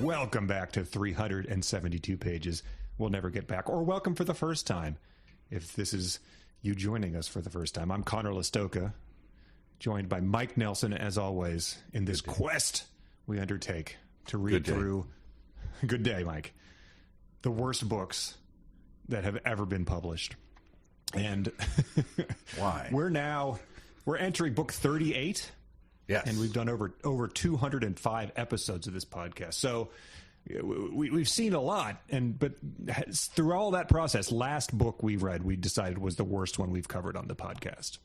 Welcome back to 372 pages. We'll never get back. Or welcome for the first time, if this is you joining us for the first time. I'm Connor Listoka, joined by Mike Nelson, as always, in this quest we undertake to read through... Good day, Mike. The worst books that have ever been published. And why? We're entering book 38. Yes. And we've done over 205 episodes of this podcast. So we've seen a lot. But through all that process, last book we read, we decided was the worst one we've covered on the podcast.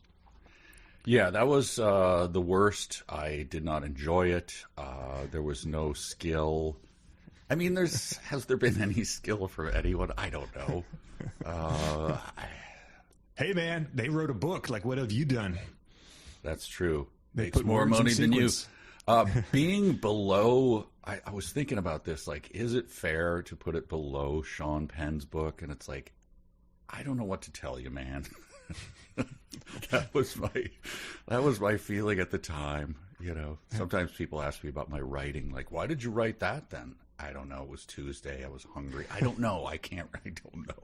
Yeah, that was the worst. I did not enjoy it. There was no skill. I mean, has there been any skill from anyone? I don't know. Hey, man, they wrote a book. Like, what have you done? That's true. They Makes put more money than you. sequence. Being below, I was thinking about this. Like, is it fair to put it below Sean Penn's book? And it's like, I don't know what to tell you, man. That was my feeling at the time. You know, sometimes people ask me about my writing. Like, why did you write that then? I don't know. It was Tuesday. I was hungry. I don't know. I don't know.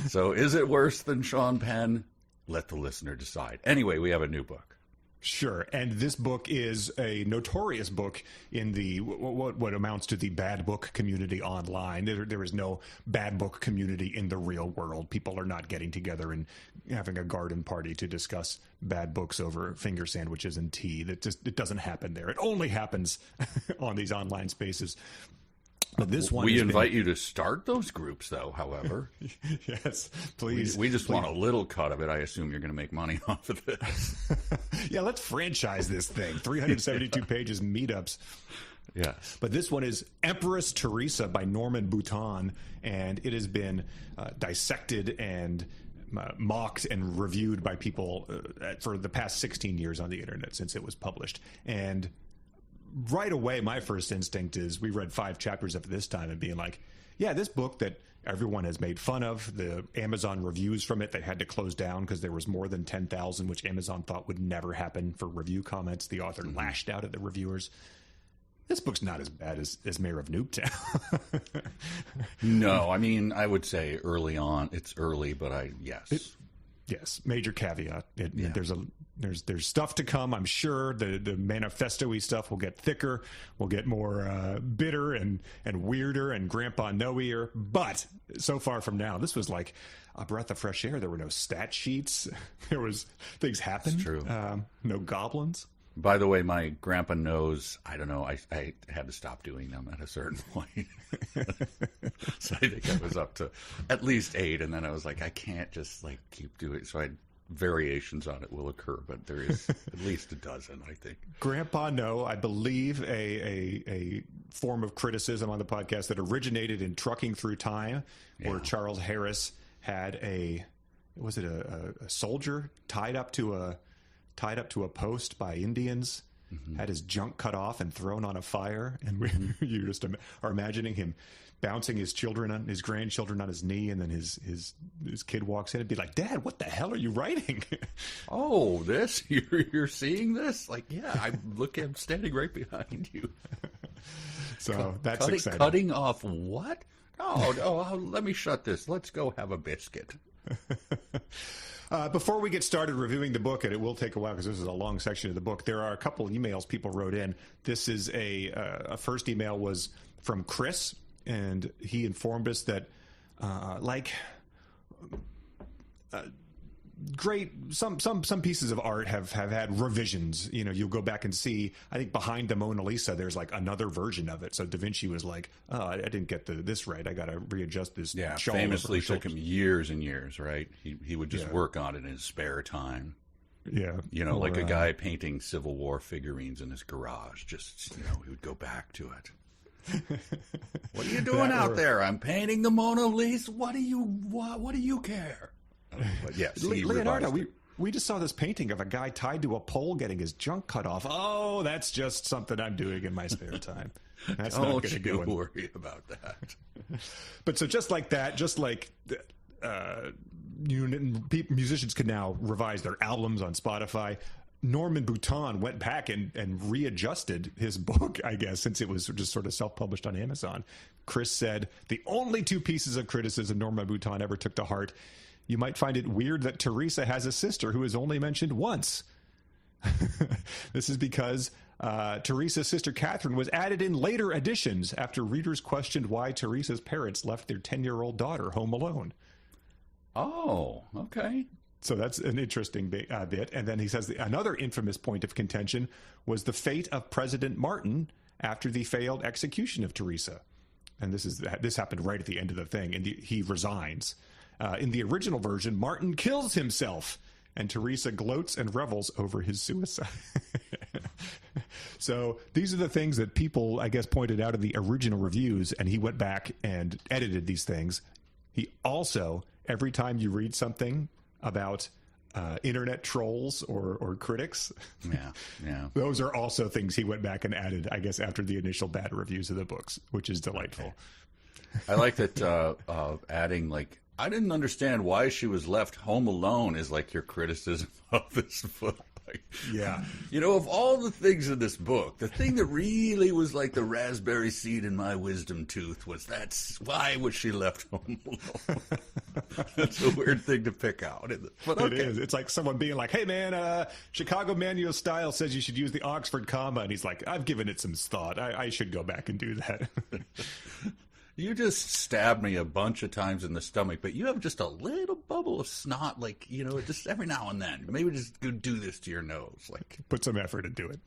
So is it worse than Sean Penn? Let the listener decide. Anyway, we have a new book. Sure. And this book is a notorious book in the what amounts to the bad book community online. There is no bad book community in the real world. People are not getting together and having a garden party to discuss bad books over finger sandwiches and tea. It doesn't happen there. It only happens on these online spaces. But this one, we invite you to start those groups, though. However, yes, please. We just want a little cut of it. I assume you're going to make money off of this. Yeah, let's franchise this thing. 372 pages, meetups. Yes. But this one is Empress Theresa by Norman Boutin, and it has been dissected and mocked and reviewed by people for the past 16 years on the internet since it was published. And right away, my first instinct is we read 5 chapters of it this time and being like, yeah, this book that everyone has made fun of, the Amazon reviews from it, they had to close down because there was more than 10,000, which Amazon thought would never happen for review comments. The author lashed out at the reviewers. This book's not as bad as Mayor of Noobtown. No, I mean, I would say early on, it's early, but yes. Yes, major caveat. There's stuff to come. I'm sure the manifesto-y stuff will get thicker, will get more bitter and weirder and Grandpa No-ear. But so far from now, this was like a breath of fresh air. There were no stat sheets. There was things happened. It's true. No goblins. By the way, my grandpa knows, I don't know, I had to stop doing them at a certain point. So I think I was up to at least 8, and then I was like, I can't just like keep doing it. So variations on it will occur, but there is at least a dozen, I think. Grandpa No, I believe a form of criticism on the podcast that originated in Trucking Through Time, where Charles Harris had a soldier tied up to a post by Indians, had his junk cut off and thrown on a fire, and you just are imagining him bouncing his grandchildren on his knee, and then his kid walks in and be like, "Dad, what the hell are you writing?" Oh, this you're seeing this? Like, yeah, I'm standing right behind you. So that's exciting. Cutting off what? Oh, let me shut this. Let's go have a biscuit. Before we get started reviewing the book, and it will take a while because this is a long section of the book, there are a couple emails people wrote in. This is a first email was from Chris, and he informed us that great some pieces of art have had revisions. You know, you'll go back and see, I think behind the Mona Lisa there's like another version of it. So Da Vinci was like, oh, I didn't get this right, I gotta readjust this. Yeah, famously took him years and years, right? He would just work on it in his spare time. Yeah, you know, like a guy painting Civil War figurines in his garage. Just, you know, he would go back to it. What are you doing out there? I'm painting the Mona Lisa. What do you care? But yes, Leonardo, we just saw this painting of a guy tied to a pole getting his junk cut off. Oh, that's just something I'm doing in my spare time. That's not going to go. Don't worry about that. But so just like that, just like musicians can now revise their albums on Spotify, Norman Boutin went back and readjusted his book, I guess, since it was just sort of self-published on Amazon. Chris said, the only two pieces of criticism Norman Boutin ever took to heart: you might find it weird that Theresa has a sister who is only mentioned once. This is because Theresa's sister Catherine was added in later editions after readers questioned why Theresa's parents left their 10-year-old daughter home alone. Oh, okay. So that's an interesting bit. And then he says another infamous point of contention was the fate of President Martin after the failed execution of Theresa. And this happened right at the end of the thing, and he resigns. In the original version, Martin kills himself, and Theresa gloats and revels over his suicide. So these are the things that people, I guess, pointed out in the original reviews, and he went back and edited these things. He also, every time you read something about internet trolls or critics, yeah, those are also things he went back and added, I guess, after the initial bad reviews of the books, which is delightful. Okay. I like that adding, like, I didn't understand why she was left home alone is like your criticism of this book. Like, yeah. You know, of all the things in this book, the thing that really was like the raspberry seed in my wisdom tooth was why was she left home alone? That's a weird thing to pick out. But okay. It is. It's like someone being like, hey, man, Chicago Manual Style says you should use the Oxford comma. And he's like, I've given it some thought. I should go back and do that. You just stabbed me a bunch of times in the stomach, but you have just a little bubble of snot, like, you know, just every now and then. Maybe just go do this to your nose. Like, put some effort into it.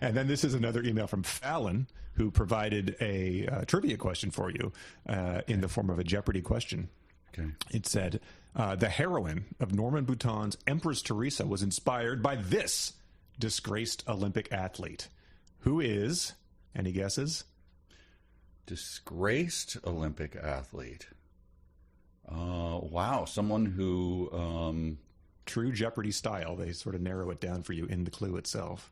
And then this is another email from Fallon, who provided a trivia question for you in the form of a Jeopardy question. Okay. It said, the heroine of Norman Boutin's Empress Theresa was inspired by this disgraced Olympic athlete. Who is, any guesses? Disgraced Olympic athlete. Wow. Someone who... True Jeopardy style. They sort of narrow it down for you in the clue itself.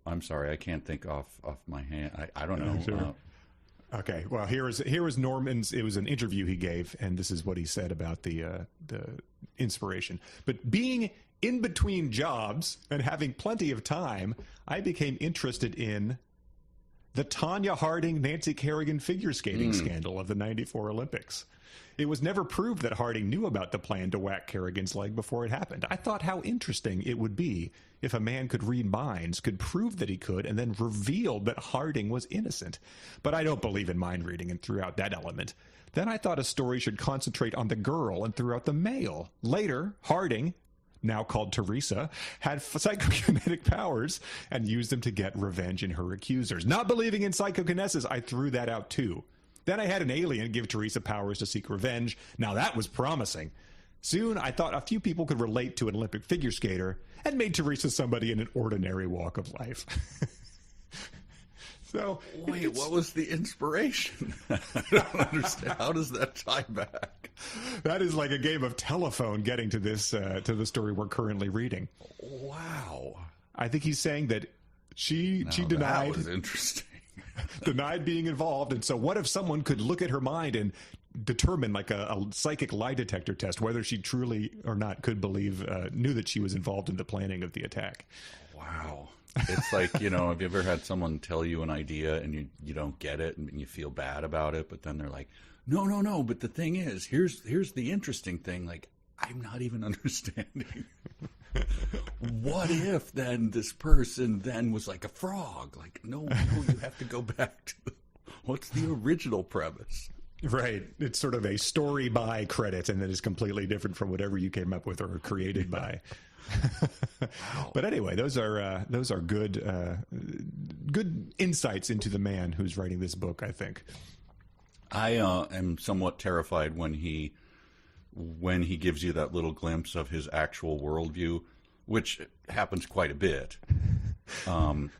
I'm sorry. I can't think off my hand. I don't know. Sure. Okay. Well, here was Norman's. It was an interview he gave, and this is what he said about the inspiration. But being in between jobs and having plenty of time, I became interested in the Tonya Harding, Nancy Kerrigan figure skating scandal of the '94 Olympics. It was never proved that Harding knew about the plan to whack Kerrigan's leg before it happened. I thought how interesting it would be if a man could read minds, could prove that he could, and then revealed that Harding was innocent. But I don't believe in mind reading and threw out that element. Then I thought a story should concentrate on the girl and threw out the male. Later, Harding, now called Theresa, had psychokinetic powers and used them to get revenge in her accusers. Not believing in psychokinesis, I threw that out too. Then I had an alien give Theresa powers to seek revenge. Now that was promising. Soon I thought a few people could relate to an Olympic figure skater and made Theresa somebody in an ordinary walk of life. So, wait, what was the inspiration? I don't understand. How does that tie back? That is like a game of telephone getting to this to the story we're currently reading. Wow. I think he's saying that she denied. That was interesting. Denied being involved, and so what if someone could look at her mind and determine, like a psychic lie detector test, whether she truly or not could believe, knew that she was involved in the planning of the attack? Wow. It's like, you know, have you ever had someone tell you an idea and you don't get it and you feel bad about it, but then they're like, no, but the thing is, here's the interesting thing, like, I'm not even understanding. What if then this person then was like a frog? Like, no, you have to go back to what's the original premise? Right. It's sort of a story by credit, and that is completely different from whatever you came up with or created by. Wow. But anyway, those are good insights into the man who's writing this book, I think. I am somewhat terrified when he gives you that little glimpse of his actual worldview, which happens quite a bit.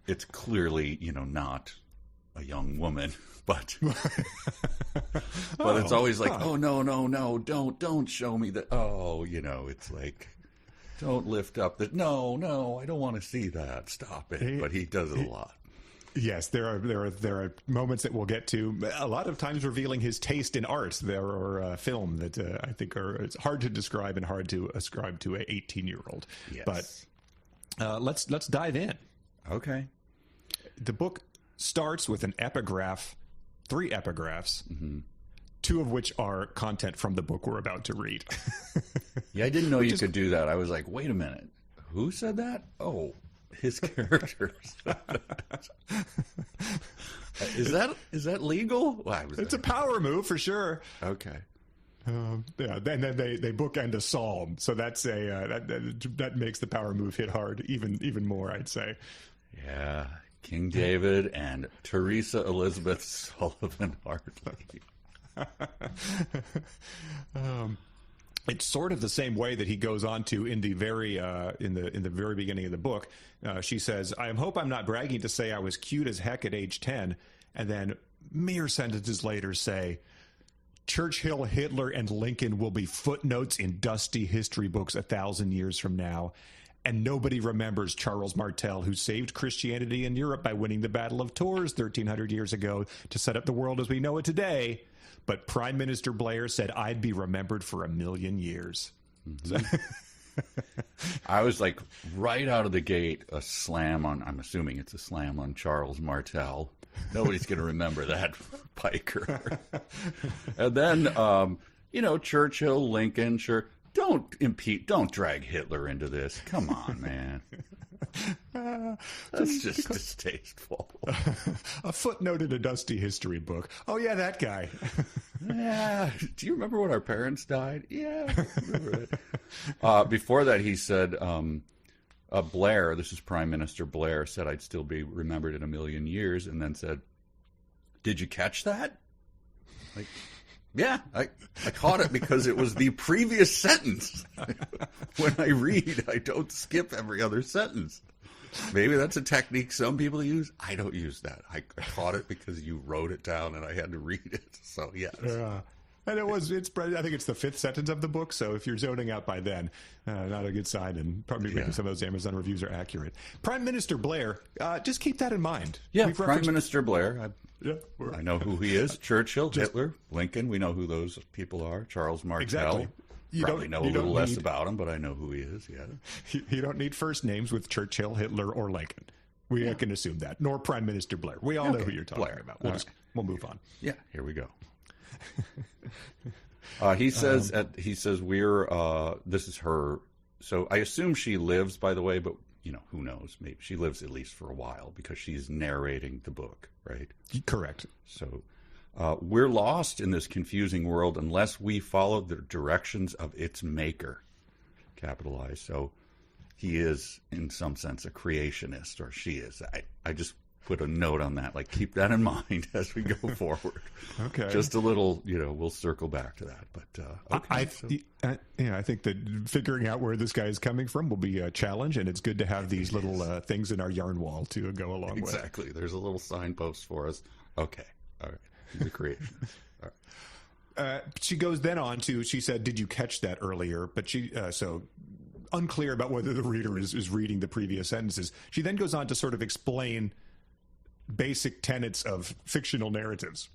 It's clearly, you know, not a young woman, but it's always like, oh, no, don't show me that. Oh, you know, it's like, don't lift up that. No, I don't want to see that. Stop it. But he does it a lot. Yes, there are moments that we'll get to. A lot of times revealing his taste in art, or film that I think it's hard to describe and hard to ascribe to a 18-year-old. Yes. But let's dive in. Okay. The book starts with an epigraph, 3 epigraphs, Mm-hmm. 2 of which are content from the book we're about to read. Yeah, I didn't know you could do that. I was like, wait a minute, who said that? Oh, his characters. Is that legal? It's a power move for sure. Okay. Yeah, and then they bookend a psalm, so that's that makes the power move hit hard even more, I'd say. Yeah, King David and Theresa Elizabeth Sullivan Hartley. It's sort of the same way that he goes on to in the very beginning of the book. She says, "I hope I'm not bragging to say I was cute as heck at age 10," and then mere sentences later say, "Churchill, Hitler, and Lincoln will be footnotes in dusty history books 1,000 years from now. And nobody remembers Charles Martel, who saved Christianity in Europe by winning the Battle of Tours 1,300 years ago to set up the world as we know it today. But Prime Minister Blair said I'd be remembered for 1,000,000 years." Mm-hmm. I was like, right out of the gate, a slam on, I'm assuming it's a slam on Charles Martel. Nobody's going to remember that piker. And then, Churchill, Lincoln, sure. Don't drag Hitler into this. Come on, man. That's just distasteful. A footnote in a dusty history book. Oh, yeah, that guy. Yeah. Do you remember when our parents died? Yeah, I remember it. Before that, he said, Blair, this is Prime Minister Blair, said I'd still be remembered in 1,000,000 years, and then said, "Did you catch that?" Like, yeah, I caught it because it was the previous sentence. When I read, I don't skip every other sentence. Maybe that's a technique some people use. I don't use that. I caught it because you wrote it down and I had to read it. So, yes. Yeah. And I think it's the 5th sentence of the book, so if you're zoning out by then, not a good sign, and probably maybe some of those Amazon reviews are accurate. Prime Minister Blair, just keep that in mind. Yeah, Prime Minister Blair. I know who he is. Churchill, Hitler, Lincoln, we know who those people are. Charles Martel. Exactly. You probably know a little less about him, but I know who he is, yeah. You don't need first names with Churchill, Hitler, or Lincoln. I can assume that. Nor Prime Minister Blair. We all know who you're talking about. We'll move on. Yeah, here we go. He says this is her. So I assume she lives, by the way, but who knows? Maybe she lives at least for a while because she's narrating the book, right? Correct. So we're lost in this confusing world unless we follow the directions of its maker, capitalized. So he is, in some sense, a creationist, or she is. I just put a note on that. Like, keep that in mind as we go forward. Okay. Just a little, we'll circle back to that. But okay, I think that figuring out where this guy is coming from will be a challenge, and it's good to have these little things in our yarn wall to go along with. Exactly. There's a little signpost for us. Okay. All right. The creation. All right. She goes then on to, she said, "Did you catch that earlier?" But she, so unclear about whether the reader is reading the previous sentences. She then goes on to sort of explain basic tenets of fictional narratives.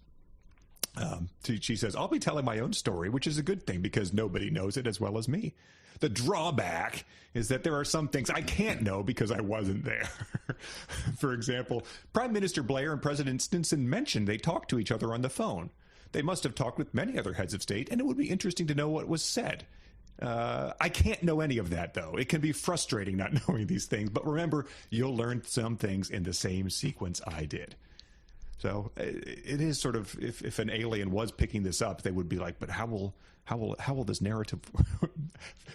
She says, "I'll be telling my own story, which is a good thing because nobody knows it as well as me. The drawback is that there are some things I can't know because I wasn't there." For example, Prime Minister Blair and President Stinson mentioned they talked to each other on the phone. They must have talked with many other heads of state, and it would be interesting to know what was said. I can't know any of that, though. It can be frustrating not knowing these things, but remember, you'll learn some things in the same sequence I did. So it is sort of, if an alien was picking this up, they would be like, but how will this narrative,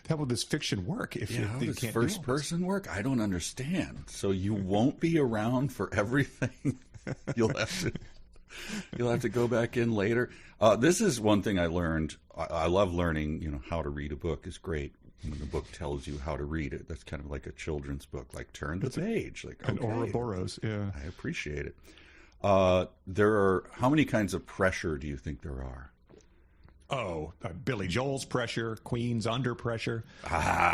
how will this fiction work if how you does can't first person work? I don't understand. So you won't be around for everything. You'll have to go back in later. This is one thing I learned. I love learning, how to read a book is great. When the book tells you how to read it, that's kind of like a children's book, like turn the page. Like, an Ouroboros, yeah. I appreciate it. There are, how many kinds of pressure do you think there are? Billy Joel's pressure, Queen's under pressure.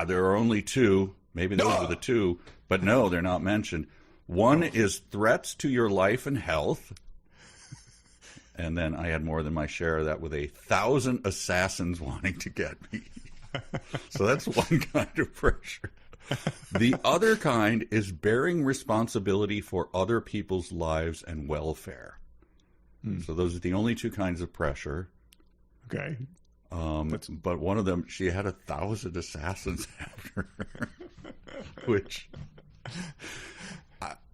There are only 2. Maybe those are the 2, but no, they're not mentioned. One is threats to your life and health. And then I had more than my share of that with 1,000 assassins wanting to get me. So that's one kind of pressure. The other kind is bearing responsibility for other people's lives and welfare. So those are the only two kinds of pressure. Okay. But one of them, she had 1,000 assassins after her, which,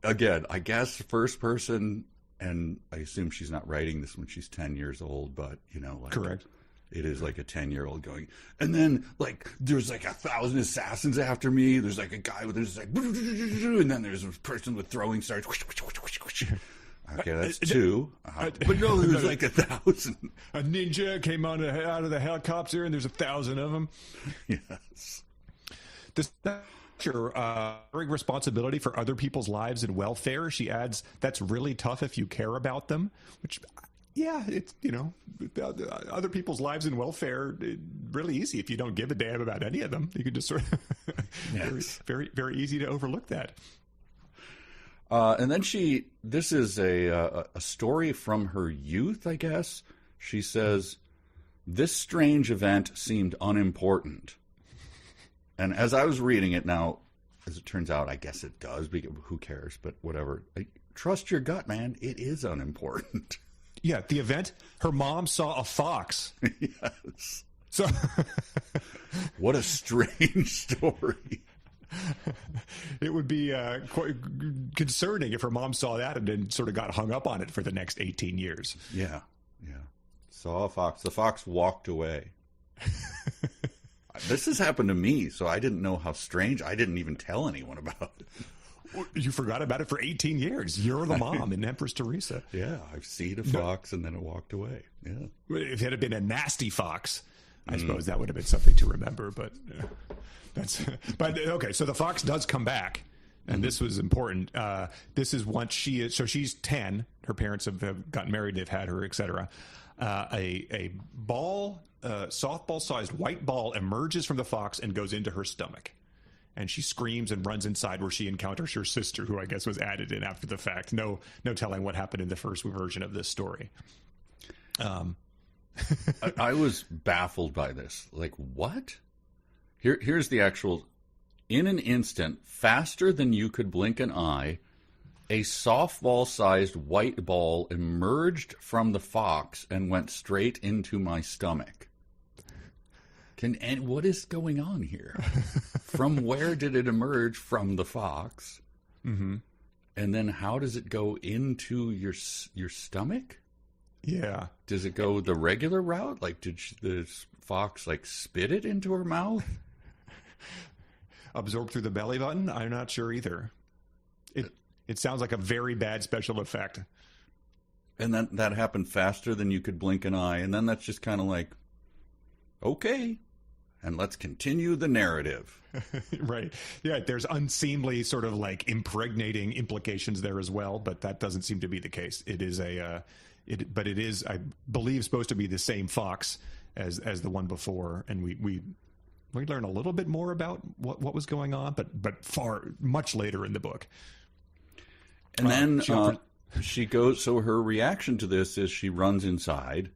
again, I guess first person, and I assume she's not writing this when she's 10 years old, but, you know, like, correct. It is like a 10-year-old going, and then, like, there's like 1,000 assassins after me. There's like a guy with, there's like, and then there's a person with throwing stars. Okay, that's two. But no, there's like 1,000. A ninja came out of the helicopter, and there's 1,000 of them. Yes. This bearing responsibility for other people's lives and welfare. She adds, that's really tough if you care about them, which, yeah, it's, you know, other people's lives and welfare, really easy if you don't give a damn about any of them. You can just sort of, yes. very, very easy to overlook that. And then this is a story from her youth, I guess. She says, this strange event seemed unimportant. And as I was reading it now, as it turns out, I guess it does, because who cares, but whatever. Trust your gut, man. It is unimportant. Yeah, the event, her mom saw a fox. Yes. So what a strange story. It would be quite concerning if her mom saw that and then sort of got hung up on it for the next 18 years. Yeah, yeah. Saw a fox. The fox walked away. This has happened to me, so I didn't know how strange. I didn't even tell anyone about it. You forgot about it for 18 years. You're the mom in Empress Theresa. Yeah, I've seen a fox and then it walked away. Yeah. If it had been a nasty fox, I suppose that would have been something to remember. But but okay. So the fox does come back, and this was important. This is once she's 10. Her parents have gotten married. They've had her, etc. A ball, softball-sized white ball, emerges from the fox and goes into her stomach. And she screams and runs inside, where she encounters her sister, who I guess was added in after the fact. No telling what happened in the first version of this story. I was baffled by this. Like, what? Here's the actual. In an instant, faster than you could blink an eye, a softball-sized white ball emerged from the fox and went straight into my stomach. And what is going on here? From where did it emerge from the fox? Mm-hmm. And then how does it go into your stomach? Yeah. Does it go the regular route? Like, did the fox like spit it into her mouth? Absorbed through the belly button? I'm not sure either. It sounds like a very bad special effect. And that happened faster than you could blink an eye. And then that's just kind of like, okay. And let's continue the narrative. Right. Yeah, there's unseemly sort of like impregnating implications there as well, but that doesn't seem to be the case. It is but it is, I believe, supposed to be the same fox as the one before, and we learn a little bit more about what was going on, but much later in the book. And then she goes. So her reaction to this is she runs inside,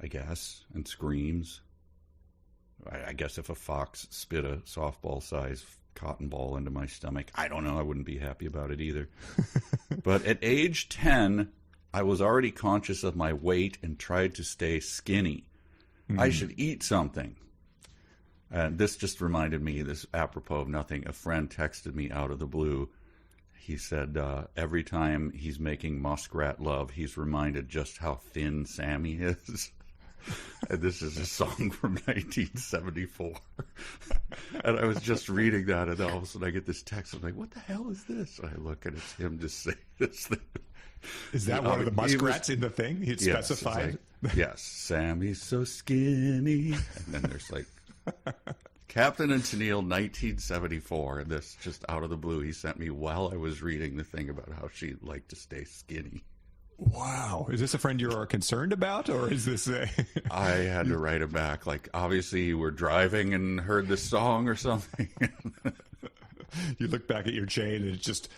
I guess, and screams. I guess if a fox spit a softball-sized cotton ball into my stomach, I don't know. I wouldn't be happy about it either. But at age 10, I was already conscious of my weight and tried to stay skinny. Mm-hmm. I should eat something. And this just reminded me, this apropos of nothing, a friend texted me out of the blue. He said every time he's making muskrat love, he's reminded just how thin Sammy is. And this is a song from 1974. And I was just reading that, and then all of a sudden I get this text. I'm like, what the hell is this? And I look, and it's him just saying this thing. Is that one of the muskrats in the thing? He'd specified? Like, yes, Sammy's so skinny. And then there's like, Captain and Tennille, 1974. And this, just out of the blue, he sent me while I was reading the thing about how she liked to stay skinny. Wow. Is this a friend you are concerned about, or is this a... I had to write it back. Like, obviously you were driving and heard this song or something. You look back at your chain and it's just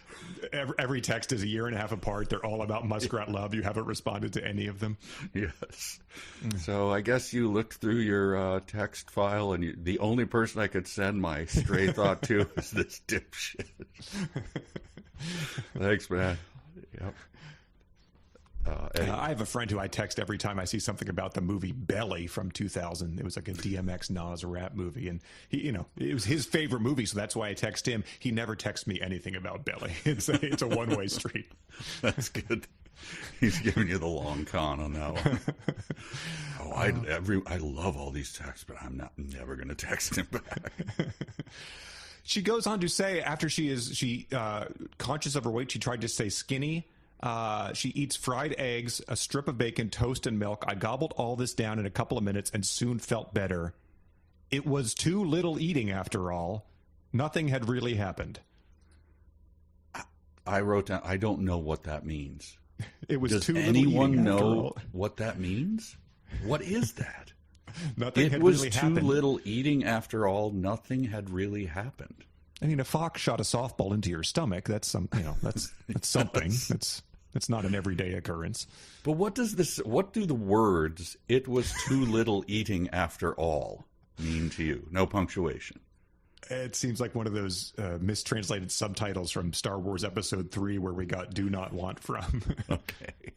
Every text is a year and a half apart. They're all about muskrat love. You haven't responded to any of them. Yes. So I guess you looked through your text file, and the only person I could send my stray thought to is this dipshit. Thanks, man. Yep. I have a friend who I text every time I see something about the movie Belly from 2000. It was like a DMX Nas rap movie, and he, it was his favorite movie, so that's why I text him. He never texts me anything about Belly. It's a one-way street. That's good. He's giving you the long con on that one. I love all these texts, but I'm never going to text him back. She goes on to say, after she conscious of her weight, she tried to stay skinny. She eats fried eggs, a strip of bacon, toast, and milk. I gobbled all this down in a couple of minutes and soon felt better. It was too little eating after all. Nothing had really happened. I wrote down, I don't know what that means. It was Does too little eating anyone after know all. what that means? What is that? Nothing had It was really too happened. little eating after all. Nothing had really happened. I mean, a fox shot a softball into your stomach. That's that's something. That's not an everyday occurrence. But what do the words "it was too little eating after all" mean to you? No punctuation. It seems like one of those mistranslated subtitles from Star Wars Episode 3 where we got "do not want" from. Okay.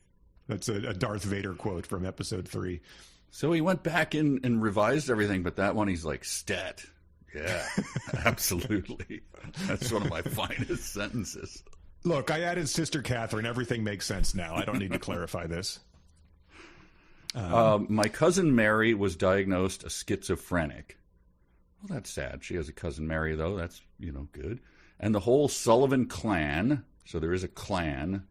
That's a Darth Vader quote from Episode 3. So he went back in and revised everything, but that one he's like, "Stat." Yeah, absolutely. That's one of my finest sentences. Look, I added Sister Catherine. Everything makes sense now. I don't need to clarify this. My cousin Mary was diagnosed a schizophrenic. Well, that's sad. She has a cousin Mary, though. That's, good. And the whole Sullivan clan, so there is a clan,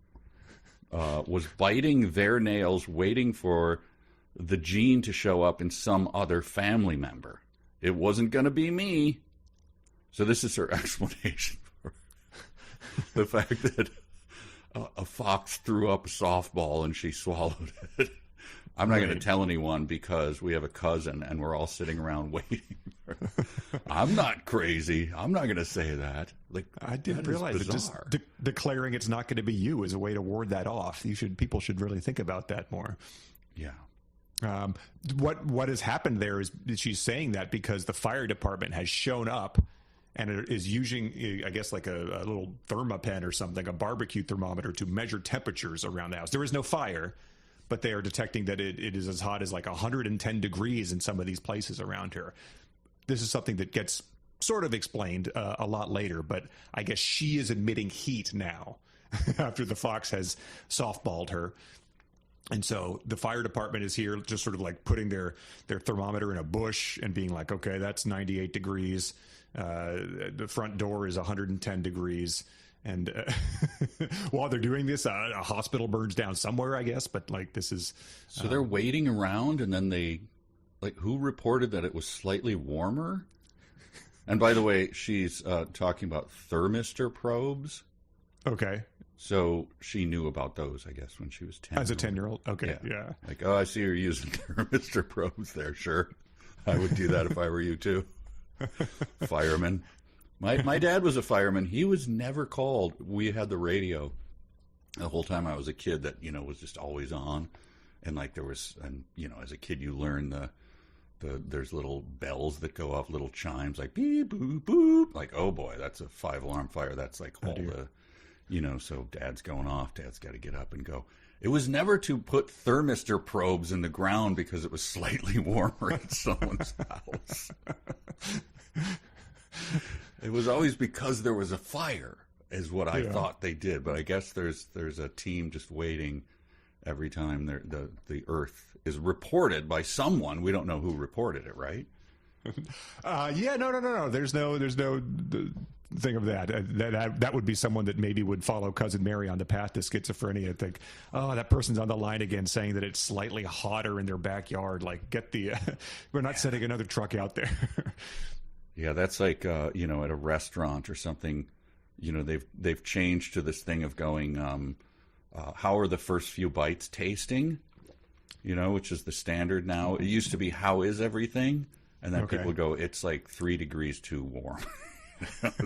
was biting their nails waiting for the gene to show up in some other family member. It wasn't going to be me. So this is her explanation for the fact that a fox threw up a softball and she swallowed it. I'm not going to tell anyone because we have a cousin and we're all sitting around waiting. I'm not crazy. I'm not going to say that. I didn't realize that just declaring it's not going to be you is a way to ward that off. People should really think about that more. Yeah. What has happened there is she's saying that because the fire department has shown up and it is using, I guess, like a little thermopen or something, a barbecue thermometer to measure temperatures around the house. There is no fire, but they are detecting that it is as hot as like 110 degrees in some of these places around here. This is something that gets sort of explained a lot later, but I guess she is admitting heat now after the fox has softballed her. And so the fire department is here just sort of like putting their thermometer in a bush and being like, okay, that's 98 degrees. The front door is 110 degrees. And while they're doing this, a hospital burns down somewhere, I guess. But like this is... So they're waiting around and then who reported that it was slightly warmer? And by the way, she's talking about thermistor probes. Okay. So she knew about those, I guess, when she was 10. As a 10-year-old? Okay, yeah. Like, I see you're using thermistor probes there. Sure. I would do that if I were you, too. Fireman. My dad was a fireman. He was never called. We had the radio the whole time I was a kid that, was just always on. And, as a kid, you learn there's little bells that go off, little chimes, like beep, boop, boop. Like, oh, boy, that's a 5-alarm fire. That's like all the... so Dad's going off. Dad's got to get up and go. It was never to put thermistor probes in the ground because it was slightly warmer in someone's house. It was always because there was a fire, is what I thought they did. But I guess there's a team just waiting every time the Earth is reported by someone. We don't know who reported it, right? No. There's no thing of that. That would be someone that maybe would follow Cousin Mary on the path to schizophrenia. Think, oh, that person's on the line again saying that it's slightly hotter in their backyard. Like, we're not sending another truck out there. Yeah, that's like, at a restaurant or something, they've changed to this thing of going, how are the first few bites tasting? Which is the standard now. It used to be, how is everything? And then people go, it's like 3 degrees too warm.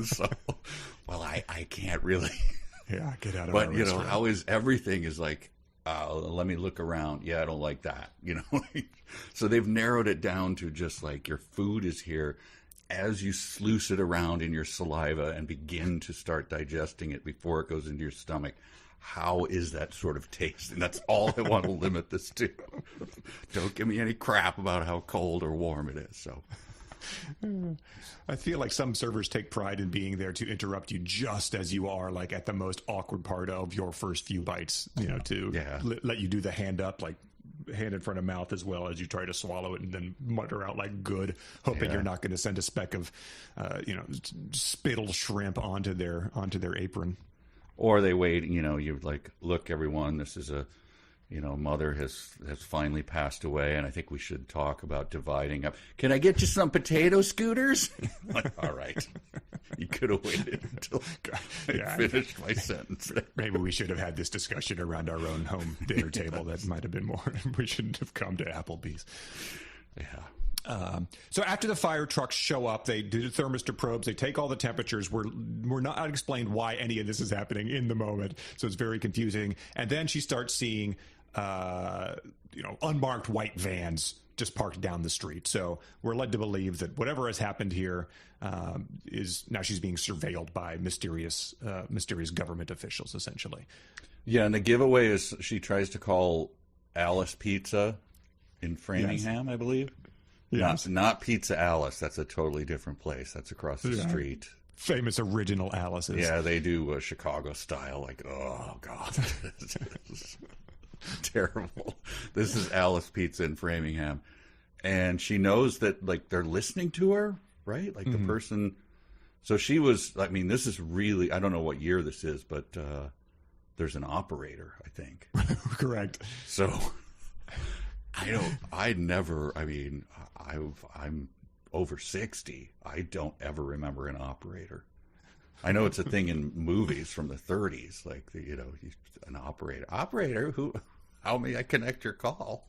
So, well, I can't really, Yeah, get out of But, our you know, restaurant. how is everything is like, let me look around. Yeah, I don't like that. You know, so they've narrowed it down to just like your food is here as you sluice it around in your saliva and begin to start digesting it before it goes into your stomach. How is that sort of taste? And that's all I want to limit this to. Don't give me any crap about how cold or warm it is. So I feel like some servers take pride in being there to interrupt you just as you are, like at the most awkward part of your first few bites, you know, to let you do the hand up, like hand in front of mouth as well as you try to swallow it and then mutter out like good, hoping you're not going to send a speck of, spittle shrimp onto their apron. Or they wait, you know, you're like, look, everyone, this is a, you know, mother has finally passed away, and I think we should talk about dividing up. Can I get you some potato scooters? Like, all right. You could have waited until I finished my sentence. Maybe we should have had this discussion around our own home dinner table. That might have been more. We shouldn't have come to Applebee's. Yeah. So after the fire trucks show up, they do the thermistor probes. They take all the temperatures. We're not explained why any of this is happening in the moment, so it's very confusing. And then she starts seeing, unmarked white vans just parked down the street. So we're led to believe that whatever has happened here is now she's being surveilled by mysterious government officials, essentially. Yeah, and the giveaway is she tries to call Alice Pizza in Framingham, I believe. Yes. Not Pizza Alice. That's a totally different place. That's across the street. Famous original Alice's. Yeah, they do a Chicago style. Like, oh, God. This is terrible. This is Alice Pizza in Framingham. And she knows that, like, they're listening to her, right? Like, the person. So she was, I mean, this is really, I don't know what year this is, but there's an operator, I think. Correct. So I'm over 60. I don't ever remember an operator. I know it's a thing in movies from the 30s, like, an operator. Operator, how may I connect your call?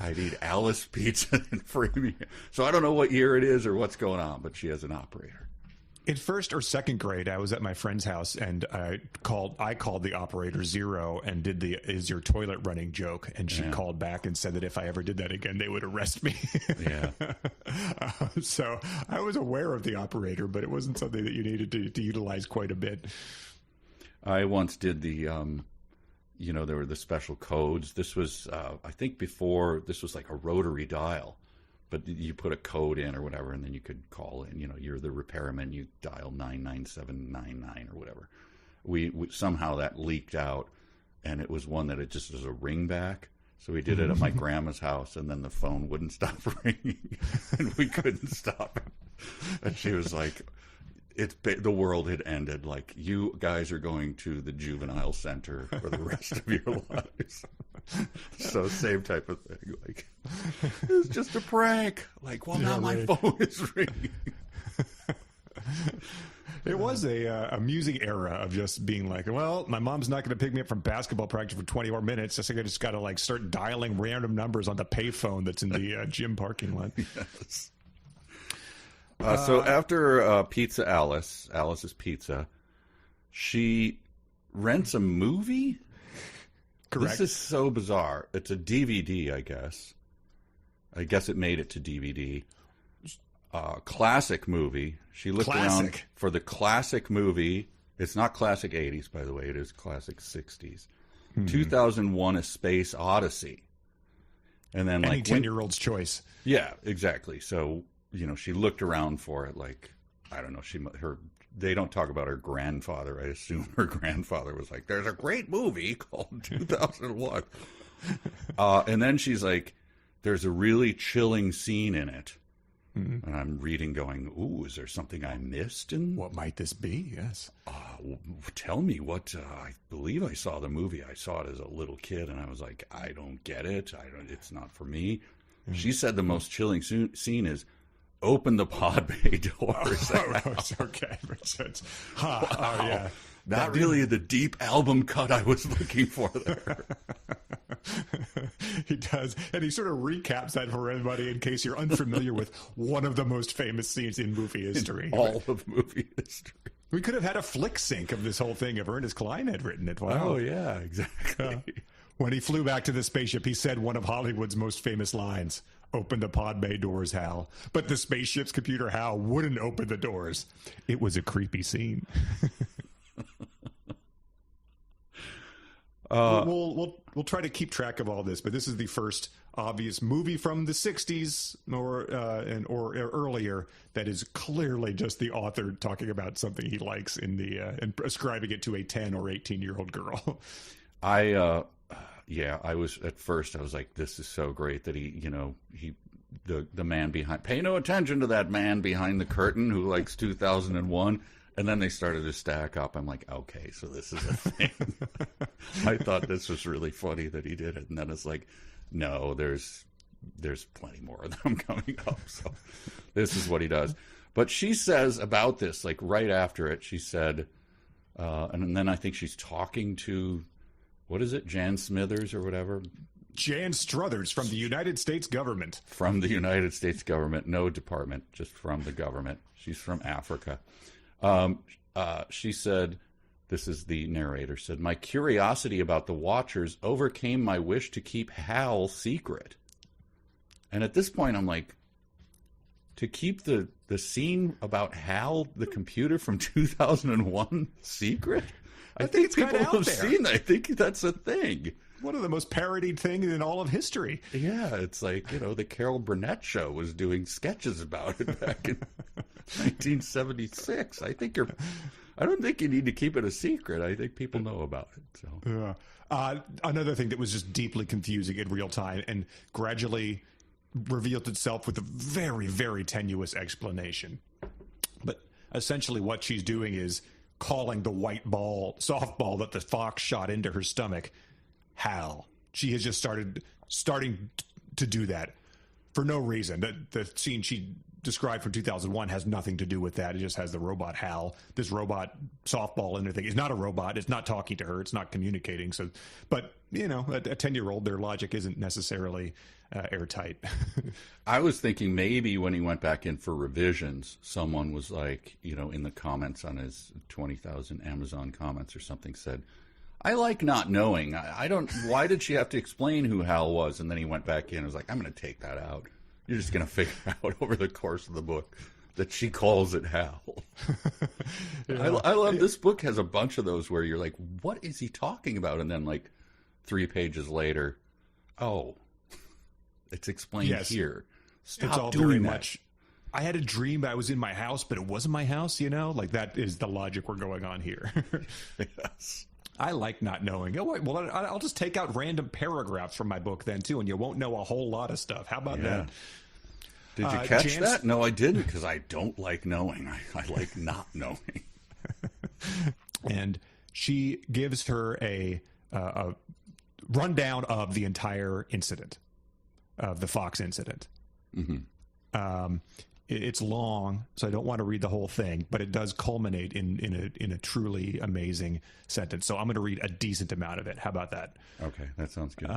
I need Alice Pizza in Framingham. So I don't know what year it is or what's going on, but she has an operator. In first or second grade, I was at my friend's house, and I called the operator Zero and did the "is your toilet running" joke, and she called back and said that if I ever did that again, they would arrest me. Yeah. So I was aware of the operator, but it wasn't something that you needed to utilize quite a bit. I once did the, there were the special codes. This was, I think before, this was like a rotary dial. But you put a code in or whatever, and then you could call in. You're the repairman. You dial 99799 or whatever. We somehow that leaked out, and it was one that it just was a ringback. So we did it at my grandma's house, and then the phone wouldn't stop ringing, and we couldn't stop it. And she was like, the world had ended. Like, you guys are going to the juvenile center for the rest of your lives. So same type of thing. Like, it's just a prank. Like, well, now my phone is ringing. It was a amusing era of just being like, well, my mom's not going to pick me up from basketball practice for 20 more minutes. I think I just got to like start dialing random numbers on the payphone that's in the gym parking lot. Yes. So after Pizza Alice's Pizza, she rents a movie? Correct. This is so bizarre. It's a DVD, I guess. I guess it made it to DVD. Classic movie. She looked around for the classic movie. It's not classic 80s, by the way. It is classic 60s. 2001: A Space Odyssey. And then, any 10-year-old's choice. Yeah, exactly. So, she looked around for it. Like, I don't know. They don't talk about her grandfather. I assume her grandfather was like, "There's a great movie called 2001," and then she's like, "There's a really chilling scene in it." Mm-hmm. And I'm reading, going, "Ooh, is there something I missed?" And what might this be? Yes. Tell me what. I believe I saw the movie. I saw it as a little kid, and I was like, "I don't get it. It's not for me." Mm-hmm. She said the most chilling scene is, "Open the pod bay doors." Okay. Wow. Oh, yeah. Not really the deep album cut I was looking for there. He does, and he sort of recaps that for everybody in case you're unfamiliar with one of the most famous scenes in movie history. All of movie history. We could have had a flick sync of this whole thing if Ernest Cline had written it. Wow. Oh, yeah, exactly. When he flew back to the spaceship, he said one of Hollywood's most famous lines, "Open the pod bay doors, Hal." But the spaceship's computer, Hal, wouldn't open the doors. It was a creepy scene. We'll try to keep track of all this, but this is the first obvious movie from the 60s or earlier that is clearly just the author talking about something he likes in the and ascribing it to a 10 or 18-year-old girl. I was at first I was like, this is so great that the man behind, pay no attention to that man behind the curtain who likes 2001. And then they started to stack up. I'm like, okay, so this is a thing. I thought this was really funny that he did it. And then it's like, no, there's plenty more of them coming up. So this is what he does. But she says about this, like right after it, she said, and then I think she's talking to, what is it, Jan Smithers or whatever? Jan Struthers from the United States government. From the United States government. No department, just from the government. She's from Africa. She said, this is the narrator, said, "My curiosity about the Watchers overcame my wish to keep Hal secret." And at this point, I'm like, to keep the scene about Hal, the computer from 2001, secret? I think it's kind of out there. Seen that. I think that's a thing. One of the most parodied things in all of history. Yeah, it's like, the Carol Burnett show was doing sketches about it back in 1976. I don't think you need to keep it a secret. I think people know about it. So, another thing that was just deeply confusing in real time and gradually revealed itself with a very, very tenuous explanation. But essentially, what she's doing is calling the white ball, softball that the fox shot into her stomach, Hal. She has just starting to do that for no reason. The scene she described from 2001 has nothing to do with that. It just has the robot Hal. This robot softball and everything is not a robot. It's not talking to her. It's not communicating. So, but a 10-year-old, their logic isn't necessarily airtight. I was thinking maybe when he went back in for revisions, someone was like, in the comments on his 20,000 Amazon comments or something said, "I like not knowing. I don't. Why did she have to explain who Hal was?" And then he went back in and was like, "I'm going to take that out. You're just going to figure out over the course of the book that she calls it Hal." Yeah. I love this book has a bunch of those where you're like, what is he talking about? And then like 3 pages later, oh, it's explained here. Stop it's all doing very that. much. I had a dream I was in my house, but it wasn't my house, Like that is the logic we're going on here. Yes. I like not knowing. Oh, well, I'll just take out random paragraphs from my book then, too, and you won't know a whole lot of stuff. How about that? Did you catch that? No, I didn't, because I don't like knowing. I like not knowing. And she gives her a rundown of the entire incident, of the Fox incident. Mm-hmm. It's long, so I don't want to read the whole thing, but it does culminate in a truly amazing sentence. So I'm going to read a decent amount of it. How about that? Okay, that sounds good.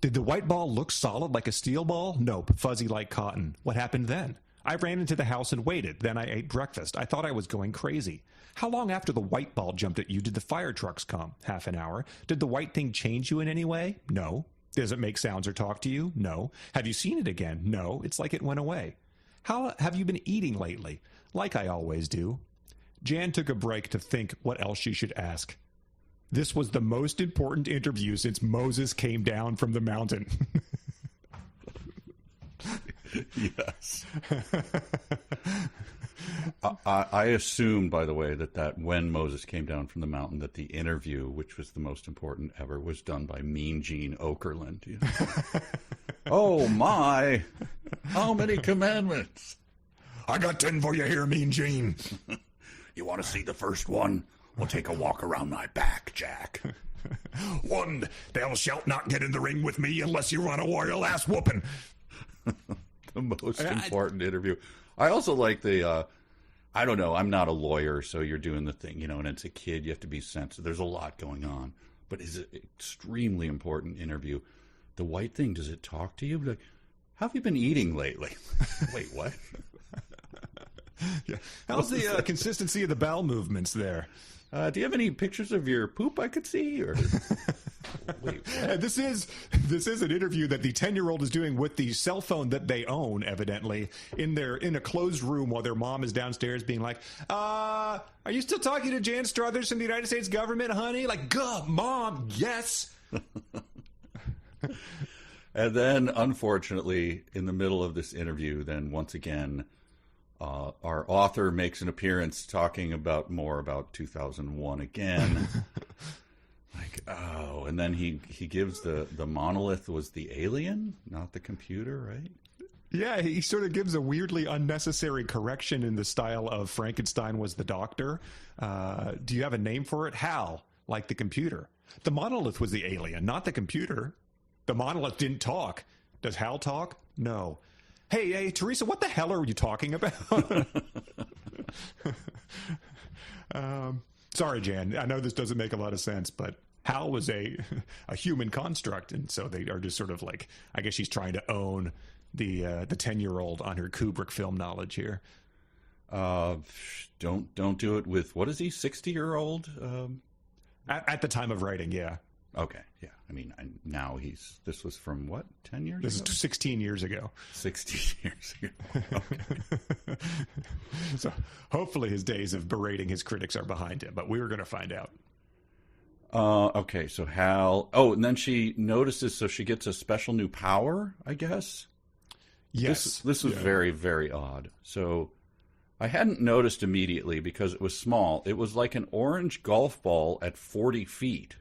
Did the white ball look solid like a steel ball? Nope, fuzzy like cotton. What happened then? I ran into the house and waited. Then I ate breakfast. I thought I was going crazy. How long after the white ball jumped at you did the fire trucks come? Half an hour. Did the white thing change you in any way? No. Does it make sounds or talk to you? No. Have you seen it again? No. It's like it went away. How have you been eating lately? Like I always do. Jan took a break to think what else she should ask. This was the most important interview since Moses came down from the mountain. Yes. I assume, by the way, that when Moses came down from the mountain, that the interview, which was the most important ever, was done by Mean Gene Okerlund. You know? Oh, my. How many commandments? I got 10 for you here, Mean Gene. You want to see the first one? We'll take a walk around my back, Jack. 1, thou shalt not get in the ring with me unless you want a royal ass whooping. The most important interview. I also like the, I don't know, I'm not a lawyer, so you're doing the thing, and it's a kid, you have to be sensitive. There's a lot going on. but is an extremely important interview. The white thing, does it talk to you? Like, how have you been eating lately? Wait, what? Yeah. How's the consistency of the bowel movements there? Do you have any pictures of your poop I could see? Or wait, what? This is an interview that the 10-year-old is doing with the cell phone that they own, evidently, in a closed room while their mom is downstairs being like, are you still talking to Jan Struthers from the United States government, honey? Like, guh, Mom, yes. And then, unfortunately, in the middle of this interview, then once again, our author makes an appearance talking more about 2001 again. Like, oh, and then he gives the monolith was the alien, not the computer, right? Yeah, he sort of gives a weirdly unnecessary correction in the style of Frankenstein was the doctor. Do you have a name for it? Hal, like the computer. The monolith was the alien, not the computer. The monolith didn't talk. Does Hal talk? No. Hey, Theresa, what the hell are you talking about? Sorry, Jan. I know this doesn't make a lot of sense, but Hal was a human construct, and so they are just sort of like, I guess she's trying to own the 10-year-old on her Kubrick film knowledge here. Don't do it with, what is he, 60-year-old? At the time of writing, yeah. Okay, yeah. I mean, this was from what, 10 years ago? This is 16 years ago. 16 years ago. Okay. So hopefully his days of berating his critics are behind him, but we were going to find out. Okay, so Hal... Oh, and then she notices, so she gets a special new power, I guess? Yes. This was very, very odd. So I hadn't noticed immediately because it was small. It was like an orange golf ball at 40 feet.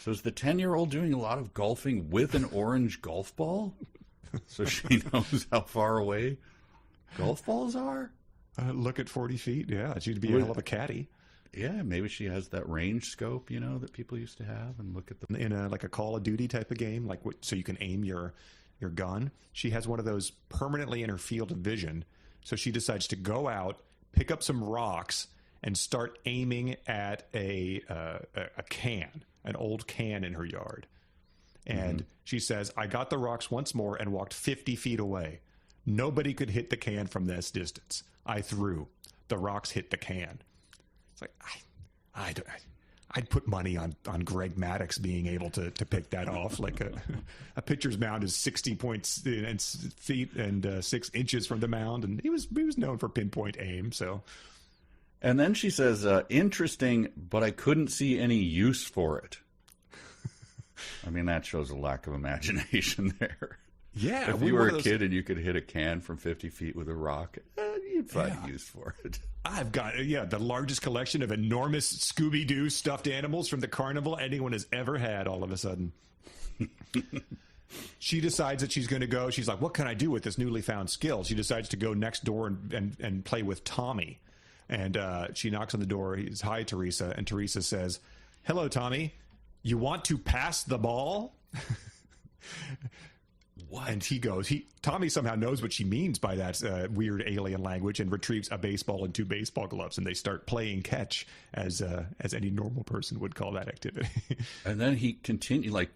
So is the 10-year-old doing a lot of golfing with an orange golf ball? So she knows how far away golf balls are? Look at 40 feet. Yeah, she'd be a hell of a caddy. Yeah, maybe she has that range scope, that people used to have, and look at the... In like a Call of Duty type of game, so you can aim your gun. She has one of those permanently in her field of vision. So she decides to go out, pick up some rocks, and start aiming at a can. An old can in her yard. And she says, I got the rocks once more and walked 50 feet away. Nobody could hit the can from this distance. I threw. The rocks hit the can. It's like, I'd put money on Greg Maddux being able to pick that off. Like a pitcher's mound is 60 feet and 6 inches from the mound. And he was known for pinpoint aim, so... And then she says, interesting, but I couldn't see any use for it. I mean, that shows a lack of imagination there. Yeah. If you were a kid and you could hit a can from 50 feet with a rock, you'd find use for it. I've got, the largest collection of enormous Scooby-Doo stuffed animals from the carnival anyone has ever had all of a sudden. She decides that she's going to go. She's like, what can I do with this newly found skill? She decides to go next door and play with Tommy. And she knocks on the door. He's, hi, Theresa. And Theresa says, hello, Tommy. You want to pass the ball? What? And he goes, Tommy somehow knows what she means by that weird alien language and retrieves a baseball and 2 baseball gloves. And they start playing catch as any normal person would call that activity. And then he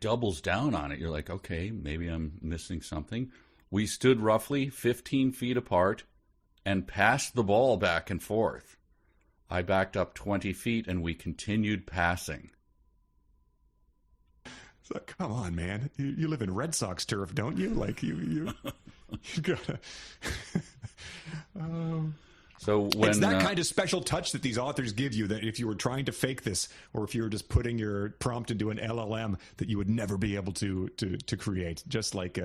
doubles down on it. You're like, okay, maybe I'm missing something. We stood roughly 15 feet apart and passed the ball back and forth. I backed up 20 feet, and we continued passing. It's like, come on, man. You live in Red Sox turf, don't you? Like, you gotta... So when, it's that kind of special touch that these authors give you, that if you were trying to fake this, or if you were just putting your prompt into an LLM, that you would never be able to create. Just like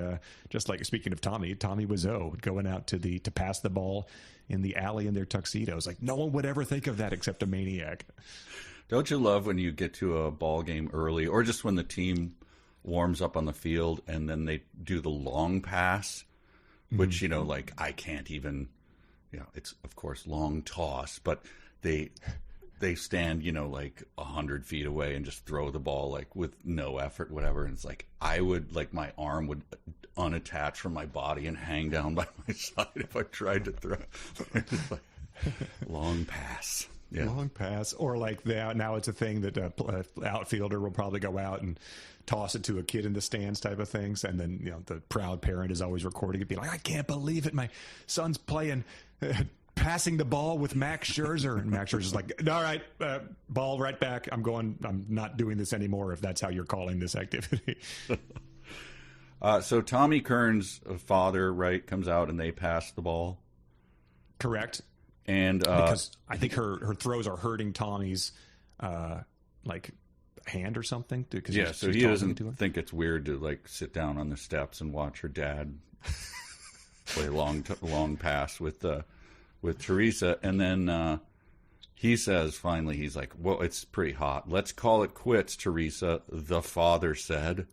speaking of Tommy Wiseau going out to pass the ball in the alley in their tuxedos. Like, no one would ever think of that except a maniac. Don't you love when you get to a ball game early, or just when the team warms up on the field and then they do the long pass, which I can't even. It's, of course, long toss, but they stand, 100 feet away and just throw the ball, with no effort, whatever. And it's like, I would, my arm would unattach from my body and hang down by my side if I tried to throw. Long pass. Yeah. Long pass. Or like now it's a thing that outfielder will probably go out and toss it to a kid in the stands type of things. And then, the proud parent is always recording it, being like, I can't believe it. My son's playing, passing the ball with Max Scherzer. And Max Scherzer's like, all right, ball right back. I'm not doing this anymore if that's how you're calling this activity. So Tommy Kern's father, right, comes out and they pass the ball. Correct. And because I think her throws are hurting Tommy's hand or something. Yeah, so he doesn't think it's weird to sit down on the steps and watch her dad play long pass with Theresa, and then he says finally, he's like, well, it's pretty hot. Let's call it quits, Theresa, the father said.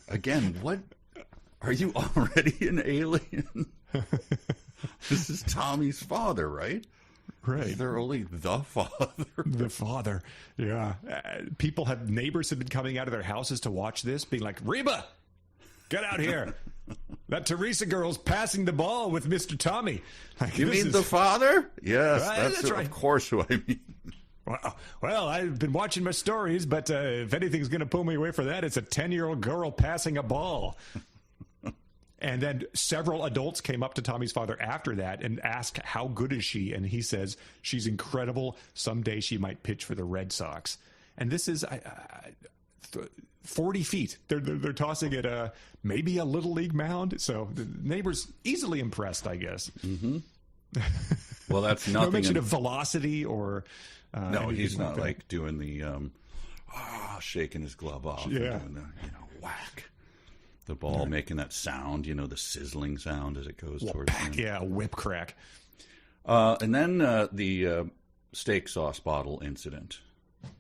Again, what? Are you already an alien? This is Tommy's father, right? Right. They're only the father. The father, yeah. Neighbors have been coming out of their houses to watch this, being like, Reba, get out here. That Theresa girl's passing the ball with Mr. Tommy. You mean the father? Yes, that's right. Of course who I mean. Well, I've been watching my stories, but if anything's going to pull me away from that, it's a 10-year-old girl passing a ball. And then several adults came up to Tommy's father after that and asked, how good is she? And he says, she's incredible. Someday she might pitch for the Red Sox. And this is 40 feet. They're tossing it maybe a little league mound. So the neighbors easily impressed, I guess. Mm-hmm. Well, that's nothing. No mention of velocity or... no, he's not doing the shaking his glove off. Yeah. And doing the, whack. The ball making that sound, the sizzling sound as it goes towards him. Yeah, whip crack. And then the steak sauce bottle incident.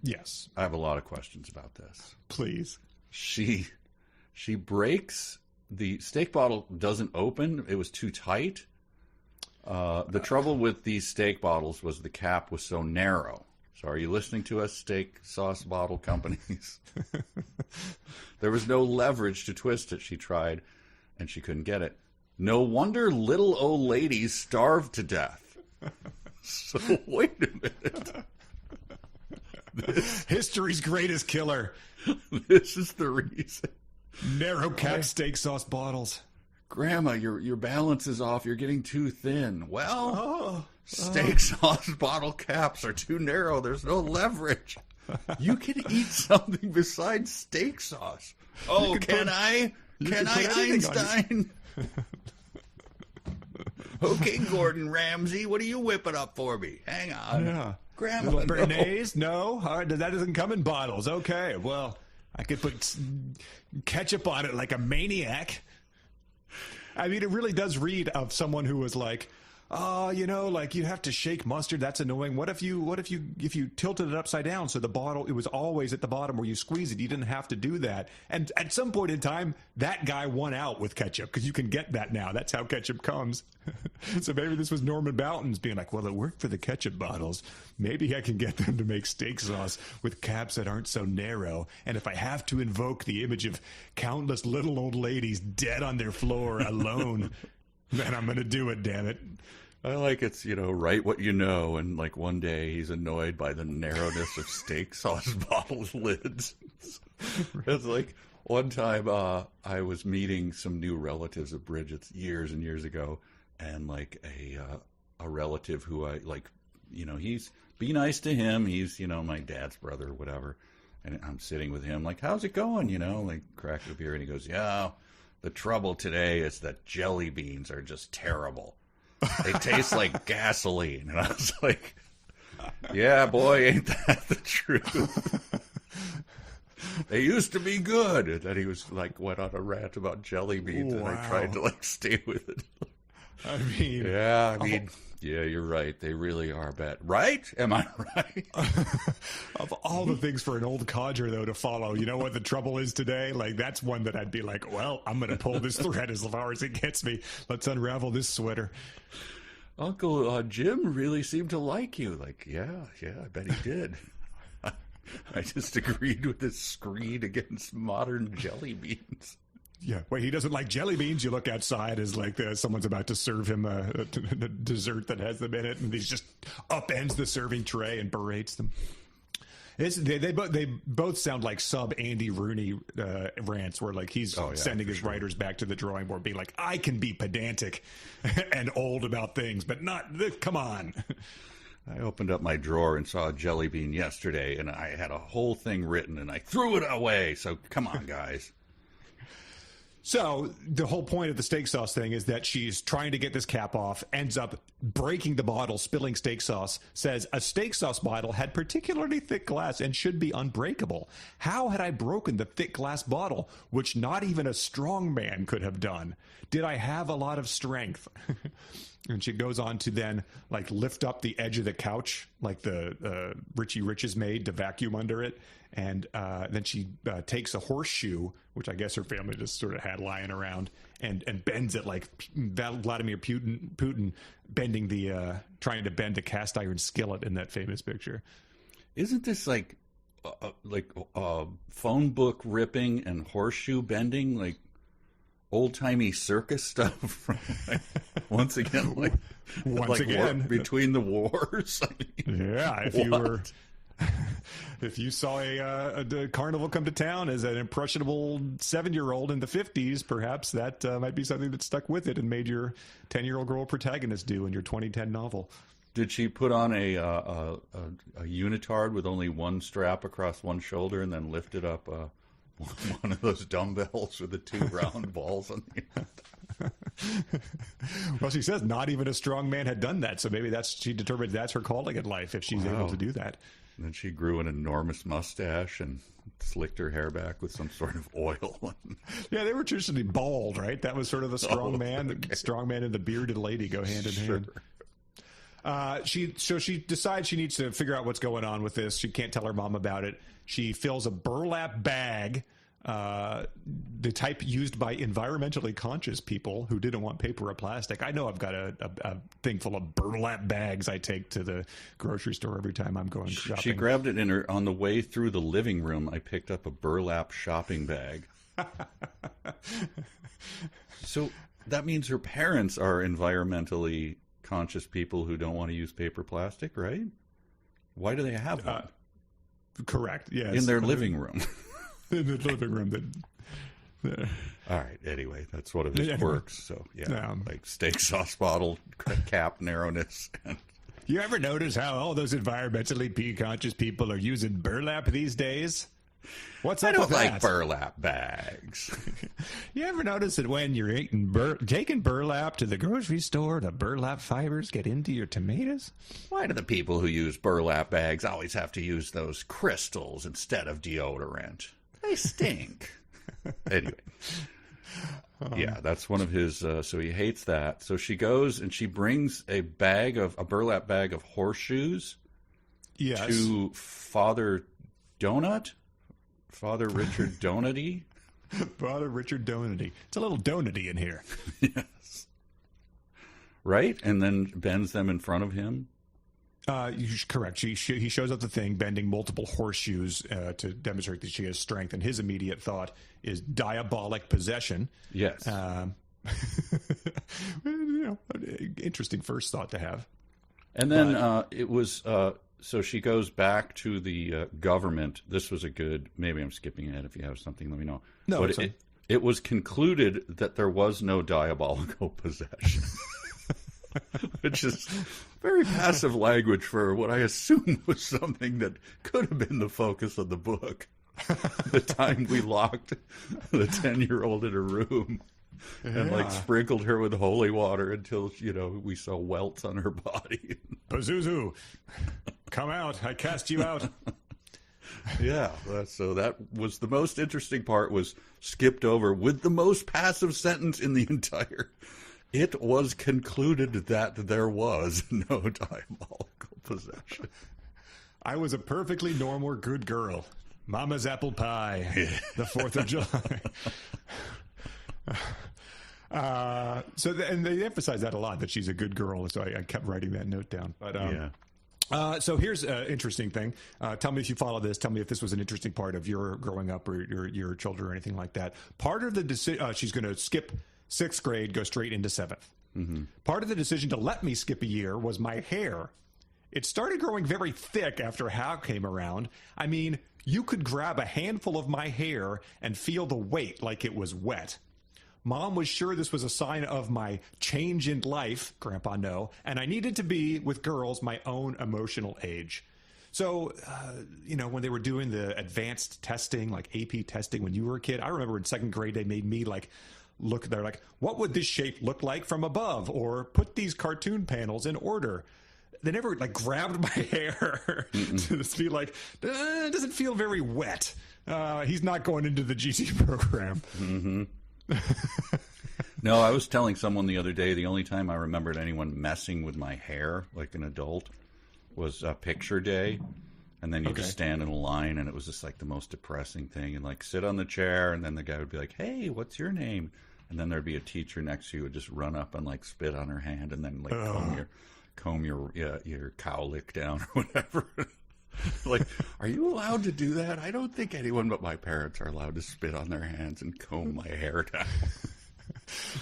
Yes. I have a lot of questions about this. Please. She breaks, the steak bottle doesn't open. It was too tight. The trouble with these steak bottles was the cap was so narrow. So are you listening to us, steak sauce bottle companies? There was no leverage to twist it. She tried, and she couldn't get it. No wonder little old ladies starved to death. So wait a minute. History's greatest killer. This is the reason. Narrow cap steak sauce bottles. Grandma, your balance is off. You're getting too thin. Well, steak sauce bottle caps are too narrow. There's no leverage. You can eat something besides steak sauce. Oh, can I? Can I, Einstein? Okay, Gordon Ramsay, what are you whipping up for me? Hang on. Yeah. Grandma, Bernays? No? That doesn't come in bottles. Okay, well, I could put ketchup on it like a maniac. I mean, it really does read of someone who was like, oh, you have to shake mustard. That's annoying. What if you tilted it upside down so the bottle, it was always at the bottom where you squeeze it. You didn't have to do that. And at some point in time, that guy won out with ketchup because you can get that now. That's how ketchup comes. So maybe this was Norman Boutin's being like, well, it worked for the ketchup bottles. Maybe I can get them to make steak sauce with caps that aren't so narrow. And if I have to invoke the image of countless little old ladies dead on their floor alone, then I'm going to do it, damn it. I like it's, write what you know, and one day he's annoyed by the narrowness of steak sauce bottle lids. It's like one time I was meeting some new relatives of Bridget's years and years ago, and a relative who I he's, be nice to him. He's, my dad's brother or whatever. And I'm sitting with him how's it going? Cracked a beer, and he goes, yeah, the trouble today is that jelly beans are just terrible. They taste like gasoline. And I was like, yeah, boy, ain't that the truth? They used to be good. And then he was went on a rant about jelly beans, and I tried to stay with it. I mean, yeah, you're right. They really are bad. Right? Am I right? Of all the things for an old codger, though, to follow, you know what the trouble is today? That's one that I'd be like, well, I'm going to pull this thread as far as it gets me. Let's unravel this sweater. Uncle Jim really seemed to like you. Yeah, I bet he did. I just agreed with his screed against modern jelly beans. Yeah, wait, he doesn't like jelly beans. You look outside as like someone's about to serve him a dessert that has them in it, and he just upends the serving tray and berates them. They both sound like sub Andy Rooney rants, where like he's sending his writers back to the drawing board, being like, "I can be pedantic and old about things, but not come on." I opened up my drawer and saw a jelly bean yesterday, and I had a whole thing written, and I threw it away. So come on, guys. So the whole point of the steak sauce thing is that she's trying to get this cap off, ends up breaking the bottle, spilling steak sauce, says a steak sauce bottle had particularly thick glass and should be unbreakable. How had I broken the thick glass bottle, which not even a strong man could have done? Did I have a lot of strength? And she goes on to then like lift up the edge of the couch like the Richie Rich's maid to vacuum under it. And then she takes a horseshoe, which I guess her family just sort of had lying around, and bends it like Vladimir Putin bending trying to bend a cast iron skillet in that famous picture. Isn't this like phone book ripping and horseshoe bending, like old-timey circus stuff? Once again, between the wars. I mean, yeah, if you saw a carnival come to town as an impressionable 7-year-old in the 50s, perhaps that might be something that stuck with it and made your 10-year-old girl protagonist do in your 2010 novel. Did she put on a unitard with only one strap across one shoulder and then lifted up one of those dumbbells with the two round balls on the end? Well, she says not even a strong man had done that, so maybe she determined that's her calling in life if she's able to do that. And then she grew an enormous mustache and slicked her hair back with some sort of oil. Yeah, they were traditionally bald, right? That was sort of the strong man. Okay. The strong man and the bearded lady go hand in hand. She decides she needs to figure out what's going on with this. She can't tell her mom about it. She fills a burlap bag, the type used by environmentally conscious people who didn't want paper or plastic. I know I've got a thing full of burlap bags I take to the grocery store every time I'm going shopping. She grabbed it on the way through the living room. I picked up a burlap shopping bag. So that means her parents are environmentally conscious people who don't want to use paper plastic, right? Why do they have one? Correct, yes. In their living room. In the living room. All right, anyway, that's one of his quirks. So, like steak sauce bottle, cap narrowness. You ever notice how all those environmentally conscious people are using burlap these days? What's up with that? I don't like burlap bags. You ever notice that when you're taking burlap to the grocery store, the burlap fibers get into your tomatoes? Why do the people who use burlap bags always have to use those crystals instead of deodorant? They stink. Anyway. Yeah, that's one of his, so he hates that. So she goes and she brings a burlap bag of horseshoes to Father Richard Donity. Father Richard Donity. It's a little donity in here. Yes. Right? And then bends them in front of him. Correct. He shows up the thing, bending multiple horseshoes to demonstrate that she has strength, and his immediate thought is diabolic possession. Yes. Interesting first thought to have. And then it was... So she goes back to the government. This was maybe I'm skipping ahead. If you have something, let me know. No, but it was concluded that there was no diabolical possession. Which is very passive language for what I assume was something that could have been the focus of the book. The time we locked the 10-year-old in a room and sprinkled her with holy water until, we saw welts on her body. Pazuzu, come out. I cast you out. Yeah, so that was the most interesting part, was skipped over with the most passive sentence in the entire... It was concluded that there was no diabolical possession. I was a perfectly normal good girl. Mama's apple pie. The 4th of July. And they emphasize that a lot, that she's a good girl. So I kept writing that note down. But So here's an interesting thing. Tell me if you follow this. Tell me if this was an interesting part of your growing up or your children or anything like that. Part of the decision, she's going to skip 6th grade, go straight into 7th. Mm-hmm. Part of the decision to let me skip a year was my hair. It started growing very thick after Hal came around. I mean, you could grab a handful of my hair and feel the weight like it was wet. Mom was sure this was a sign of my change in life, Grandpa no, and I needed to be, with girls, my own emotional age. So, when they were doing the advanced testing, like AP testing when you were a kid, I remember in 2nd grade they made me they're like, what would this shape look like from above? Or put these cartoon panels in order. They never grabbed my hair to just be like, it doesn't feel very wet. He's not going into the GT program. Mm-hmm. No, I was telling someone the other day, the only time I remembered anyone messing with my hair, like an adult, was picture day. And then you just stand in a line, and it was just like the most depressing thing. And sit on the chair, and then the guy would be like, hey, what's your name? And then there'd be a teacher next to you who would just run up and spit on her hand and then comb your cowlick down or whatever. Are you allowed to do that? I don't think anyone but my parents are allowed to spit on their hands and comb my hair down.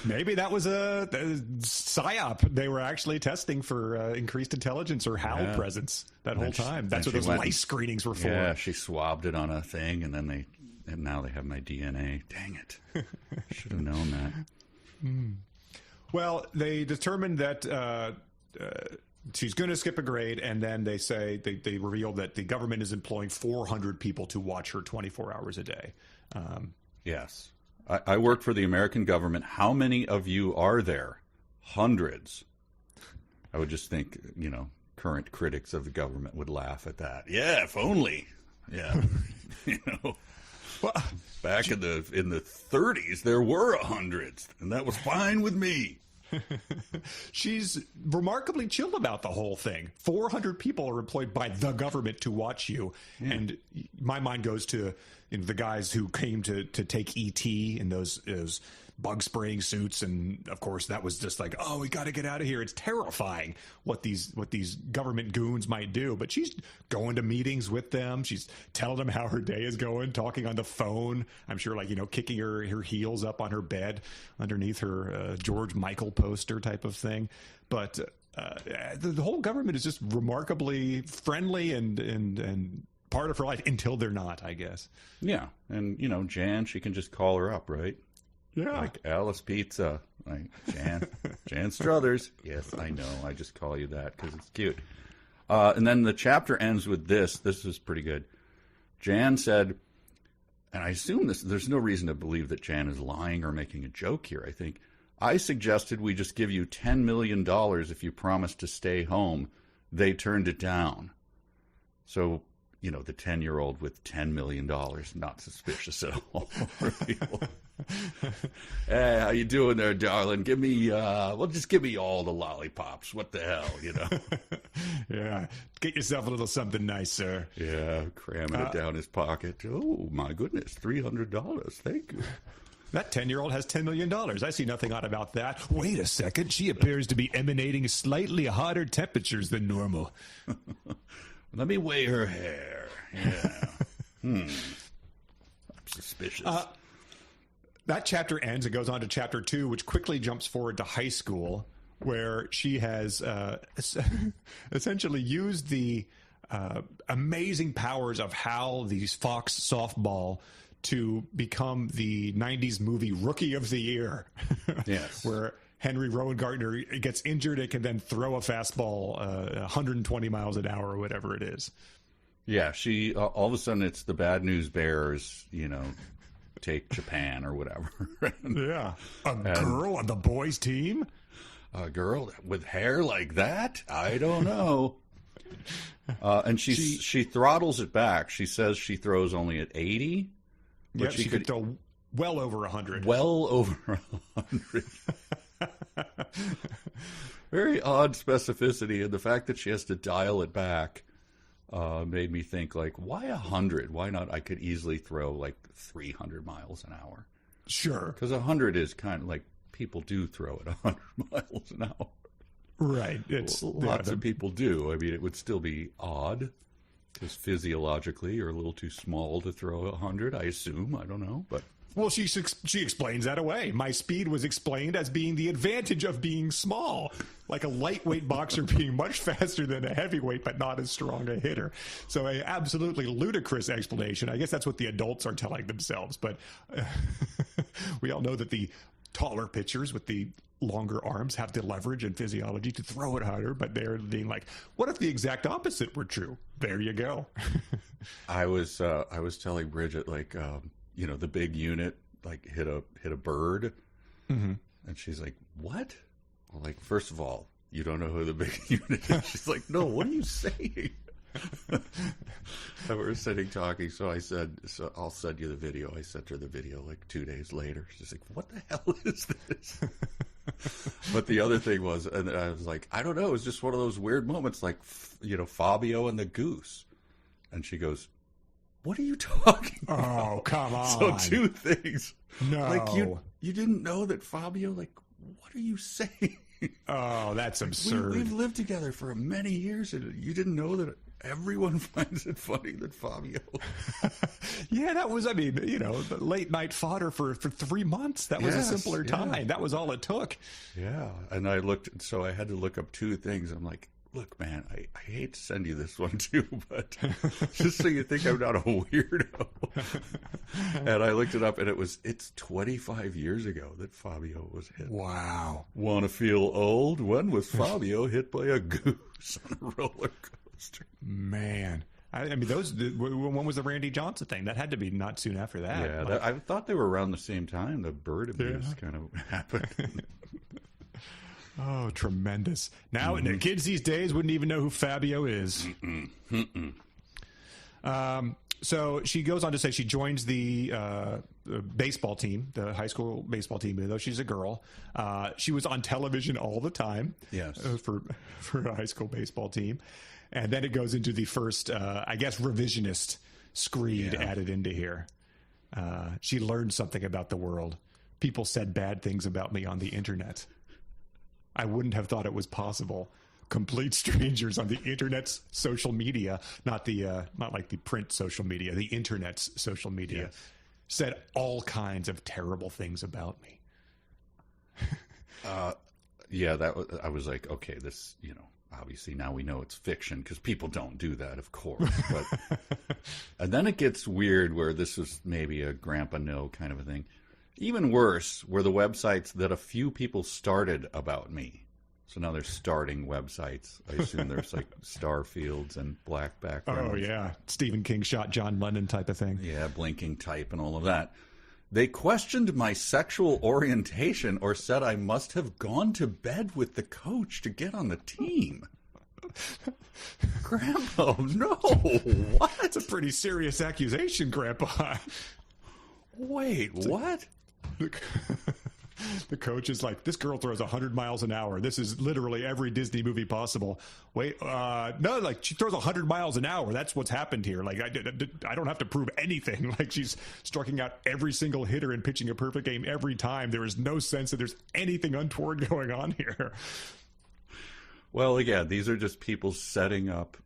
Maybe that was a psyop. They were actually testing for increased intelligence or HAL presence that whole time. That's what those lice screenings were for. Yeah, she swabbed it on a thing, and now they have my DNA. Dang it. Should have known that. Well, they determined that she's going to skip a grade, and then they revealed that the government is employing 400 people to watch her 24 hours a day. Yes. I work for the American government. How many of you are there? Hundreds. I would just think, current critics of the government would laugh at that. Yeah, if only. Yeah. Well, back in the 30s, there were hundreds, and that was fine with me. She's remarkably chill about the whole thing. 400 people are employed by the government to watch you. Yeah. And my mind goes to the guys who came to take ET in those bug spraying suits. And of course, that was just like, oh, we got to get out of here. It's terrifying what these government goons might do. But she's going to meetings with them. She's telling them how her day is going, talking on the phone. I'm sure kicking her heels up on her bed underneath her George Michael poster type of thing. But the whole government is just remarkably friendly and part of her life until they're not, I guess. Yeah. And, Jan, she can just call her up, right? Yeah. Like Alice Pizza. Like Jan Struthers. Yes, I know. I just call you that because it's cute. And then the chapter ends with this. This is pretty good. Jan said, and I assume there's no reason to believe that Jan is lying or making a joke here, I think. I suggested we just give you $10 million if you promise to stay home. They turned it down. So, the 10-year-old with $10 million, not suspicious at all. Hey, how you doing there, darling? Give me, give me all the lollipops. What the hell, Yeah, get yourself a little something nice, sir. Yeah, cramming it down his pocket. Oh, my goodness, $300. Thank you. That 10-year-old has $10 million. I see nothing odd about that. Wait a second. She appears to be emanating slightly hotter temperatures than normal. Let me weigh her hair. Yeah. I'm suspicious. That chapter ends. It goes on to chapter 2, which quickly jumps forward to high school, where she has essentially used the amazing powers of Hal, the Fox softball, to become the 90s movie Rookie of the Year. Yes. Where Henry Rowan Gardner gets injured and can then throw a fastball 120 miles an hour or whatever it is. Yeah, she all of a sudden it's the bad news bears, take Japan or whatever. Yeah. Girl on the boys' team? A girl with hair like that? I don't know. And she throttles it back. She says she throws only at 80. Yeah, she could throw well over 100. Well over 100. Very odd specificity, and the fact that she has to dial it back made me think, why 100? Why not? I could easily throw 300 miles an hour. Sure. Because 100 is kind of people do throw at 100 miles an hour. Right. It's Lots of people do. I mean, it would still be odd because physiologically you're a little too small to throw 100, I assume. I don't know, but... Well, she explains that away. My speed was explained as being the advantage of being small, like a lightweight boxer being much faster than a heavyweight, but not as strong a hitter. So a absolutely ludicrous explanation. I guess that's what the adults are telling themselves. But we all know that the taller pitchers with the longer arms have the leverage and physiology to throw it harder. But they're being like, what if the exact opposite were true? There you go. I was telling Bridget, like, you know, the big unit like hit a bird, and she's like, "What?" Well, like, first of all, you don't know who the big unit is. She's like, "No, what are you saying?" And we were sitting talking, so I said, "So I'll send you the video." I sent her the video like 2 days later. She's like, "What the hell is this?" But the other thing was, and I was like, "I don't know. It was just one of those weird moments, like, you know, Fabio and the goose." And she goes, "What are you talking about?" Oh, come on. So two things. No. Like, you didn't know that Fabio, like, what are you saying? Oh, that's absurd. We've lived together for many years, and you didn't know that everyone finds it funny that Fabio... Yeah, that was, I mean, you know, the late night fodder for 3 months. That was a simpler time. That was all it took. Yeah. And I had to look up two things. I'm like, look, man, I hate to send you this one too, but just so you think I'm not a weirdo. And I looked it up, and it's 25 years ago that Fabio was hit. Wow. Want to feel old? When was Fabio hit by a goose on a roller coaster? Man. I mean, when was the Randy Johnson thing? That had to be not soon after that. Yeah, I thought they were around the same time. The bird abuse kind of happened. Oh, tremendous. Now, the kids these days wouldn't even know who Fabio is. So she goes on to say she joins the baseball team, the high school baseball team, even though she's a girl. She was on television all the time. Yes. For a high school baseball team. And then it goes into the first, I guess, revisionist screed added into here. She learned something about the world. People said bad things about me on the internet. I wouldn't have thought it was possible. Complete strangers on the internet's social media, not like the print social media, the internet's social media, said all kinds of terrible things about me. I was like, okay, this, you know, obviously now we know it's fiction because people don't do that, of course. But and then it gets weird where this was maybe a Grandpa No kind of a thing. Even worse were the websites that a few people started about me. So now they're starting websites. I assume there's like Starfields and black backgrounds. Oh, yeah. Stephen King shot John Lennon type of thing. Yeah, blinking type and all of that. They questioned my sexual orientation or said I must have gone to bed with the coach to get on the team. Grandpa, no. What? That's a pretty serious accusation, Grandpa. Wait, what? The coach is like, this girl throws 100 miles an hour. This is literally every Disney movie possible. Wait, no, like she throws 100 miles an hour. That's what's happened here. Like I don't have to prove anything. Like she's striking out every single hitter and pitching a perfect game every time. There is no sense that there's anything untoward going on here. Well, again, these are just people setting up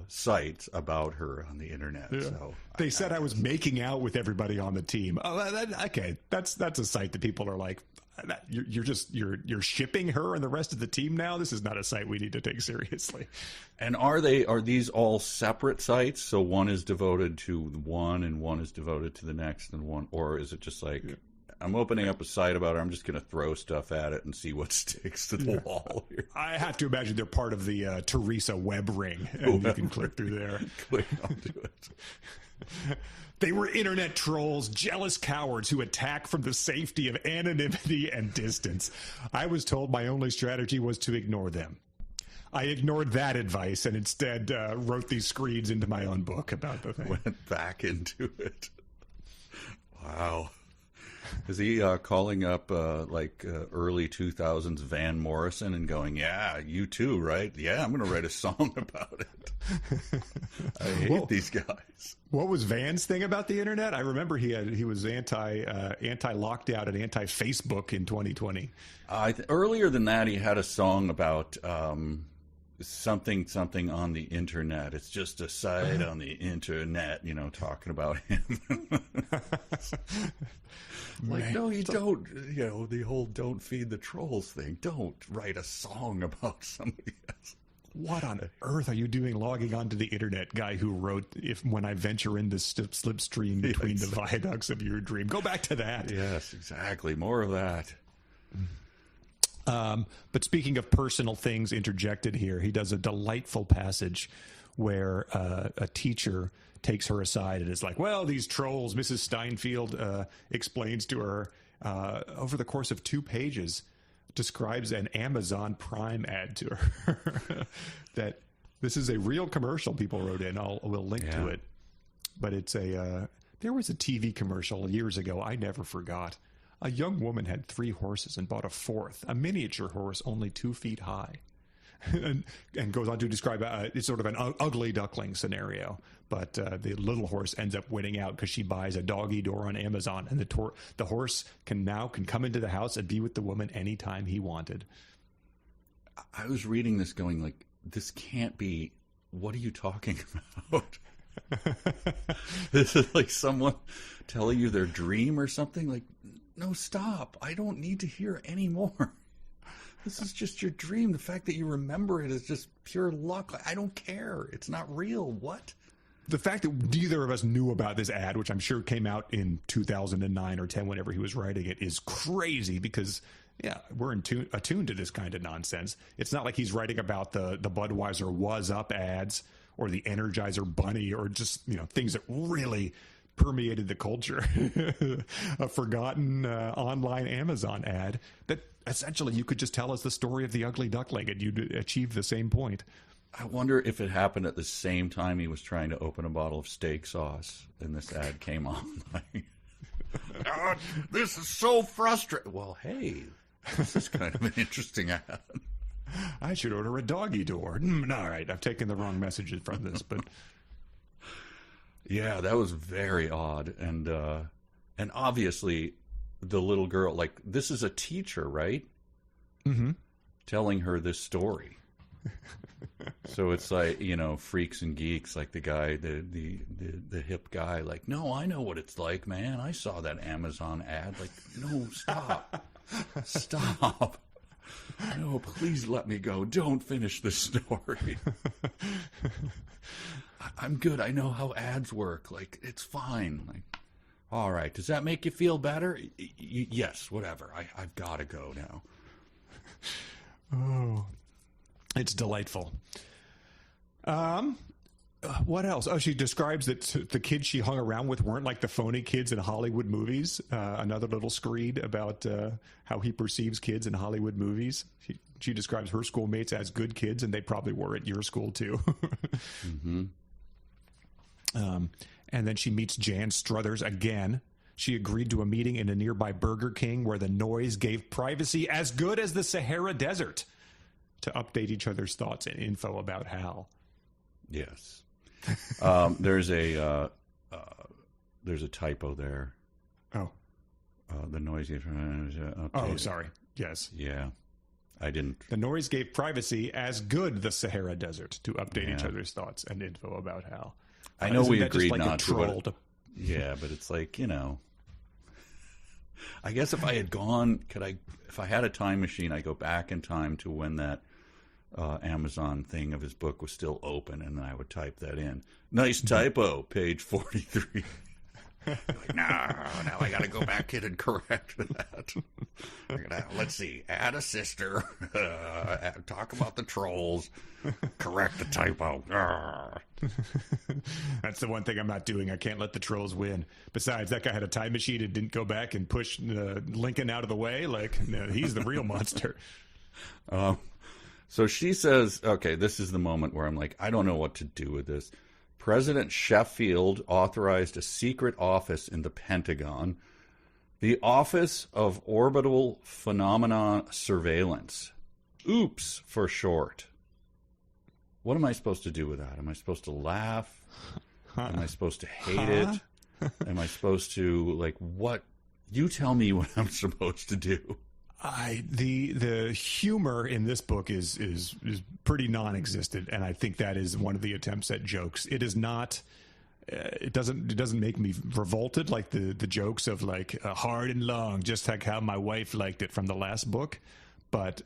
sites about her on the internet. Yeah. So they said I was making out with everybody on the team. Oh, okay, that's a site that people are like, you're shipping her and the rest of the team now. This is not a site we need to take seriously. And are these all separate sites? So one is devoted to one and one is devoted to the next, and one, or is it just like? Yeah. I'm opening up a site about her. I'm just going to throw stuff at it and see what sticks to the wall here. I have to imagine they're part of the Theresa web ring, and you can click through there. Click onto it. They were internet trolls, jealous cowards who attack from the safety of anonymity and distance. I was told my only strategy was to ignore them. I ignored that advice and instead wrote these screeds into my own book about the thing. Went back into it. Wow. Is he calling up early 2000s Van Morrison and going, yeah, you too, right? Yeah, I'm going to write a song about it. I hate these guys. What was Van's thing about the internet? I remember he was anti lockdown and anti Facebook in 2020. Earlier than that, he had a song about something on the internet. It's just a site on the internet, talking about him. No, you don't. The whole "don't feed the trolls" thing. Don't write a song about somebody else. What on earth are you doing logging onto the internet, guy who wrote when I venture in the slipstream between the viaducts of your dream? Go back to that. Yes, exactly. More of that. But speaking of personal things interjected here, he does a delightful passage where a teacher takes her aside and is like, well, these trolls, Mrs. Steinfeld explains to her over the course of 2 pages, describes an Amazon Prime ad to her. That this is a real commercial people wrote in. We'll link to it. But it's there was a TV commercial years ago I never forgot. A young woman had 3 horses and bought a 4th, a miniature horse only 2 feet high. and goes on to describe it's sort of an ugly duckling scenario. But the little horse ends up winning out because she buys a doggy door on Amazon, and the horse can come into the house and be with the woman anytime he wanted. I was reading this going like, this can't be, what are you talking about? This is like someone telling you their dream or something. Like, no, stop. I don't need to hear any more. This is just your dream. The fact that you remember it is just pure luck. I don't care. It's not real. What? The fact that neither of us knew about this ad, which I'm sure came out in 2009 or 10, whenever he was writing it, is crazy because, we're attuned to this kind of nonsense. It's not like he's writing about the Budweiser Was Up ads or the Energizer Bunny or just, things that really permeated the culture. A forgotten online Amazon ad that essentially you could just tell us the story of the ugly duckling and you'd achieve the same point. I wonder if it happened at the same time he was trying to open a bottle of steak sauce and this ad came on. God, this is so frustrating. Well, hey, this is kind of an interesting ad. I should order a doggy door. All right, I've taken the wrong messages from this, but yeah, that was very odd. And obviously the little girl, like, this is a teacher, right? Mm-hmm. Telling her this story. So it's like, freaks and geeks, like the guy, the hip guy, like, no, I know what it's like, man. I saw that Amazon ad. Like, no, stop. Stop. No, please let me go. Don't finish the story. I'm good. I know how ads work. Like, it's fine. Like, all right. Does that make you feel better? Yes, whatever. I've got to go now. Oh, it's delightful. What else? Oh, she describes that the kids she hung around with weren't like the phony kids in Hollywood movies. Another little screed about how he perceives kids in Hollywood movies. She describes her schoolmates as good kids, and they probably were at your school too. Mm-hmm. And then she meets Jan Struthers again. She agreed to a meeting in a nearby Burger King where the noise gave privacy as good as the Sahara Desert to update each other's thoughts and info about Hal. Yes. There's a typo there. Oh. The noise gave Oh, sorry. Yes. Yeah. I didn't. The noise gave privacy as good the Sahara Desert to update each other's thoughts and info about Hal. I know we agreed like not to. Yeah, but it's like, I guess if I had gone, if I had a time machine, I'd go back in time to when that Amazon thing of his book was still open, and then I would type that in. Nice typo, page 43. Like, now I got to go back in and correct that. Let's see, add a sister, talk about the trolls, correct the typo. That's the one thing I'm not doing. I can't let the trolls win. Besides, that guy had a time machine and didn't go back and push Lincoln out of the way. Like, no, he's the real monster. So she says, okay, this is the moment where I'm like, I don't know what to do with this. President Sheffield authorized a secret office in the Pentagon The Office of Orbital Phenomena Surveillance. OOPS for short. What am I supposed to do with that? Am I supposed to laugh? Am I supposed to hate it? Am I supposed to, like, what? You tell me what I'm supposed to do. The humor in this book is pretty non-existent, and I think that is one of the attempts at jokes. It is not. It doesn't make me revolted like the jokes of like hard and long, just like how my wife liked it from the last book. But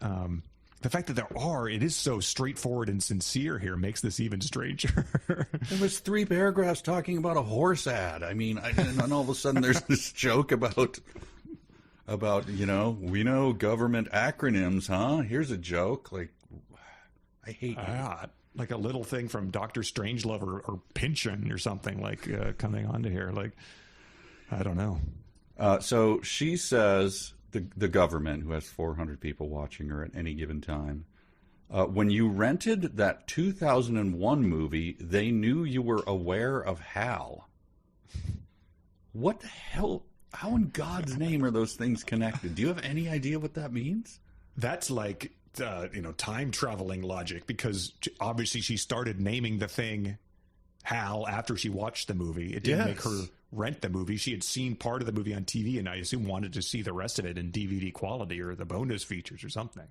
the fact that it is so straightforward and sincere here makes this even stranger. There was 3 paragraphs talking about a horse ad. I mean, and all of a sudden there's this joke about we know government acronyms, huh? Here's a joke. Like, I hate you. Like a little thing from Dr. Strangelove or Pynchon or something, like coming onto here. Like, I don't know. So she says, the government, who has 400 people watching her at any given time, when you rented that 2001 movie, they knew you were aware of Hal. What the hell? How in God's name are those things connected? Do you have any idea what that means? That's like... time traveling logic, because obviously she started naming the thing Hal after she watched the movie. It didn't make her rent the movie. She had seen part of the movie on TV and I assume wanted to see the rest of it in DVD quality or the bonus features or something.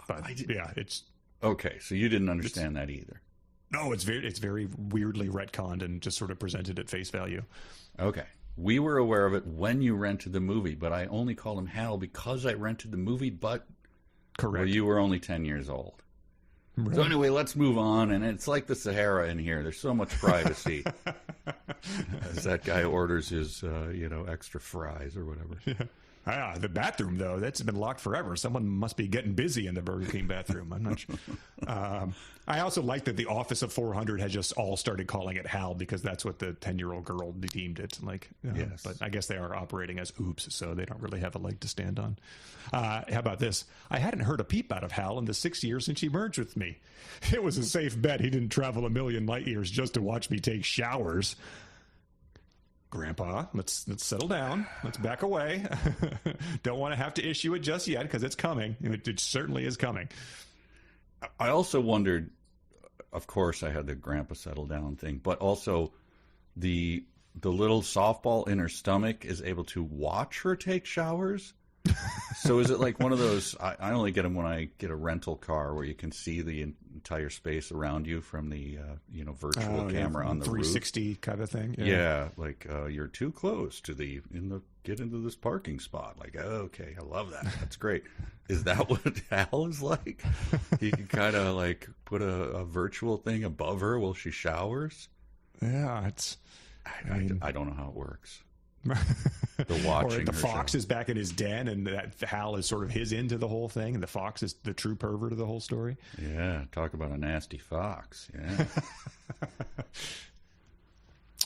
It's okay. So you didn't understand that either. No, it's very weirdly retconned and just sort of presented at face value. Okay. We were aware of it when you rented the movie, but I only call him Hal because I rented the movie, but correct. Well, you were only 10 years old. Right. So anyway, let's move on. And it's like the Sahara in here. There's so much privacy. As that guy orders his, extra fries or whatever. Yeah. The bathroom, though, that's been locked forever. Someone must be getting busy in the Burger King bathroom. I'm not sure. I also like that the Office of 400 has just all started calling it Hal because that's what the 10-year-old girl deemed it. Yes. But I guess they are operating as oops, so they don't really have a leg to stand on. How about this? I hadn't heard a peep out of Hal in the 6 years since he merged with me. It was a safe bet he didn't travel a million light years just to watch me take showers. Grandpa, let's settle down. Let's back away. Don't want to have to issue it just yet because it's coming. It certainly is coming. I also wondered, of course, I had the grandpa settle down thing, but also the little softball in her stomach is able to watch her take showers. So is it like one of those? I only get them when I get a rental car where you can see the entire space around you from the virtual camera on the 360 roof. Kind of thing. Yeah, like you're too close to get into this parking spot. Like, okay, I love that. That's great. Is that what Hal is like? He can kind of like put a virtual thing above her while she showers. Yeah, I don't know how it works. The watching, or the fox is back in his den, and that Hal is sort of his into the whole thing, and the fox is the true pervert of the whole story. Yeah, talk about a nasty fox.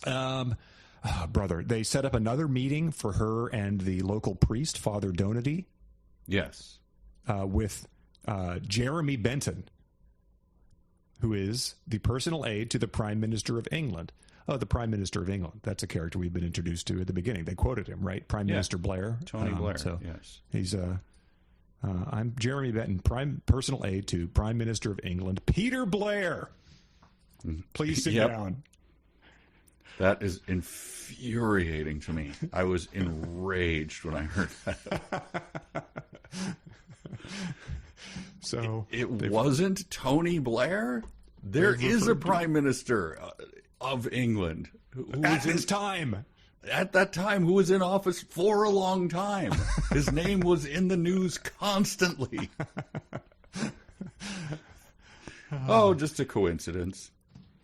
Yeah. Brother, they set up another meeting for her and the local priest, Father Donati. Yes, with Jeremy Benton, who is the personal aide to the Prime Minister of England. Oh, the Prime Minister of England. That's a character we've been introduced to at the beginning. They quoted him, right? Prime Minister Blair. Tony Blair, so yes. He's, I'm Jeremy Benton, personal aide to Prime Minister of England, Peter Blair. Please sit down. That is infuriating to me. I was enraged when I heard that. So it wasn't Tony Blair? There is a Prime Minister of England at this time. At that time, who was in office for a long time. His name was in the news constantly. Oh, just a coincidence.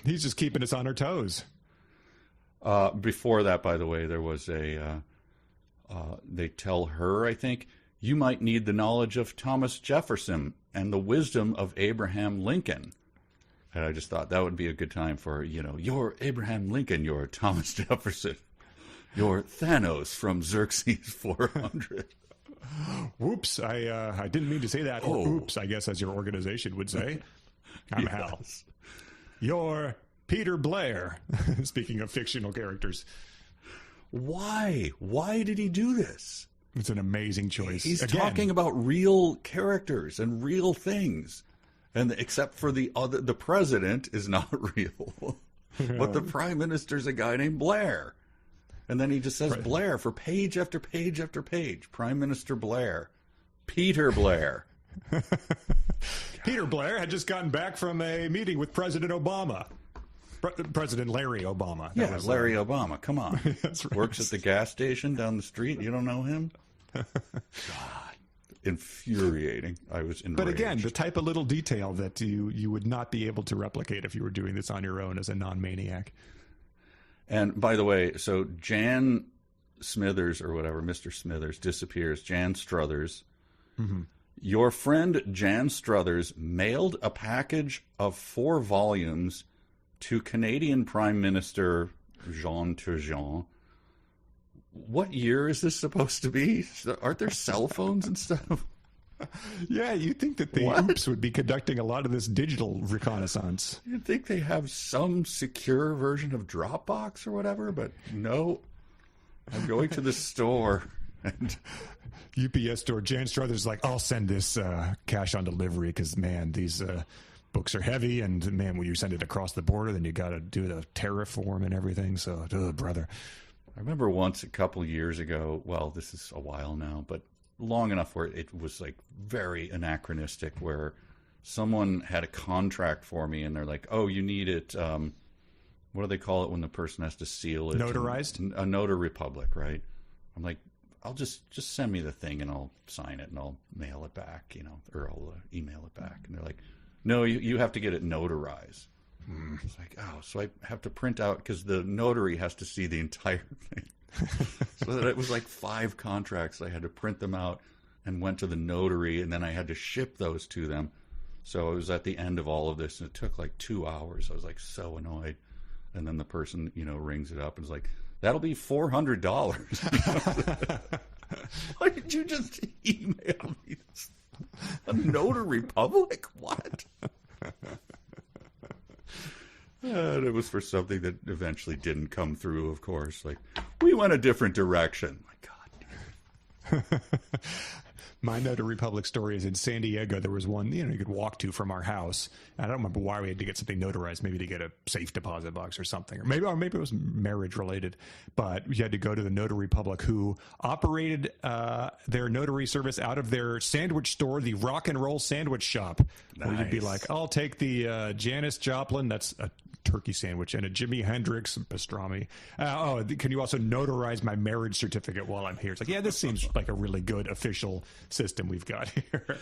He's just keeping us on our toes. Before that, by the way, there was they tell her, I think, you might need the knowledge of Thomas Jefferson and the wisdom of Abraham Lincoln. And I just thought that would be a good time for, you're Abraham Lincoln, you're Thomas Jefferson, you're Thanos from Xerxes 400. Whoops, I didn't mean to say that. Or oops, I guess, as your organization would say. I'm Hal. You're Peter Blair, speaking of fictional characters. Why? Why did he do this? It's an amazing choice. He's Again, talking about real characters and real things. And except for the president is not real. But the prime minister's a guy named Blair. And then he just says Blair for page after page after page. Prime Minister Blair. Peter Blair. Peter Blair had just gotten back from a meeting with President Obama. President Larry Obama. Yeah, Larry Obama. Come on. That's right. Works at the gas station down the street. You don't know him? God. Infuriating. I was enraged. But again, the type of little detail that you would not be able to replicate if you were doing this on your own as a non-maniac. And by the way, so Jan Smithers or whatever, Mr. Smithers disappears. Jan Struthers. Mm-hmm. Your friend Jan Struthers mailed a package of 4 volumes to Canadian Prime Minister Jean Turgeon. What year is this supposed to be? Aren't there cell phones and stuff? Yeah, you'd think that the Oops would be conducting a lot of this digital reconnaissance. You'd think they have some secure version of Dropbox or whatever, but no. I'm going to the store. And UPS store. Jan Struthers like, I'll send this cash on delivery because, man, these books are heavy. And, man, when you send it across the border, then you got to do the tariff form and everything. So, brother. I remember once a couple years ago, well, this is a while now, but long enough where it was like very anachronistic, where someone had a contract for me and they're like, oh, you need it, what do they call it when the person has to seal it? Notarized? A notary public, right? I'm like, I'll just send me the thing and I'll sign it and I'll mail it back, or I'll email it back. And they're like, no, you have to get it notarized. It's like, oh, so I have to print out because the notary has to see the entire thing. So that it was like 5 contracts. I had to print them out and went to the notary, and then I had to ship those to them. So it was at the end of all of this, and it took like 2 hours. I was like so annoyed. And then the person, rings it up and is like, that'll be $400. Why did you just email me this? A notary public? What? And it was for something that eventually didn't come through, of course. Like, we went a different direction. My God. My Notary Public story is in San Diego. There was one, you could walk to from our house. I don't remember why we had to get something notarized, maybe to get a safe deposit box or something. Or maybe it was marriage related. But you had to go to the Notary Public, who operated their notary service out of their sandwich store, the Rock and Roll Sandwich Shop. Nice. Where you'd be like, I'll take the Janis Joplin, that's a turkey sandwich, and a Jimi Hendrix pastrami. Can you also notarize my marriage certificate while I'm here? It's like, yeah, this seems like a really good official system we've got here.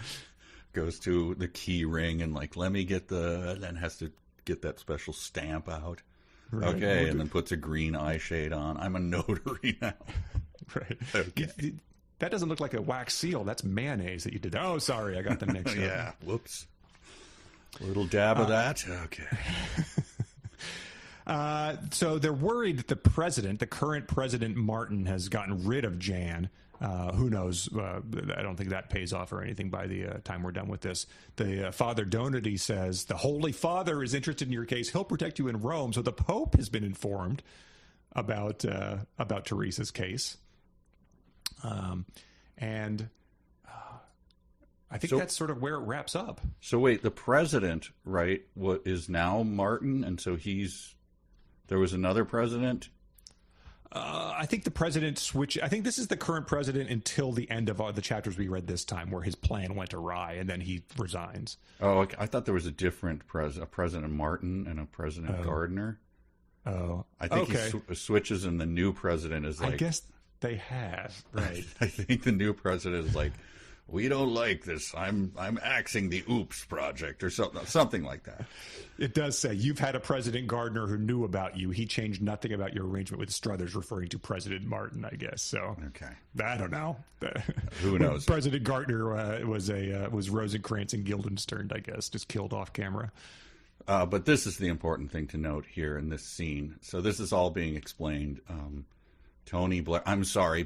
Goes to the key ring and like, let me get then has to get that special stamp out. Right. Okay, and then puts a green eye shade on. I'm a notary now. Right. Okay. That doesn't look like a wax seal. That's mayonnaise that you did. Oh, sorry, I got the mixed up. Yeah, whoops. A little dab of that. Okay. So they're worried that the current President Martin, has gotten rid of Jan. Who knows? I don't think that pays off or anything by the time we're done with this. The Father Donati says, the Holy Father is interested in your case. He'll protect you in Rome. So the Pope has been informed about Theresa's case. And I think that's sort of where it wraps up. So wait, the president, right, is now Martin, and so there was another president? I think the president switched. I think this is the current president until the end of all the chapters we read this time, where his plan went awry, and then he resigns. Oh, I thought there was a different a President Martin and a President Gardner. Oh, I think he switches, and the new president is like... I guess they have, right. I think the new president is like, we don't like this. I'm axing the Oops project or something like that. It does say, you've had a President Gardner who knew about you. He changed nothing about your arrangement with Struthers, referring to President Martin, I guess. So, okay. I don't know. Who knows? President Gardner was Rosencrantz and Guildenstern, I guess, just killed off camera. But this is the important thing to note here in this scene. So this is all being explained.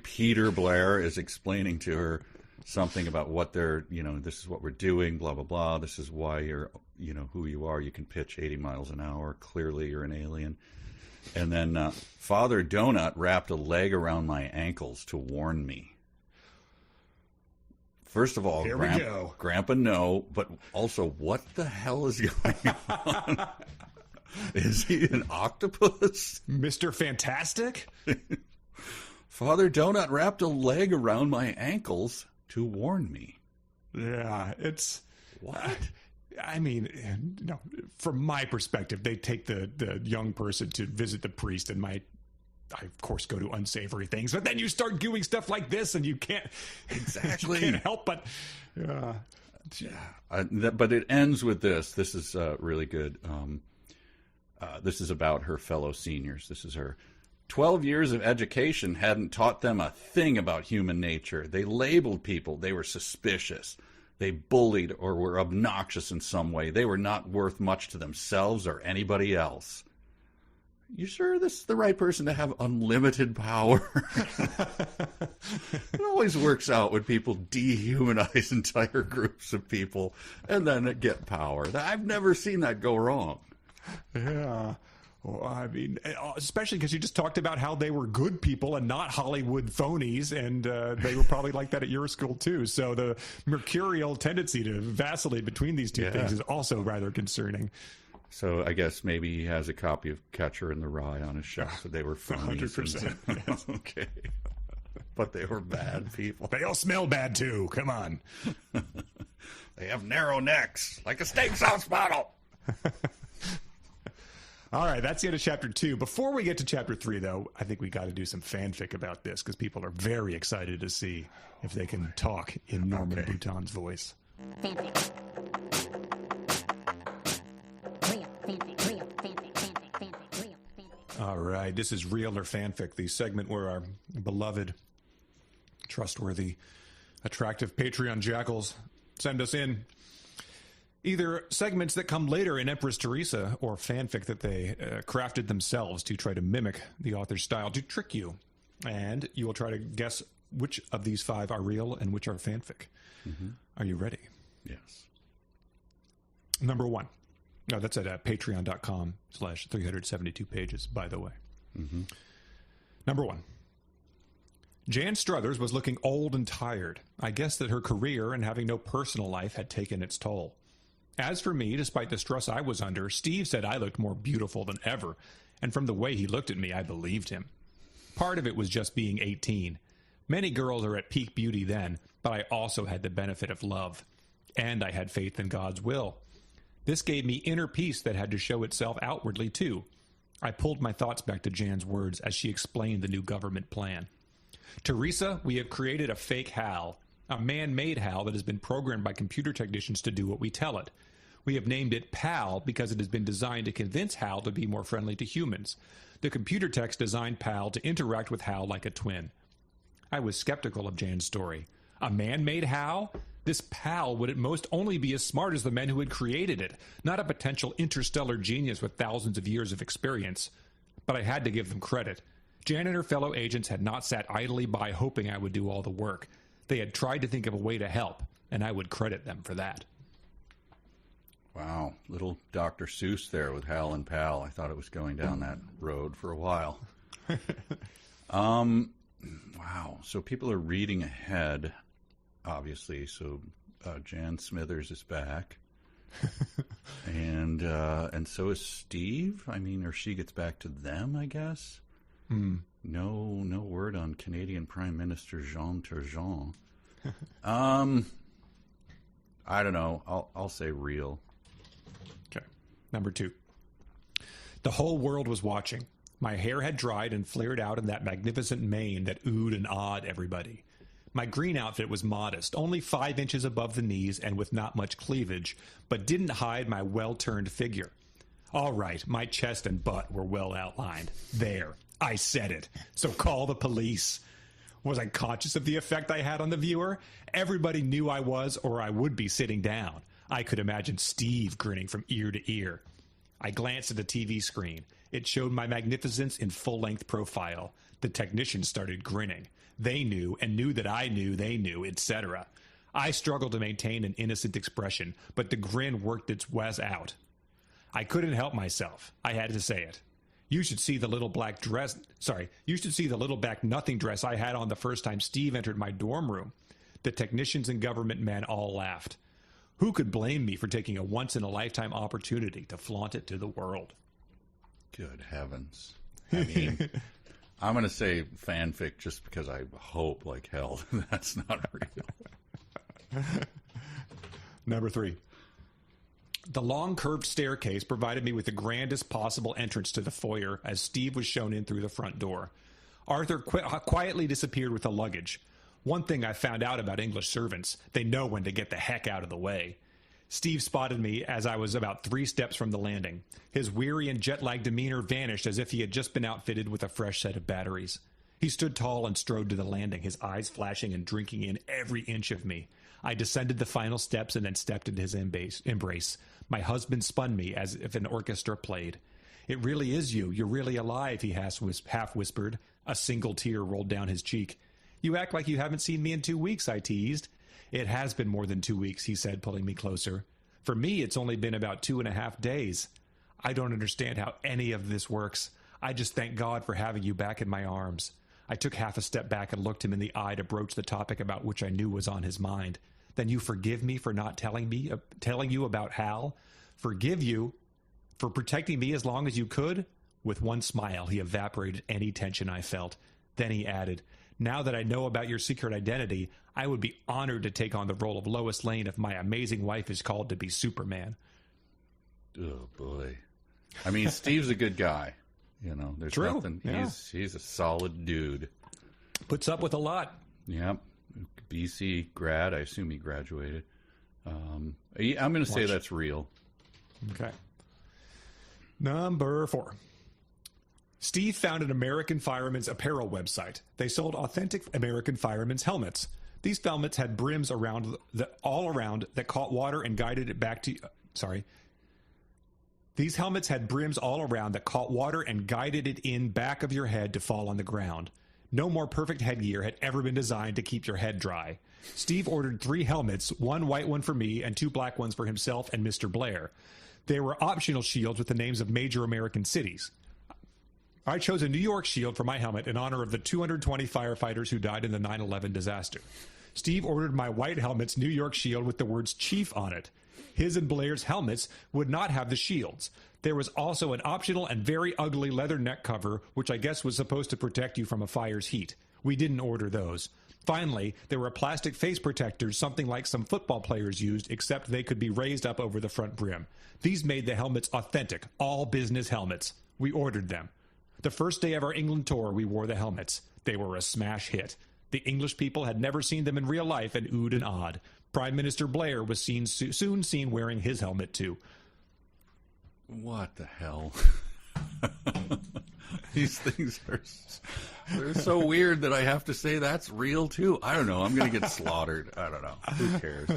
Peter Blair is explaining to her something about what they're, this is what we're doing, blah, blah, blah. This is why you're, who you are. You can pitch 80 miles an hour. Clearly you're an alien. And then Father Donut wrapped a leg around my ankles to warn me. First of all, Here we go. Grandpa, no, but also, what the hell is going on? Is he an octopus? Mr. Fantastic? Father Donut wrapped a leg around my ankles to warn me. Yeah, it's... What? I mean, no, from my perspective, they take the young person to visit the priest, and I, of course, go to unsavory things. But then you start doing stuff like this, and you can't... Exactly. You can't help but... But it ends with this. This is really good. This is about her fellow seniors. This is her. 12 years of education hadn't taught them a thing about human nature. They labeled people. They were suspicious. They bullied or were obnoxious in some way. They were not worth much to themselves or anybody else. You sure this is the right person to have unlimited power? It always works out when people dehumanize entire groups of people and then get power. I've never seen that go wrong. Yeah. Well, I mean, especially because you just talked about how they were good people and not Hollywood phonies, and they were probably like that at your school too. So the mercurial tendency to vacillate between these two things is also rather concerning. So I guess maybe he has a copy of Catcher in the Rye on his shelf. So they were phonies. 100%. Yes. Okay. But they were bad people. They all smell bad too. Come on. They have narrow necks, like a steak sauce bottle. All right, that's the end of Chapter 2. Before we get to Chapter 3, though, I think we got to do some fanfic about this because people are very excited to see if they can talk in Norman Boutin's voice. Fanfic. Real fanfic. Real fanfic. Fanfic. Fanfic. Real fanfic. All right, this is Real or Fanfic, the segment where our beloved, trustworthy, attractive Patreon jackals send us in either segments that come later in Empress Theresa or fanfic that they crafted themselves to try to mimic the author's style to trick you. And you will try to guess which of these 5 are real and which are fanfic. Mm-hmm. Are you ready? Yes. Number 1. No, that's at patreon.com/372 pages, by the way. Mm-hmm. Number 1. Jan Struthers was looking old and tired. I guess that her career and having no personal life had taken its toll. As for me, despite the stress I was under, Steve said I looked more beautiful than ever, and from the way he looked at me, I believed him. Part of it was just being 18. Many girls are at peak beauty then, but I also had the benefit of love, and I had faith in God's will. This gave me inner peace that had to show itself outwardly, too. I pulled my thoughts back to Jan's words as she explained the new government plan. Theresa, we have created a fake Hal, a man-made Hal that has been programmed by computer technicians to do what we tell it. We have named it PAL because it has been designed to convince Hal to be more friendly to humans. The computer techs designed PAL to interact with Hal like a twin. I was skeptical of Jan's story. A man-made Hal? This PAL would at most only be as smart as the men who had created it, not a potential interstellar genius with thousands of years of experience. But I had to give them credit. Jan and her fellow agents had not sat idly by hoping I would do all the work. They had tried to think of a way to help, and I would credit them for that. Wow, little Dr. Seuss there with Hal and Pal. I thought it was going down that road for a while. Wow, so people are reading ahead, obviously. So Jan Smithers is back, and so is Steve. I mean, or she gets back to them, I guess. No word on Canadian Prime Minister Jean Turgeon. I don't know. I'll say real. Okay. Number 2. The whole world was watching. My hair had dried and flared out in that magnificent mane that oohed and awed everybody. My green outfit was modest, only 5 inches above the knees and with not much cleavage, but didn't hide my well-turned figure. All right, my chest and butt were well outlined. There. I said it. So call the police. Was I conscious of the effect I had on the viewer? Everybody knew I was, or I would be sitting down. I could imagine Steve grinning from ear to ear. I glanced at the TV screen. It showed my magnificence in full-length profile. The technicians started grinning. They knew, and knew that I knew they knew, etc. I struggled to maintain an innocent expression, but the grin worked its way out. I couldn't help myself. I had to say it. You should see the little black dress. Sorry, you should see the little black nothing dress I had on the first time Steve entered my dorm room. The technicians and government men all laughed. Who could blame me for taking a once-in-a-lifetime opportunity to flaunt it to the world? Good heavens. I mean, I'm going to say fanfic just because I hope like hell that's not real. Number 3. The long curved staircase provided me with the grandest possible entrance to the foyer as Steve was shown in through the front door. Arthur quietly disappeared with the luggage. One thing I found out about English servants, they know when to get the heck out of the way. Steve spotted me as I was about 3 steps from the landing. His weary and jet-lagged demeanor vanished as if he had just been outfitted with a fresh set of batteries. He stood tall and strode to the landing, his eyes flashing and drinking in every inch of me. I descended the final steps and then stepped into his embrace. My husband spun me as if an orchestra played. It really is you. You're really alive, he half whispered. A single tear rolled down his cheek. You act like you haven't seen me in 2 weeks, I teased. It has been more than 2 weeks, he said, pulling me closer. For me, it's only been about 2.5 days. I don't understand how any of this works. I just thank God for having you back in my arms. I took half a step back and looked him in the eye to broach the topic about which I knew was on his mind. Then you forgive me for not telling you about Hal? Forgive you for protecting me as long as you could? With one smile, he evaporated any tension I felt. Then he added, now that I know about your secret identity, I would be honored to take on the role of Lois Lane if my amazing wife is called to be Superman. Oh, boy. I mean, Steve's a good guy. You know, there's True. nothing. Yeah. He's a solid dude. Puts up with a lot. Yep. BC grad. I assume he graduated. I'm going to say that's real. Okay. Number 4. Steve found an American Fireman's apparel website. They sold authentic American Fireman's helmets. These helmets had brims all around that caught water and guided it back to... These helmets had brims all around that caught water and guided it in back of your head to fall on the ground. No more perfect headgear had ever been designed to keep your head dry. Steve ordered 3 helmets, 1 white one for me and 2 black ones for himself and Mr. Blair. They were optional shields with the names of major American cities. I chose a New York shield for my helmet in honor of the 220 firefighters who died in the 9/11 disaster. Steve ordered my white helmet's New York shield with the words Chief on it. His and Blair's helmets would not have the shields. There was also an optional and very ugly leather neck cover, which I guess was supposed to protect you from a fire's heat. We didn't order those. Finally, there were plastic face protectors, something like some football players used, except they could be raised up over the front brim. These made the helmets authentic, all business helmets. We ordered them. The first day of our England tour, we wore the helmets. They were a smash hit. The English people had never seen them in real life and oohed and awed. Prime Minister Blair was soon seen wearing his helmet, too. What the hell? These things they're so weird that I have to say that's real, too. I don't know. I'm going to get slaughtered. I don't know. Who cares?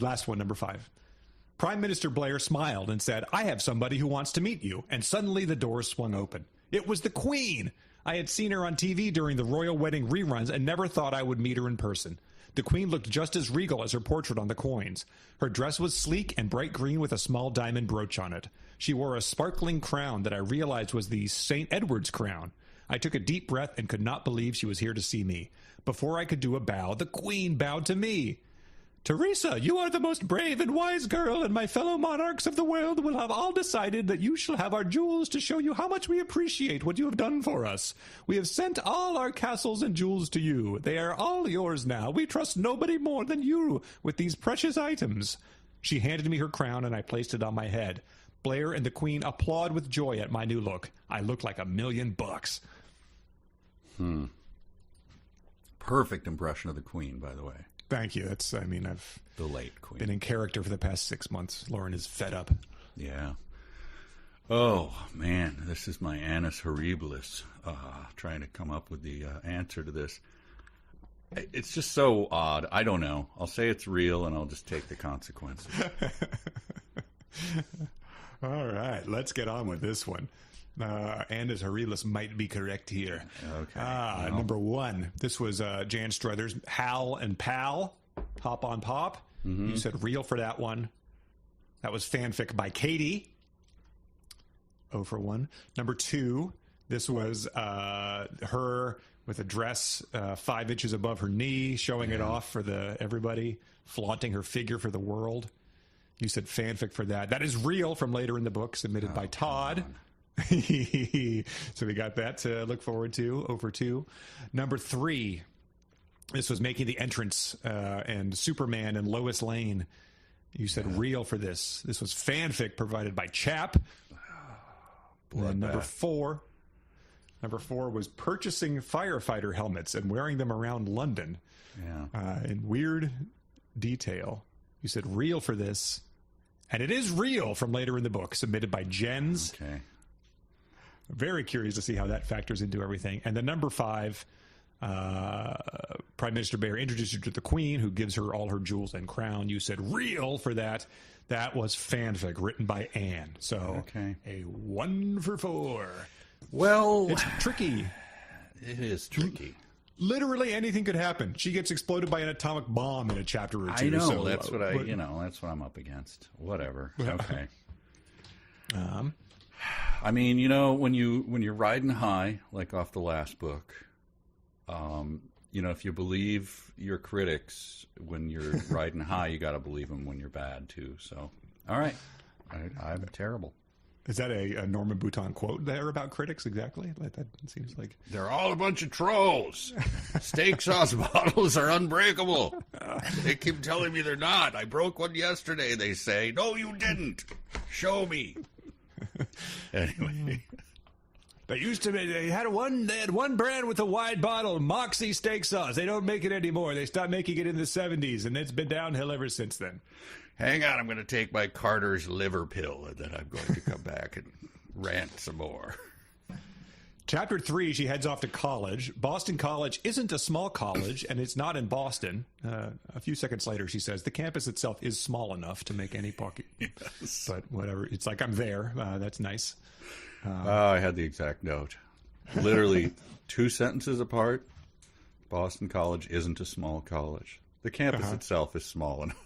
Last one, number 5. Prime Minister Blair smiled and said, I have somebody who wants to meet you. And suddenly the doors swung open. It was the Queen. I had seen her on TV during the royal wedding reruns and never thought I would meet her in person. The Queen looked just as regal as her portrait on the coins. Her dress was sleek and bright green with a small diamond brooch on it. She wore a sparkling crown that I realized was the St. Edward's crown. I took a deep breath and could not believe she was here to see me. Before I could do a bow, the Queen bowed to me. Theresa, you are the most brave and wise girl, and my fellow monarchs of the world will have all decided that you shall have our jewels to show you how much we appreciate what you have done for us. We have sent all our castles and jewels to you. They are all yours now. We trust nobody more than you with these precious items. She handed me her crown, and I placed it on my head. Blair and the Queen applaud with joy at my new look. I look like $1 million. Perfect impression of the Queen, by the way. Thank you. I've The late Queen. been in character for the past 6 months. Lauren is fed up. Yeah. Oh, man. This is my annus horribilis. Trying to come up with the answer to this. It's just so odd. I don't know. I'll say it's real, and I'll just take the consequences. All right. Let's get on with this one. Annus horribilis might be correct here. Okay. Well. Number 1. This was Jan Struthers, Hal and Pal, Pop on Pop. Mm-hmm. You said real for that one. That was fanfic by Katie. 0 for 1. Number 2, this was her with a dress 5 inches above her knee, showing it off for everybody, flaunting her figure for the world. You said fanfic for that. That is real from later in the book, submitted by Todd. So we got that to look forward to. 0 for 2. Number 3, this was making the entrance and Superman and Lois Lane. You said real for this. This was fanfic provided by Chap. And number 4 was purchasing firefighter helmets and wearing them around London. Yeah. In weird detail. You said real for this. And it is real from later in the book, submitted by Jens. Okay. Very curious to see how that factors into everything. And then number 5, Prime Minister Bear introduced her to the Queen, who gives her all her jewels and crown. You said real for that. That was fanfic written by Anne. So a 1 for 4. Well, it's tricky. It is tricky. Literally anything could happen. She gets exploded by an atomic bomb in a chapter or 2. I know. So, that's what that's what I'm up against. Whatever. Okay. I mean, when you're riding high, like off the last book, if you believe your critics when you're riding high, you got to believe them when you're bad too. So, all right, I'm terrible. Is that a Norman Boutin quote there about critics exactly? That seems like they're all a bunch of trolls. Steak sauce bottles are unbreakable. They keep telling me they're not. I broke one yesterday. They say, no, you didn't. Show me. Anyway. They had one brand with a wide bottle, Moxie steak sauce. They don't make it anymore. They stopped making it in the 70s, and it's been downhill ever since then. Hang on, I'm going to take my Carter's liver pill, and then I'm going to come back and rant some more. Chapter 3, she heads off to college. Boston College isn't a small college, and it's not in Boston. A few seconds later, she says, the campus itself is small enough to make any pocket. Yes. But whatever. It's like, I'm there. That's nice. I had the exact note. Literally 2 sentences apart. Boston College isn't a small college. The campus itself is small enough.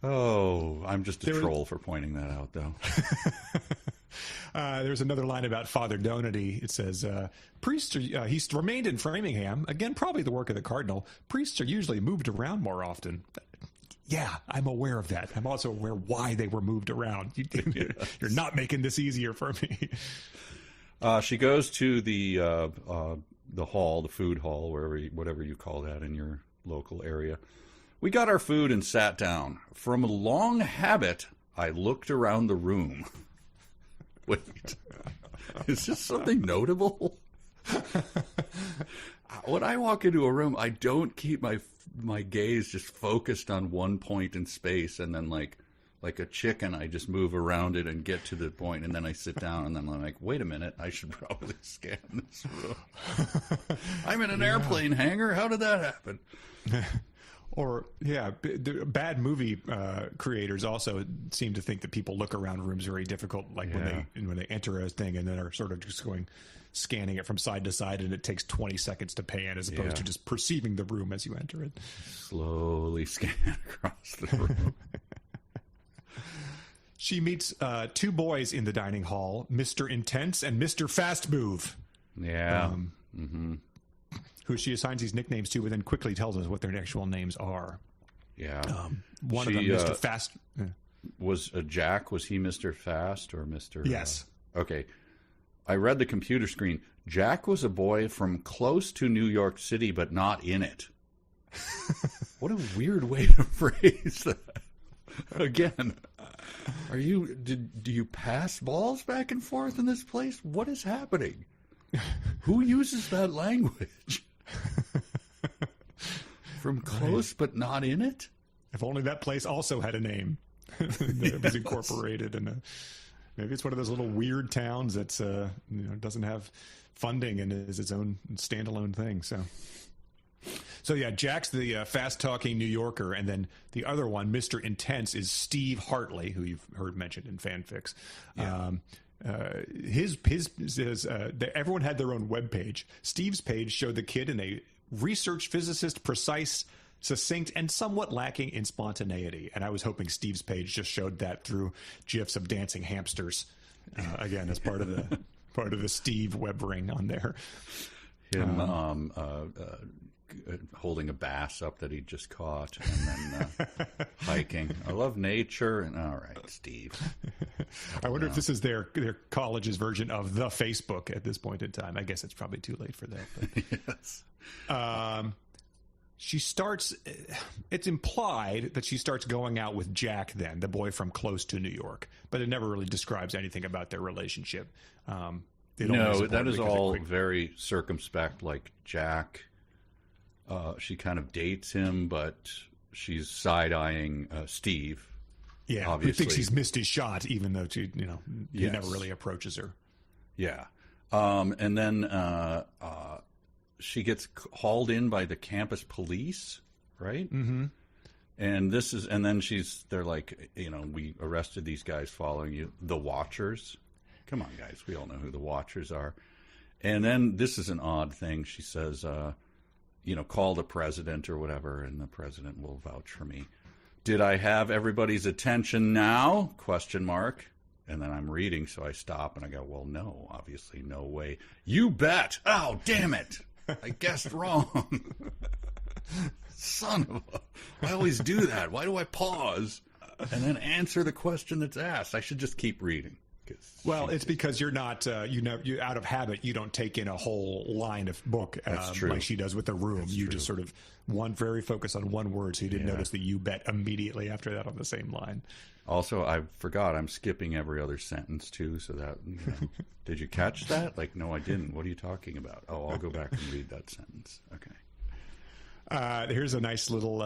Oh, I'm just a troll for pointing that out, though. There's another line about Father Donati. It says, priests he's remained in Framingham. Again, probably the work of the cardinal. Priests are usually moved around more often. Yeah, I'm aware of that. I'm also aware why they were moved around. You're not making this easier for me. She goes to the hall, the food hall, whatever you call that in your local area. We got our food and sat down. From a long habit, I looked around the room. Wait, is this something notable? When I walk into a room, I don't keep my gaze just focused on one point in space, and then like a chicken, I just move around it and get to the point, and then I sit down, and then I'm like, wait a minute, I should probably scan this room. I'm in an airplane hangar. How did that happen? Or, bad movie creators also seem to think that people look around rooms very difficult, like when they enter a thing and then are sort of just scanning it from side to side, and it takes 20 seconds to pan as opposed to just perceiving the room as you enter it. Slowly scan across the room. She meets 2 boys in the dining hall, Mr. Intense and Mr. Fast Move. Yeah. Who she assigns these nicknames to, and then quickly tells us what their actual names are. Yeah. One of them, Mr. Fast. Was Jack, was he Mr. Fast or Mr. Yes. Okay. I read the computer screen. Jack was a boy from close to New York City, but not in it. What a weird way to phrase that. Again, do you pass balls back and forth in this place? What is happening? Who uses that language? From close but not in it? If only that place also had a name that was incorporated in maybe it's one of those little weird towns that's doesn't have funding and is its own standalone thing. So yeah, Jack's the fast-talking New Yorker, and then the other one, Mr. Intense, is Steve Hartley, who you've heard mentioned in fanfics. Yeah. Everyone had their own webpage. Steve's page showed the kid in a research physicist precise succinct and somewhat lacking in spontaneity. And I was hoping Steve's page just showed that through GIFs of dancing hamsters, again, as part of the Steve web ring on there. Him holding a bass up that he just caught, and then hiking. I love nature. And all right, Steve. I wonder if this is their college's version of the Facebook at this point in time. I guess it's probably too late for that. But. Yes. She starts. It's implied that she starts going out with Jack, then the boy from close to New York, but it never really describes anything about their relationship. No, that is all very circumspect. Like Jack, she kind of dates him, but she's side-eyeing Steve. Yeah, obviously. Who thinks he's missed his shot, even though he Yes. never really approaches her. Yeah, and then she gets hauled in by the campus police, right? Mm-hmm. And then they're like, we arrested these guys following you, the Watchers. Come on, guys. We all know who the Watchers are. And then this is an odd thing. She says, call the president or whatever, and the president will vouch for me. Did I have everybody's attention now? ? And then I'm reading, so I stop and I go, well, no, obviously, no way. You bet. Oh, damn it. I guessed wrong. Son of a... I always do that. Why do I pause and then answer the question that's asked? I should just keep reading. Well, it's because you're not, you out of habit, you don't take in a whole line of book like she does with The Room. That's you true. just sort of very focused on one word, so you didn't notice the you bet immediately after that on the same line. Also, I forgot I'm skipping every other sentence, too, so that, did you catch that? Like, no, I didn't. What are you talking about? Oh, I'll go back and read that sentence. Okay. Here's a nice little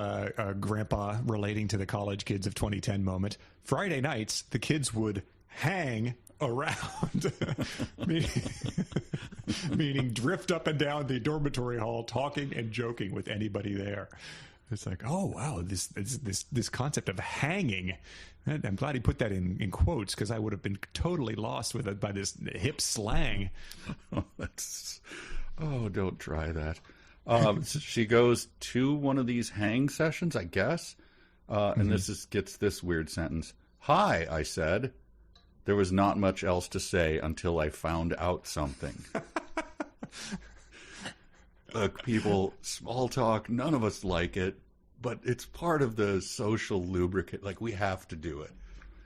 grandpa relating to the college kids of 2010 moment. Friday nights, the kids would hang around, meaning drift up and down the dormitory hall, talking and joking with anybody there. It's like, oh wow, this concept of hanging. I'm glad he put that in quotes, because I would have been totally lost with it by this hip slang. Don't try that. So she goes to one of these hang sessions, I guess, and this gets this weird sentence. Hi, I said. There was not much else to say until I found out something. Look, people, small talk, none of us like it, but it's part of the social lubricant. Like, we have to do it.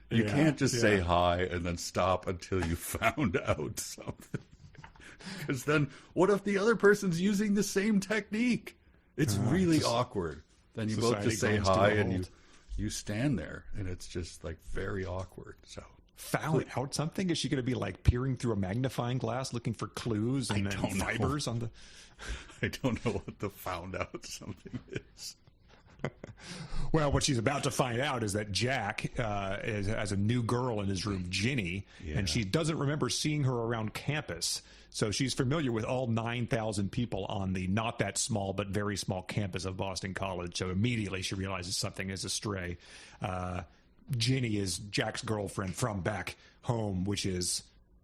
You can't just say hi and then stop until you found out something. Because then, what if the other person's using the same technique? It's really awkward. Then you both just say hi and you stand there, and it's just, like, very awkward. So found out something? Is she going to be like peering through a magnifying glass looking for clues and fibers on the... I don't know what the found out something is. Well, what she's about to find out is that Jack has a new girl in his room, Ginny, and she doesn't remember seeing her around campus. So she's familiar with all 9,000 people on the not that small but very small campus of Boston College. So immediately she realizes something is astray. Ginny is Jack's girlfriend from back home, which is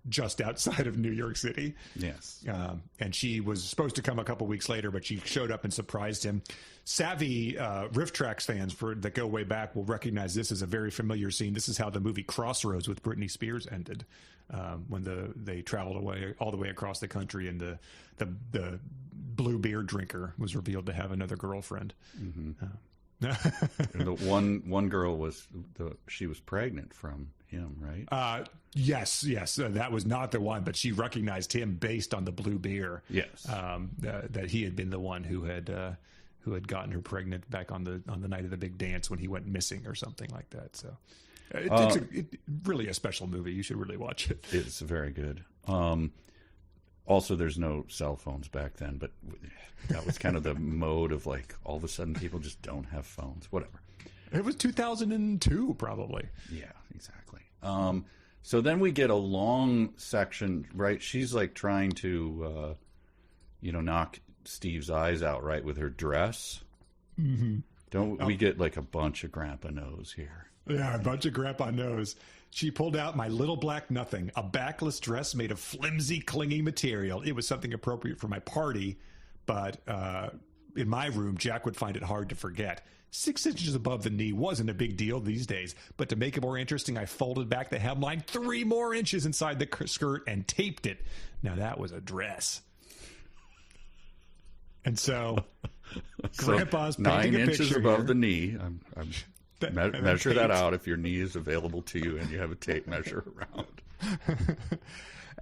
just outside of New York City. Yes. And she was supposed to come a couple weeks later, but she showed up and surprised him. Savvy Riff Tracks fans that go way back will recognize this as a very familiar scene. This is how the movie Crossroads with Britney Spears ended, when they traveled away all the way across the country, and the blue beer drinker was revealed to have another girlfriend. Mm-hmm. And the one girl she was pregnant from him, right? Yes. That was not the one, but she recognized him based on the blue beer. Yes. That he had been the one who had gotten her pregnant back on the night of the big dance when he went missing or something like that. So it's really a special movie. You should really watch it. It's very good. Also, there's no cell phones back then, but that was kind of the mode of, like, all of a sudden people just don't have phones. Whatever. It was 2002, probably. Yeah, exactly. So then we get a long section, right? She's, like, trying to, knock Steve's eyes out, right, with her dress. Mm-hmm. Don't we get, like, a bunch of grandpa knows here? Yeah, a bunch of grandpa knows. She pulled out my little black nothing, a backless dress made of flimsy, clingy material. It was something appropriate for my party, but in my room, Jack would find it hard to forget. 6 inches above the knee wasn't a big deal these days, but to make it more interesting, I folded back the hemline 3 more inches inside the skirt and taped it. Now that was a dress. And so, Grandpa's painting 9 a inches picture above here. the knee. Measure that taped. out if your knee is available to you and you have a tape measure around.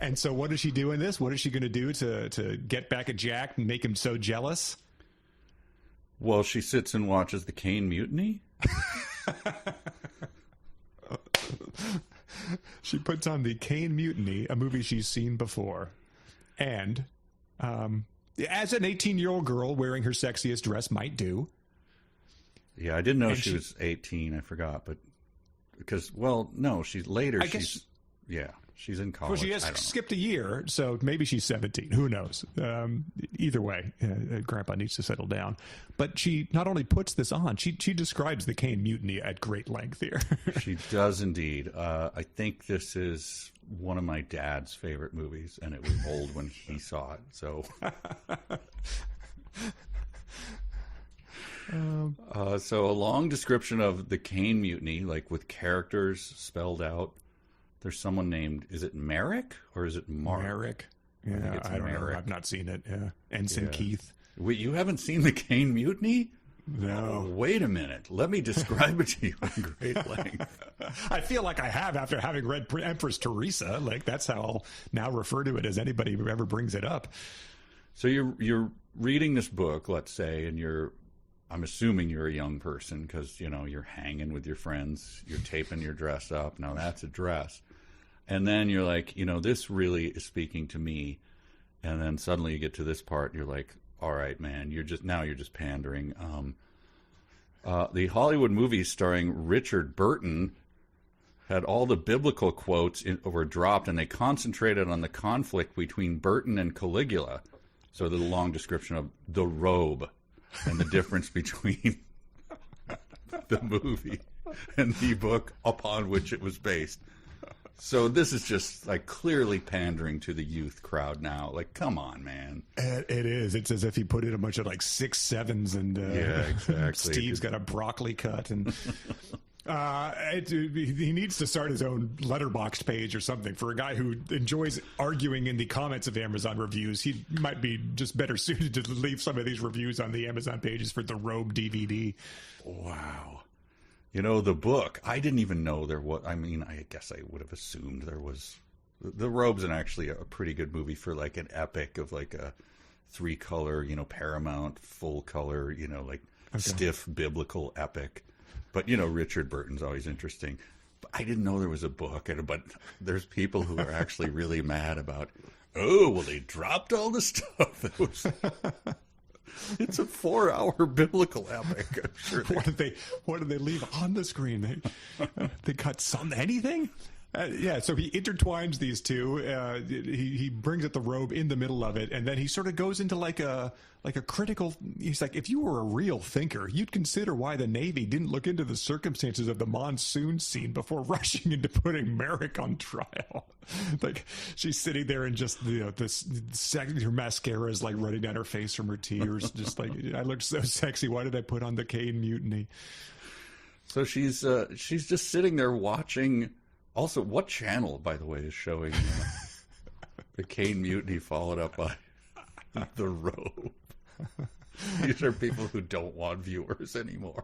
And so what is she doing this? What is she going to do to get back at Jack and make him so jealous? Well, she sits and watches the Caine Mutiny. She puts on the Caine Mutiny, a movie she's seen before. And as an 18-year-old girl wearing her sexiest dress might do. Yeah, I didn't know she was 18. I forgot, but because, well, no, she's later. She's in college. Well, she has skipped a year, so maybe she's 17. Who knows? Either way, Grandpa needs to settle down. But she not only puts this on, she describes the Caine Mutiny at great length here. She does indeed. I think this is one of my dad's favorite movies, and it was old when he saw it. So, so a long description of the Caine Mutiny, like with characters spelled out. There's someone named, is it Merrick or is it Mark? Merrick. Yeah, I don't know. I've not seen it. Yeah. Ensign Keith. Wait, you haven't seen the Caine Mutiny? No. Oh, wait a minute. Let me describe it to you in great length. I feel like I have after having read Empress Theresa. Like, that's how I'll now refer to it as anybody who ever brings it up. So you're reading this book, let's say, and I'm assuming you're a young person because, you're hanging with your friends. You're taping your dress up. Now, that's a dress. And then you're like, this really is speaking to me. And then suddenly you get to this part, and you're like, all right, man, you're just pandering. The Hollywood movies starring Richard Burton had all the biblical quotes were dropped, and they concentrated on the conflict between Burton and Caligula. So the long description of the robe and the difference between the movie and the book upon which it was based. So this is just like clearly pandering to the youth crowd now. Like, come on, man. It is. It's as if he put in a bunch of like 6 7s and yeah, exactly. Steve's got a broccoli cut and he needs to start his own letterboxd page or something. For a guy who enjoys arguing in the comments of Amazon reviews, he might be just better suited to leave some of these reviews on the Amazon pages for the Robe DVD. Wow. The book, I didn't even know there was, I guess I would have assumed there was, The Robe's actually a pretty good movie for like an epic of like a 3-color, Paramount, full color, stiff biblical epic. But, Richard Burton's always interesting. But I didn't know there was a book, but there's people who are actually really mad about, they dropped all the stuff. That was... It's a 4-hour biblical epic. I'm sure What did they leave on the screen? They cut anything? So he intertwines these two. He brings up the robe in the middle of it, and then he sort of goes into like a critical. He's like, if you were a real thinker, you'd consider why the Navy didn't look into the circumstances of the monsoon scene before rushing into putting Merrick on trial. Like, she's sitting there and just her mascara is like running down her face from her tears. Just like, I looked so sexy. Why did I put on the Caine Mutiny? So she's just sitting there watching. Also, what channel, by the way, is showing the Caine Mutiny followed up by The Robe? These are people who don't want viewers anymore.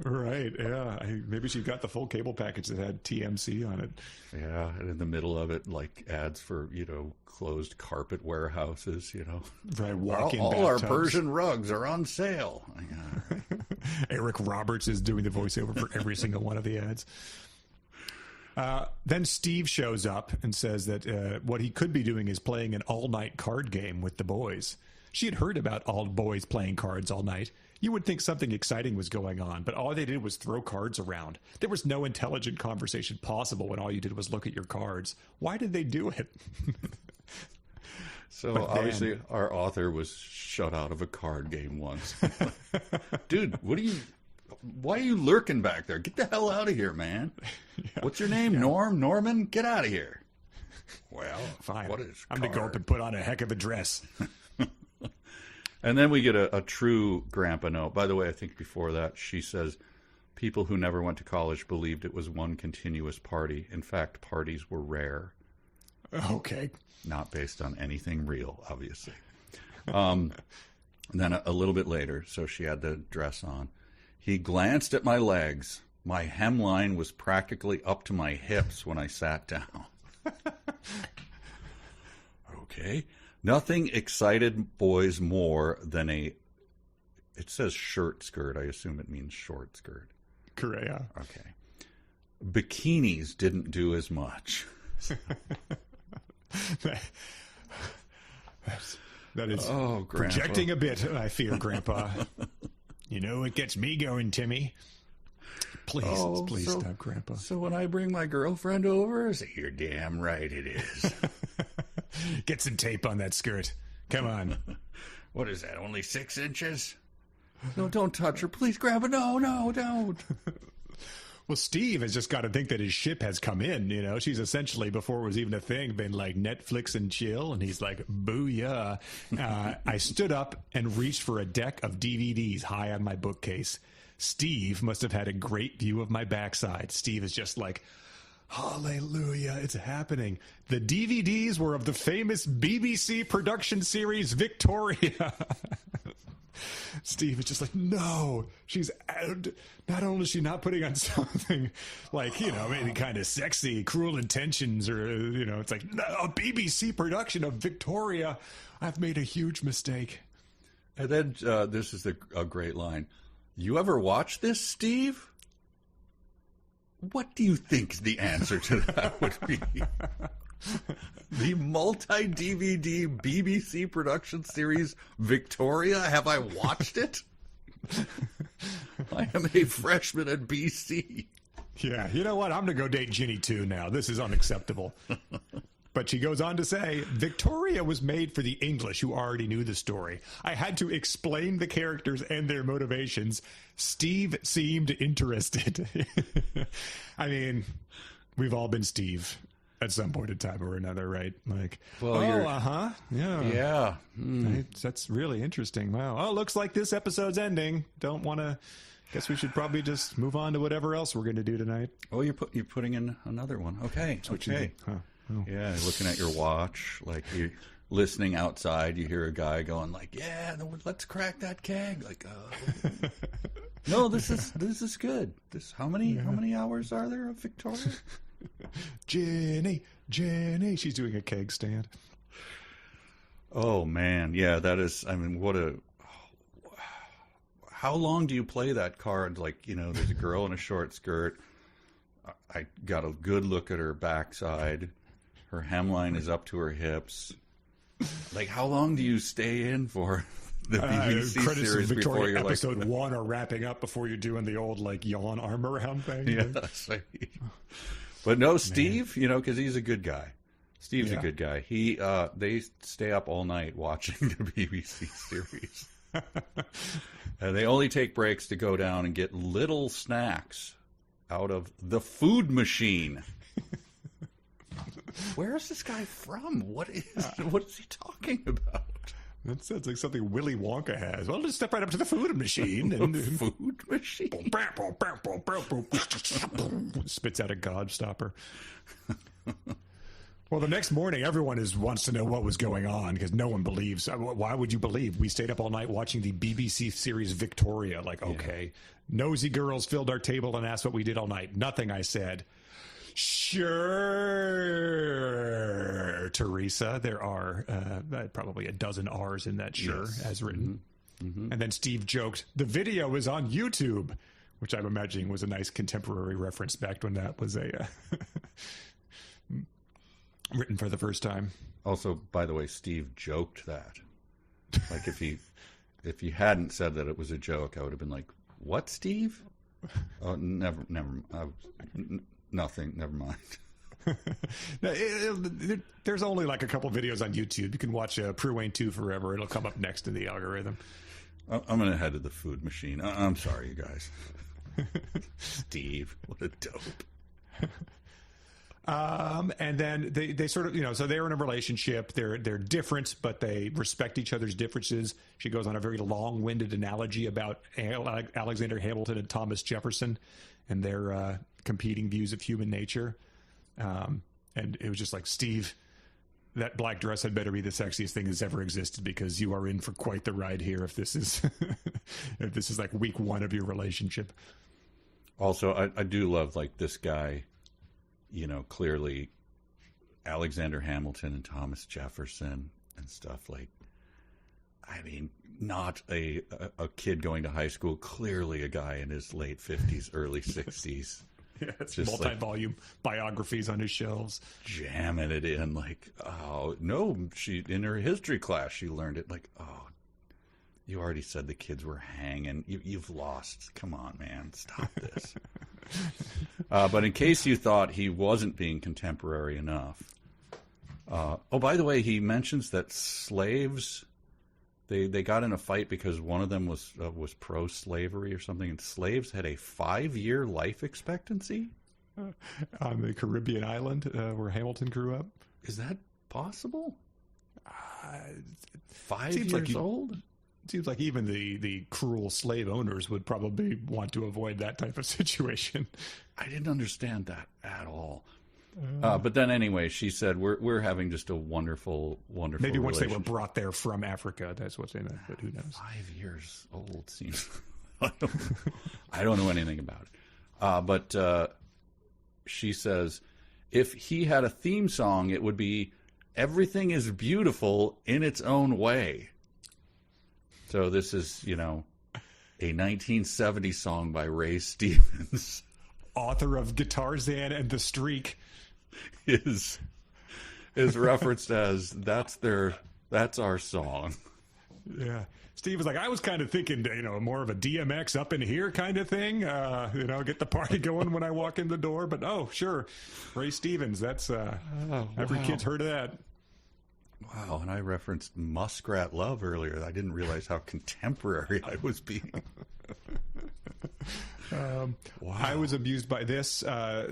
Right, yeah. Maybe she got the full cable package that had TMC on it. Yeah, and in the middle of it, like ads for, closed carpet warehouses, Right, walk-in all our bathtubs. Persian rugs are on sale. Eric Roberts is doing the voiceover for every single one of the ads. Then Steve shows up and says that what he could be doing is playing an all-night card game with the boys. She had heard about all boys playing cards all night. You would think something exciting was going on, but all they did was throw cards around. There was no intelligent conversation possible when all you did was look at your cards. Why did they do it? So obviously our author was shut out of a card game once. Dude, why are you lurking back there? Get the hell out of here, man. Yeah. What's your name? Yeah. Norman? Get out of here. Well, fine. What is I'm going to go up and put on a heck of a dress. And then we get a true grandpa note. By the way, I think before that, she says, people who never went to college believed it was one continuous party. In fact, parties were rare. Okay. Not based on anything real, obviously. Then a little bit later, so she had the dress on. He glanced at my legs. My hemline was practically up to my hips when I sat down. Okay. Nothing excited boys more than it says shirt skirt. I assume it means short skirt. Correct. Yeah. Okay. Bikinis didn't do as much. That is Grandpa. projecting a bit, I fear, Grandpa. You know what gets me going, Timmy? Please stop, Grandpa. So when I bring my girlfriend over, I say, you're damn right it is. Get some tape on that skirt. Come on. What is that, only 6 inches? No, don't touch her. Please, Grandpa. No, don't. Well, Steve has just got to think that his ship has come in. You know, she's essentially, before it was even a thing, been like Netflix and chill. And he's like, booyah. I stood up and reached for a deck of DVDs high on my bookcase. Steve must have had a great view of my backside. Steve is just like, hallelujah, it's happening. The DVDs were of the famous BBC production series Victoria. Steve is just like, no, she's not only is she not putting on something like, you know, maybe kind of sexy, Cruel Intentions, or, you know, it's like, no, a BBC production of Victoria. I've made a huge mistake. And then this is a great line. You ever watch this, Steve? What do you think the answer to that would be? The multi-DVD BBC production series Victoria? Have I watched it? I am a freshman at BC. Yeah, you know what? I'm going to go date Ginny too now. This is unacceptable. But she goes on to say, Victoria was made for the English who already knew the story. I had to explain the characters and their motivations. Steve seemed interested. I mean, we've all been Steve at some point in time or another, right? Like, well, yeah. Yeah. That's really interesting. Wow. Oh, looks like this episode's ending. Don't want to... Guess we should probably just move on to whatever else we're going to do tonight. Oh, you're putting in another one. Okay. Okay. Huh. Oh. Yeah, looking at your watch, like you're listening outside, you hear a guy going like, "Yeah, let's crack that keg." Like, no, this is good. How many hours are there of Victoria? Jenny, she's doing a keg stand. Oh man, yeah, that is. I mean, how long do you play that card? Like, you know, there's a girl in a short skirt. I got a good look at her backside. Her hemline is up to her hips. Like, how long do you stay in for the BBC series before you're episode like... one are wrapping up before you're doing the old, like, yawn arm around thing? Yeah, that's right. But no, Steve, you know, because he's a good guy. Steve's a good guy. They stay up all night watching the BBC series. And they only take breaks to go down and get little snacks out of the food machine. Where is this guy from? What is he talking about? That sounds like something Willy Wonka has. Well, just step right up to the food machine. And food machine? Spits out a gobstopper. Well, the next morning, everyone wants to know what was going on because no one believes. Why would you believe? We stayed up all night watching the BBC series Victoria. Like, okay. Nosy girls filled our table and asked what we did all night. Nothing, I said. Sure, Teresa. There are probably a dozen R's in that sure, as written. Mm-hmm. And then Steve joked, the video is on YouTube, which I'm imagining was a nice contemporary reference back when that was written for the first time. Also, by the way, Steve joked that. Like, if he hadn't said that it was a joke, I would have been like, what, Steve? Oh, never. Nothing. Never mind. There's only like a couple videos on YouTube. You can watch Prue Wayne 2 forever. It'll come up next in the algorithm. I'm going to head to the food machine. I'm sorry, you guys. Steve, what a dope. And then they sort of, so they're in a relationship. They're different, but they respect each other's differences. She goes on a very long-winded analogy about Alexander Hamilton and Thomas Jefferson and their competing views of human nature. And it was just like, Steve, that black dress had better be the sexiest thing that's ever existed, because you are in for quite the ride here if this is if this is like week one of your relationship. Also, I do love, like, this guy, clearly Alexander Hamilton and Thomas Jefferson and stuff. Like, I mean, not a kid going to high school, clearly a guy in his late 50s, early 60s. Yeah, it's just multi-volume biographies on his shelves. Jamming it in, like, oh, no, in her history class, she learned it. Like, oh, you already said the kids were hanging. You've lost. Come on, man. Stop this. But in case you thought he wasn't being contemporary enough. By the way, he mentions that slaves, they got in a fight because one of them was pro-slavery or something, and slaves had a 5-year life expectancy? On the Caribbean island where Hamilton grew up. Is that possible? 5 years years old? It seems like even the cruel slave owners would probably want to avoid that type of situation. I didn't understand that at all. But then anyway, she said, we're having just a wonderful maybe once they were brought there from Africa, that's what they meant, but who knows? 5 years old seems... I don't know anything about it. But she says, if he had a theme song, it would be Everything is Beautiful in Its Own Way. So this is, a 1970 song by Ray Stevens. Author of Guitarzan and The Streak. Is referenced as, that's our song. Yeah. Steve was like, I was kind of thinking, more of a DMX up in here kind of thing. Get the party going when I walk in the door. But, oh, sure. Ray Stevens, that's, every kid's heard of that. Wow, and I referenced Muskrat Love earlier. I didn't realize how contemporary I was being. Wow. I was amused by this. I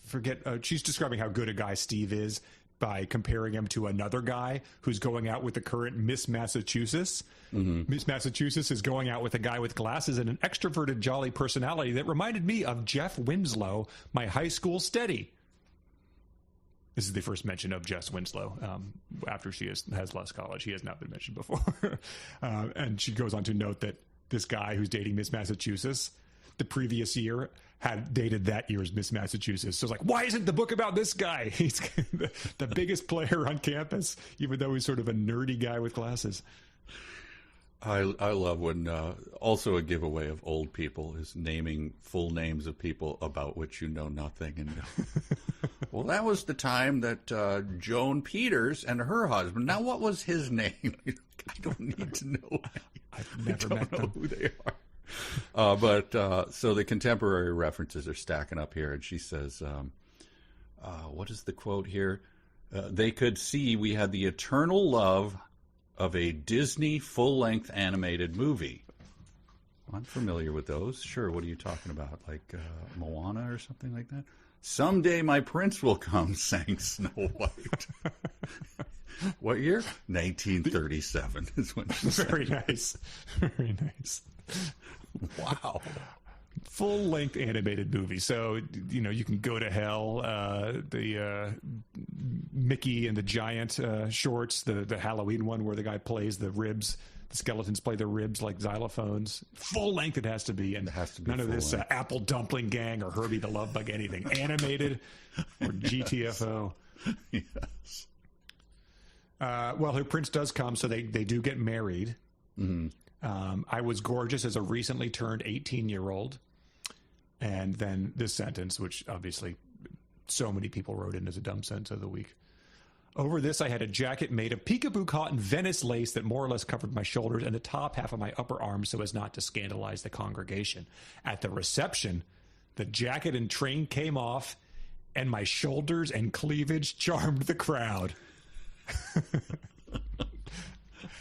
forget. She's describing how good a guy Steve is by comparing him to another guy who's going out with the current Miss Massachusetts. Mm-hmm. Miss Massachusetts is going out with a guy with glasses and an extroverted, jolly personality that reminded me of Jeff Winslow, my high school steady. This is the first mention of Jess Winslow after she has left college. He has not been mentioned before. And she goes on to note that this guy who's dating Miss Massachusetts the previous year had dated that year's Miss Massachusetts. So it's like, why isn't the book about this guy? He's the biggest player on campus, even though he's sort of a nerdy guy with glasses. I love when also a giveaway of old people is naming full names of people about which you know nothing. And well, that was the time that Joan Peters and her husband. Now, what was his name? I don't need to know. I've never met them. Who they are. But so the contemporary references are stacking up here, and she says, "What is the quote here? They could see we had the eternal love of a Disney full-length animated movie." I'm familiar with those. Sure, what are you talking about? Like Moana or something like that? Someday my prince will come, sang Snow White. What year? 1937 is when she sang. Very nice. Very nice. Wow. Full-length animated movie. So, you can go to hell. The Mickey and the Giant shorts, the Halloween one where the guy plays the ribs, the skeletons play the ribs like xylophones. Full-length it has to be. And it has to be none of this Apple Dumpling Gang or Herbie the Love Bug, anything. Animated or GTFO. Yes. Well, her prince does come, so they do get married. Mm-hmm. I was gorgeous as a recently turned 18-year-old. And then this sentence, which obviously so many people wrote in as a dumb sentence of the week. Over this, I had a jacket made of peekaboo cotton Venice lace that more or less covered my shoulders and the top half of my upper arm so as not to scandalize the congregation. At the reception, the jacket and train came off, and my shoulders and cleavage charmed the crowd.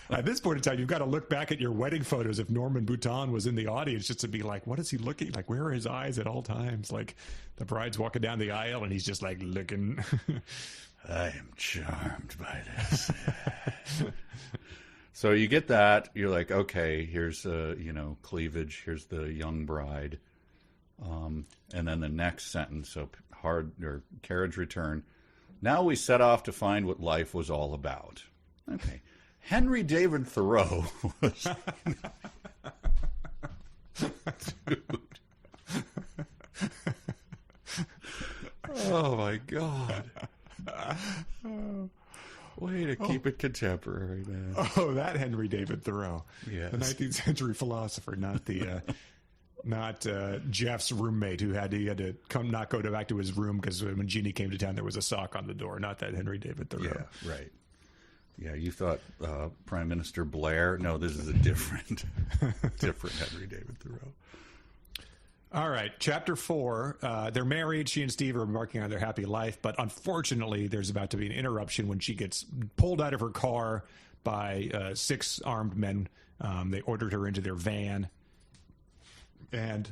At this point in time, you've got to look back at your wedding photos if Norman Boutin was in the audience just to be like, what is he looking like? Where are his eyes at all times? Like the bride's walking down the aisle and he's just like looking. I am charmed by this. So you get that. You're like, okay, here's cleavage. Here's the young bride. And then the next sentence, so carriage return. Now we set off to find what life was all about. Okay. Henry David Thoreau was... Dude. Oh, my God. Way to keep it contemporary, man. Oh, that Henry David Thoreau. Yes. The 19th century philosopher, not the... Not Jeff's roommate who had to not go back to his room because when Jeannie came to town there was a sock on the door. Not that Henry David Thoreau. Yeah, right. Yeah, you thought Prime Minister Blair. No, this is a different Henry David Thoreau. All right, chapter 4. They're married. She and Steve are embarking on their happy life, but unfortunately, there's about to be an interruption when she gets pulled out of her car by 6 armed men. They ordered her into their van and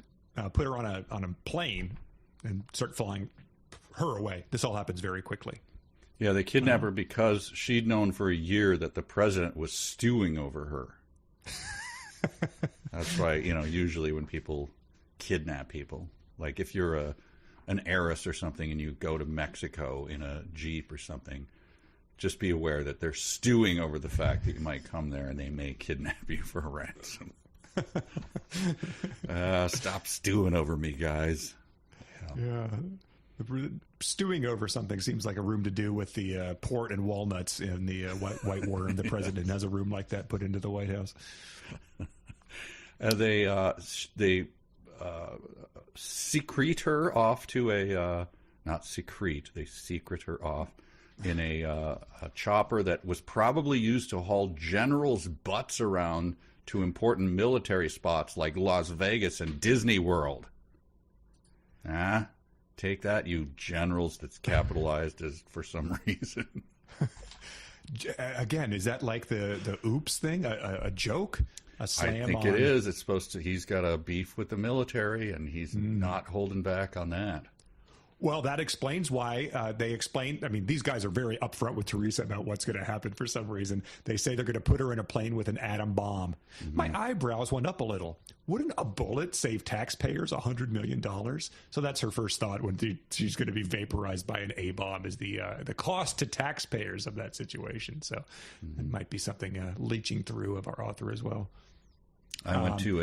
put her on a plane and start flying her away. This all happens very quickly. Yeah, they kidnap her because she'd known for a year that the president was stewing over her. That's why, usually when people kidnap people, like if you're an heiress or something and you go to Mexico in a Jeep or something, just be aware that they're stewing over the fact that you might come there and they may kidnap you for a ransom. Stop stewing over me, guys. Yeah. Stewing over something seems like a room to do with the port and walnuts in the white worm. The president has a room like that put into the White House. They secrete her off to a not secrete. They secret her off in a chopper that was probably used to haul generals' butts around to important military spots like Las Vegas and Disney World. Take that, you generals. That's capitalized as for some reason. Again, is that like the oops thing? A joke? A slam I think on... it is. It's supposed to. He's got a beef with the military, and he's not holding back on that. Well, that explains why they explain. I mean, these guys are very upfront with Theresa about what's going to happen for some reason. They say they're going to put her in a plane with an atom bomb. Mm-hmm. My eyebrows went up a little. Wouldn't a bullet save taxpayers $100 million? So that's her first thought when she's going to be vaporized by an A-bomb is the cost to taxpayers of that situation. So it might be something leaching through of our author as well. I went to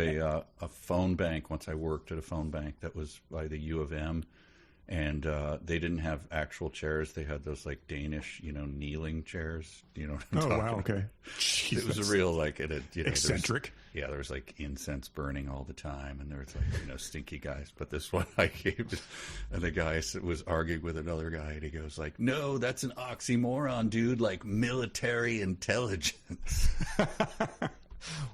a phone bank once. I worked at a phone bank that was by the U of M. And they didn't have actual chairs. They had those like Danish, kneeling chairs. You know what I'm talking about? Okay. Jesus. It was a real eccentric. There was like incense burning all the time, and there was like stinky guys. But this one I gave, and the guy was arguing with another guy, and he goes like, "No, that's an oxymoron, dude. Like military intelligence."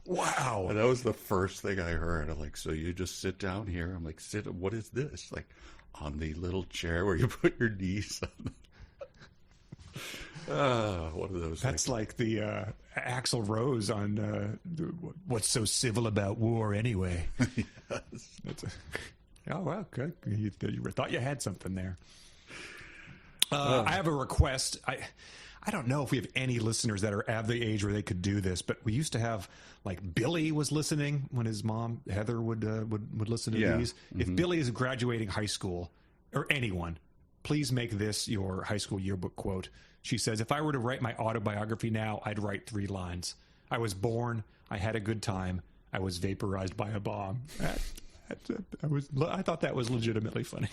Wow. And that was the first thing I heard. I'm like, so you just sit down here? I'm like, sit. What is this? Like. On the little chair where you put your knees on. One of those. That's like the Axl Rose on What's So Civil About War Anyway. Yes. Oh, well, good. You thought you had something there. I have a request. I don't know if we have any listeners that are at the age where they could do this, but we used to have, like, Billy was listening when his mom, Heather, would listen to these. Mm-hmm. If Billy is graduating high school, or anyone, please make this your high school yearbook quote. She says, if I were to write my autobiography now, I'd write 3 lines. I was born, I had a good time, I was vaporized by a bomb. I thought that was legitimately funny.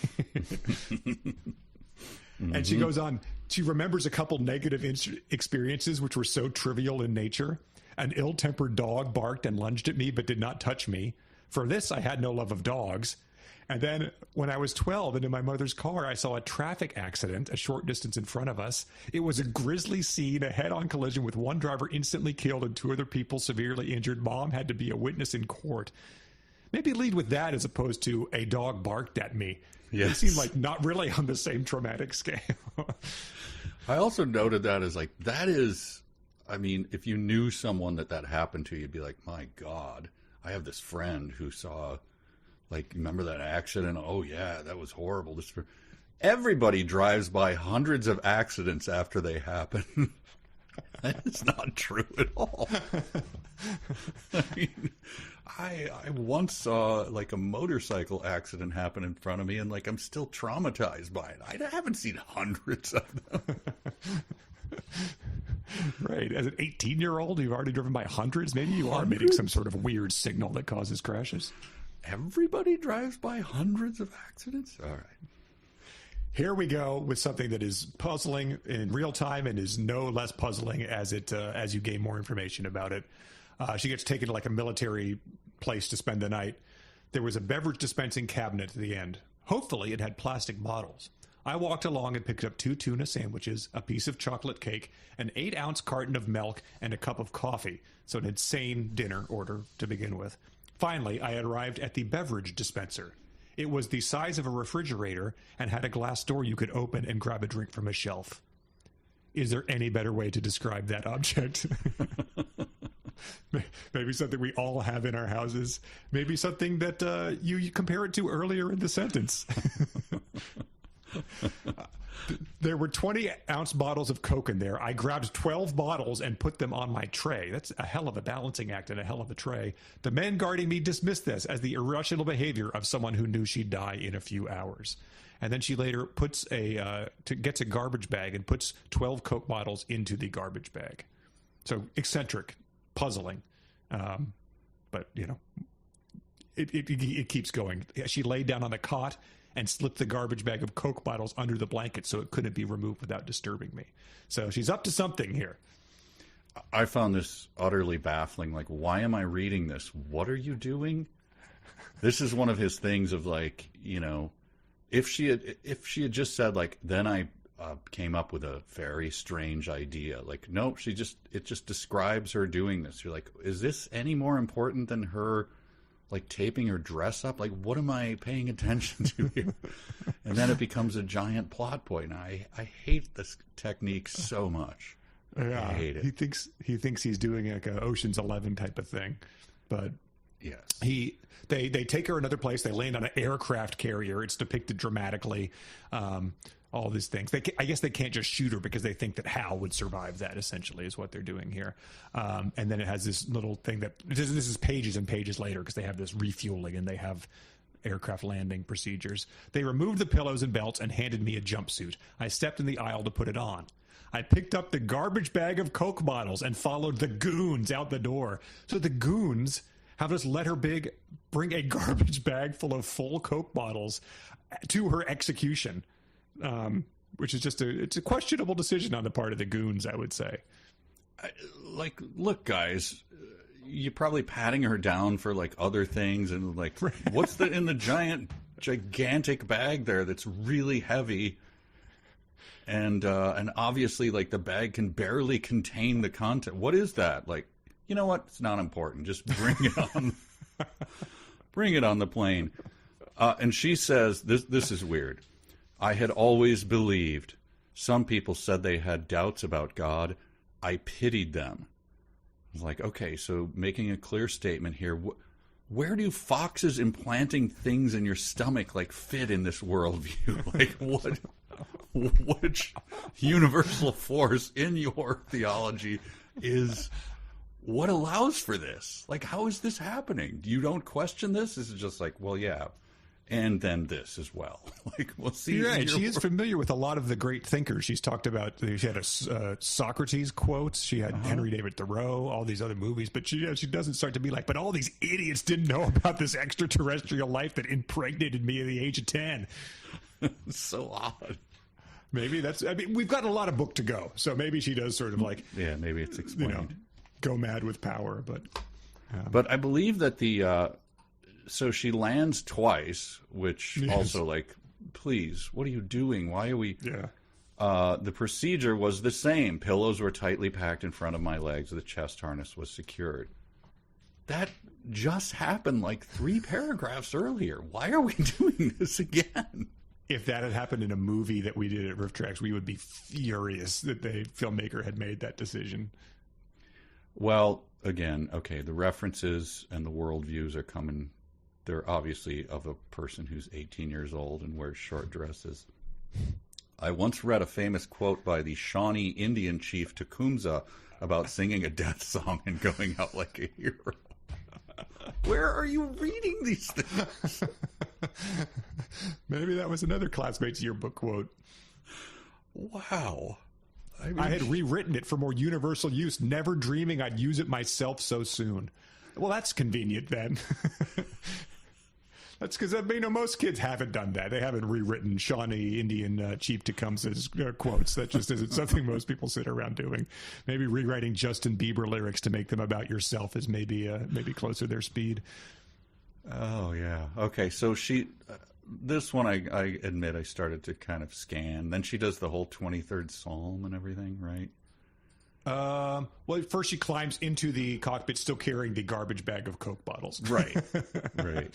And she goes on, she remembers a couple negative experiences which were so trivial in nature. An ill-tempered dog barked and lunged at me but did not touch me. For this, I had no love of dogs. And then when I was 12 and in my mother's car, I saw a traffic accident a short distance in front of us. It was a grisly scene, a head-on collision with one driver instantly killed and 2 other people severely injured. Mom had to be a witness in court. Maybe lead with that as opposed to a dog barked at me. Yes. It seemed like not really on the same traumatic scale. I also noted that as like, that is I mean, if you knew someone that happened to, you'd be like, my God, I have this friend who saw, like, remember that accident? Oh, yeah, that was horrible. Everybody drives by hundreds of accidents after they happen. That is not true at all. I mean, I once saw, like, a motorcycle accident happen in front of me, and, like, I'm still traumatized by it. I haven't seen hundreds of them. Right. As an 18-year-old, you've already driven by hundreds. Maybe you are emitting some sort of weird signal that causes crashes. Everybody drives by hundreds of accidents? All right. Here we go with something that is puzzling in real time and is no less puzzling as you gain more information about it. She gets taken to like a military place to spend the night. There was a beverage dispensing cabinet at the end. Hopefully it had plastic bottles. I walked along and picked up 2 tuna sandwiches, a piece of chocolate cake, an 8-ounce carton of milk, and a cup of coffee. So an insane dinner order to begin with. Finally, I had arrived at the beverage dispenser. It was the size of a refrigerator and had a glass door you could open and grab a drink from a shelf. Is there any better way to describe that object? Maybe something we all have in our houses. Maybe something that you compare it to earlier in the sentence. There were 20-ounce bottles of Coke in there. I grabbed 12 bottles and put them on my tray. That's a hell of a balancing act and a hell of a tray. The men guarding me dismissed this as the irrational behavior of someone who knew she'd die in a few hours. And then she later gets a garbage bag and puts 12 Coke bottles into the garbage bag. So eccentric, puzzling, but you know, it keeps going. She laid down on a cot and slipped the garbage bag of Coke bottles under the blanket so it couldn't be removed without disturbing me. So she's up to something here. I found this utterly baffling. Like, why am I reading this? What are you doing? This is one of his things of, like, you know, if she had just said, like, then I came up with a very strange idea. Like, no, it just describes her doing this. You're like, is this any more important than her, like, taping her dress up? Like, what am I paying attention to here? And then it becomes a giant plot point. I hate this technique so much. Yeah, I hate it. He thinks he's doing like a Ocean's 11 type of thing, but yes, they take her another place. They land on an aircraft carrier. It's depicted dramatically. All these things. I guess they can't just shoot her because they think that Hal would survive that, essentially, is what they're doing here. And then it has this little thing that this is pages and pages later because they have this refueling and they have aircraft landing procedures. They removed the pillows and belts and handed me a jumpsuit. I stepped in the aisle to put it on. I picked up the garbage bag of Coke bottles and followed the goons out the door. So the goons have just let her bring a garbage bag full of full Coke bottles to her execution. Which is it's a questionable decision on the part of the goons, I would say. Like, look, guys, you're probably patting her down for, like, other things, and, like, what's in the gigantic bag there that's really heavy, and obviously, like, the bag can barely contain the content. What is that? Like, you know what? It's not important. Just bring it on. Bring it on the plane. And she says, this is weird. I had always believed. Some people said they had doubts about God. I pitied them. I was like, okay, so making a clear statement here. Where do foxes implanting things in your stomach, like, fit in this worldview? Like, which universal force in your theology is what allows for this? Like, how is this happening? You don't question this? This is just like, well, yeah. And then this as well. Like, we'll see. Right. She is familiar with a lot of the great thinkers. She's talked about, she had a Socrates quotes. She had Henry David Thoreau, all these other movies. But she doesn't start to be like, but all these idiots didn't know about this extraterrestrial life that impregnated me at the age of 10. So odd. Maybe we've got a lot of book to go. So maybe she does sort of like, yeah, maybe it's explained. You know, go mad with power. But I believe that so she lands twice, which also, like, please, what are you doing? Why are we... Yeah. The procedure was the same. Pillows were tightly packed in front of my legs. The chest harness was secured. That just happened like 3 paragraphs earlier. Why are we doing this again? If that had happened in a movie that we did at Riff Tracks, we would be furious that the filmmaker had made that decision. Well, again, okay, the references and the worldviews are coming. They're obviously of a person who's 18 years old and wears short dresses. I once read a famous quote by the Shawnee Indian chief Tecumseh about singing a death song and going out like a hero. Where are you reading these things? Maybe that was another classmate's yearbook quote. Wow. I had rewritten it for more universal use, never dreaming I'd use it myself so soon. Well, that's convenient then. That's because, most kids haven't done that. They haven't rewritten Shawnee Indian Chief Tecumseh's quotes. That just isn't something most people sit around doing. Maybe rewriting Justin Bieber lyrics to make them about yourself is maybe closer to their speed. Oh, yeah. Okay, so this one I admit I started to kind of scan. Then she does the whole 23rd Psalm and everything, right? Well, first she climbs into the cockpit still carrying the garbage bag of Coke bottles. Right, right.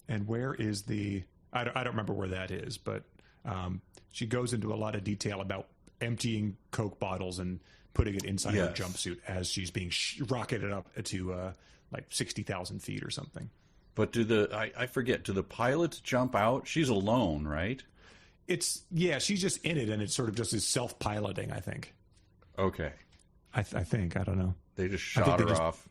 And where is I don't remember where that is, but she goes into a lot of detail about emptying Coke bottles and putting it inside her jumpsuit as she's being rocketed up to like 60,000 feet or something. But I forget, do the pilots jump out? She's alone, right? She's just in it, and it's sort of just as self-piloting, I think. Okay. I think, I don't know. They just shot her off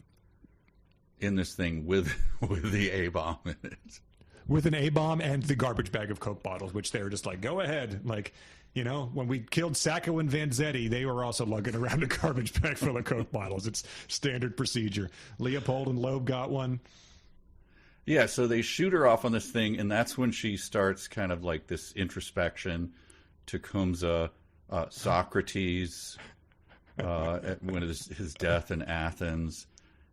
in this thing with the A-bomb in it. With an A-bomb and the garbage bag of Coke bottles, which they were just like, go ahead. Like, when we killed Sacco and Vanzetti, they were also lugging around a garbage bag full of Coke bottles. It's standard procedure. Leopold and Loeb got one. Yeah, so they shoot her off on this thing, and that's when she starts kind of like this introspection. Tecumseh, Socrates, when his death in Athens.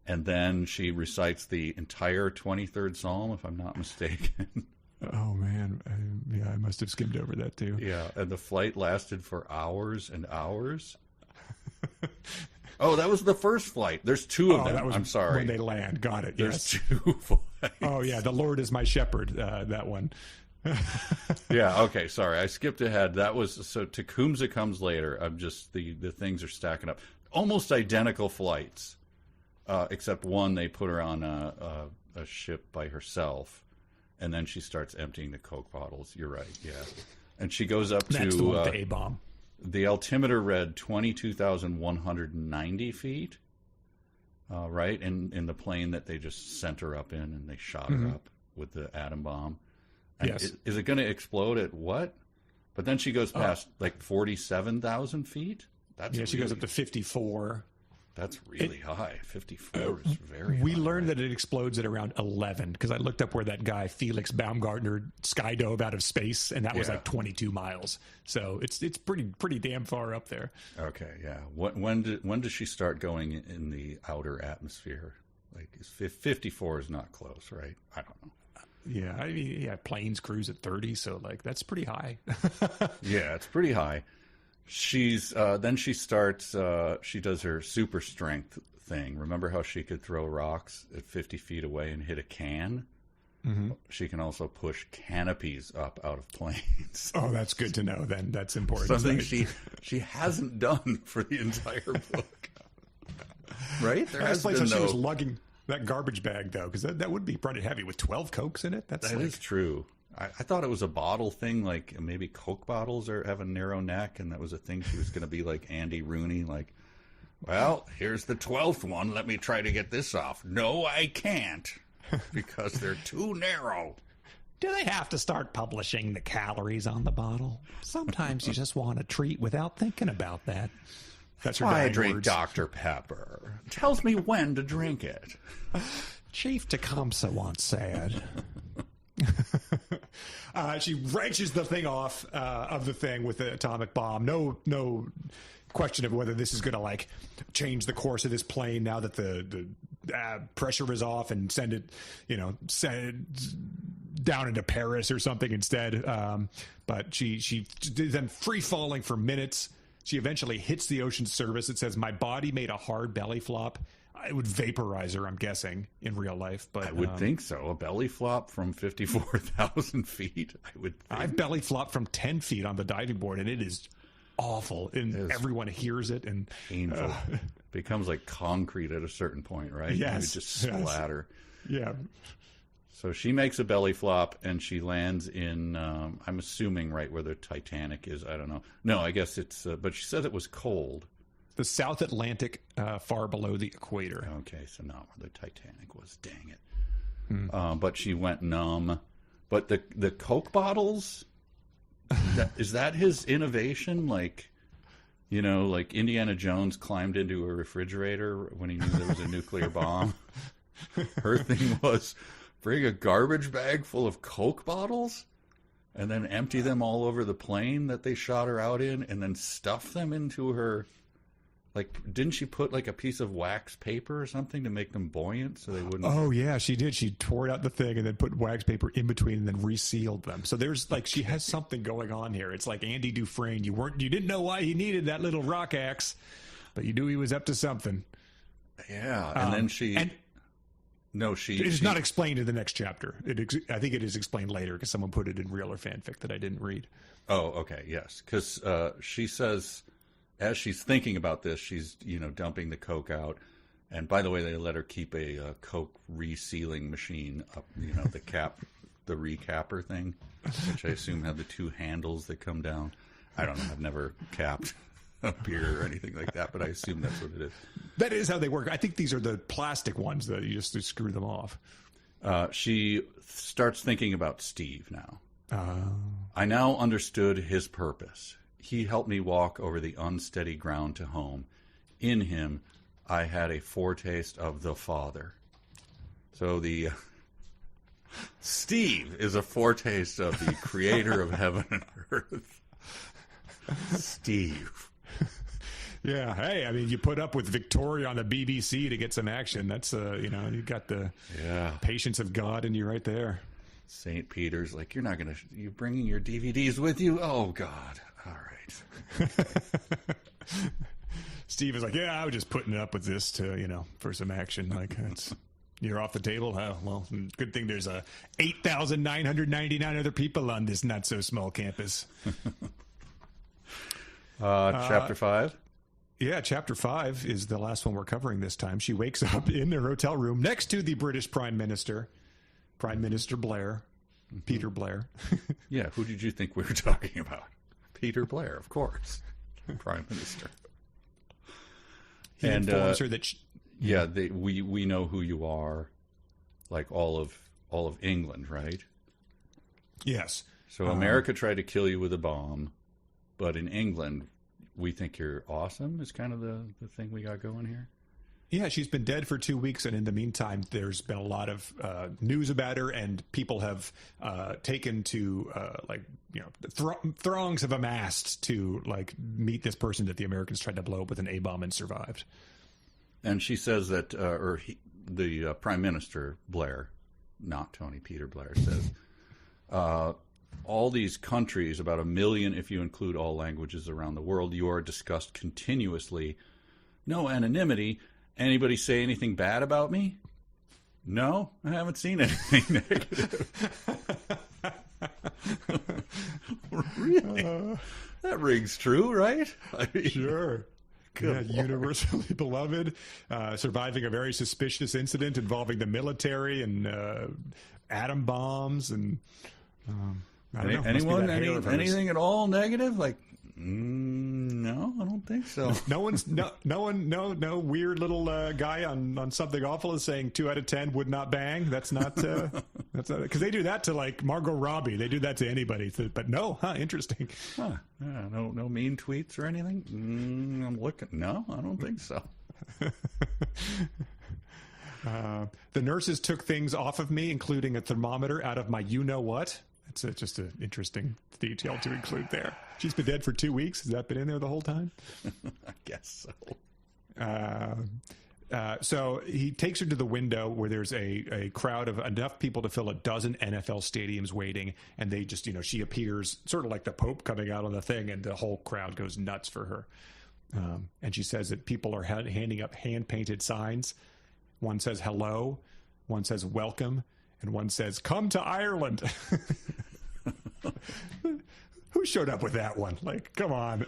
And then she recites the entire 23rd Psalm, if I'm not mistaken. Oh, man. I must have skimmed over that, too. Yeah, and the flight lasted for hours and hours. Oh, that was the first flight. There's two of them. I'm sorry. When they land. Got it. There's yes. two flights. Oh, yeah. The Lord is my shepherd. That one. Yeah, okay. Sorry. I skipped ahead. So Tecumseh comes later. I'm just, the things are stacking up. Almost identical flights. Except one, they put her on a ship by herself, and then she starts emptying the Coke bottles. You're right, yeah. And she goes up to... That's the one with the A-bomb. The altimeter read 22,190 feet, right? In the plane that they just sent her up in, and they shot her up with the atom bomb. And yes. Is it going to explode at what? But then she goes past, 47,000 feet? She goes up to 54. That's really high. 54 is very high. We learned that it explodes at around 11 because I looked up where that guy, Felix Baumgartner, skydove out of space, and that was like 22 miles. So it's pretty damn far up there. Okay, yeah. When does she start going in the outer atmosphere? 54 is not close, right? I don't know. Yeah, planes cruise at 30, so that's pretty high. Yeah, it's pretty high. Then she starts, she does her super strength thing. Remember how she could throw rocks at 50 feet away and hit a can? Mm-hmm. She can also push canopies up out of planes. Oh, that's good to know then. That's important. Something she hasn't done for the entire book. Right? There has been she was lugging that garbage bag, though, because that would be pretty heavy with 12 Cokes in it. That is true. I thought it was a bottle thing, like maybe Coke bottles have a narrow neck, and that was a thing she was going to be like Andy Rooney, like, well, here's the 12th one. Let me try to get this off. No, I can't, because they're too narrow. Do they have to start publishing the calories on the bottle? Sometimes you just want a treat without thinking about that. That's her I dying drink words. Dr. Pepper. Tells me when to drink it. Chief Tecumseh once said... she wrenches the thing off of the thing with the atomic bomb. No question of whether this is going to change the course of this plane now that the pressure is off and send it down into Paris or something instead. But she then free falling for minutes. She eventually hits the ocean surface. It says, "My body made a hard belly flop." It would vaporize her, I'm guessing, in real life. But I would think so. A belly flop from 54,000 feet, I would think. I've belly flopped from 10 feet on the diving board, and it is awful, and everyone hears it, and painful. Becomes like concrete at a certain point, right? Yes, You would just splatter. Yeah. So she makes a belly flop, and she lands in, I'm assuming, right where the Titanic is. I don't know. No, I guess it's, but she said it was cold. The South Atlantic, far below the equator. Okay, so not where the Titanic was. Dang it. But she went numb. But the Coke bottles, is that his innovation? Like, you know, like Indiana Jones climbed into a refrigerator when he knew there was a nuclear bomb. Her thing was bring a garbage bag full of Coke bottles and then empty them all over the plane that they shot her out in, and then stuff them into her. Like, didn't she put like a piece of wax paper or something to make them buoyant so they wouldn't? Oh yeah, she did. She tore out the thing and then put wax paper in between and then resealed them. So there's like, she has something going on here. It's like Andy Dufresne. You didn't know why he needed that little rock axe, but you knew he was up to something. Yeah, and then she. It's not explained in the next chapter. I think it is explained later because someone put it in real or fanfic that I didn't read. Oh, okay, yes, because she says, as she's thinking about this, she's dumping the Coke out, and by the way, they let her keep a Coke resealing machine up, the cap, the recapper thing, which I assume have the two handles that come down. I don't know. I've never capped a beer or anything like that, but I assume that's what it is. That is how they work. I think these are the plastic ones that you just screw them off. She starts thinking about Steve now. I now understood his purpose. He helped me walk over the unsteady ground to home. In him, I had a foretaste of the Father. So the Steve is a foretaste of the creator of heaven and earth. Steve. Yeah, hey, I mean, you put up with Victoria on the BBC to get some action. That's, you got the patience of God in you right there. St. Peter's like, you're bringing your DVDs with you? Oh, God. All right. Steve is like, yeah, I was just putting up with this to, for some action. Like, you're off the table? Oh, well, good thing there's 8,999 other people on this not-so-small campus. Chapter 5? Yeah, chapter 5 is the last one we're covering this time. She wakes up in her hotel room next to the British Prime Minister Blair, Peter Blair. Yeah, who did you think we were talking about? Peter Blair, of course, Prime Minister. He informs her that we know who you are, like all of England, right? Yes. So America tried to kill you with a bomb, but in England, we think you're awesome is kind of the thing we got going here. Yeah, she's been dead for 2 weeks, and in the meantime, there's been a lot of news about her, and people have taken to throngs have amassed to meet this person that the Americans tried to blow up with an A-bomb and survived. And she says that, the Prime Minister Blair, not Tony, Peter Blair says, all these countries, about 1 million if you include all languages around the world, you are discussed continuously. No anonymity. Anybody say anything bad about me? No, I haven't seen anything negative. Really? That rings true, right? I mean, sure. Universally beloved, surviving a very suspicious incident involving the military and atom bombs and... Anyone? Anything at all negative? Like, no, I don't think so. No weird little guy on something awful is saying 2 out of 10 would not bang. That's not because they do that to Margot Robbie. They do that to anybody. But no, interesting. Huh? Yeah, no mean tweets or anything. I'm looking. No, I don't think so. The nurses took things off of me, including a thermometer out of my you-know-what. That's just an interesting detail to include there. She's been dead for 2 weeks. Has that been in there the whole time? I guess so. So he takes her to the window where there's a crowd of enough people to fill 12 NFL stadiums waiting. And they just, she appears sort of like the Pope coming out on the thing, and the whole crowd goes nuts for her. And she says that people are handing up hand-painted signs. One says hello, one says welcome, and one says, come to Ireland. Who who showed up with that one? Like, come on.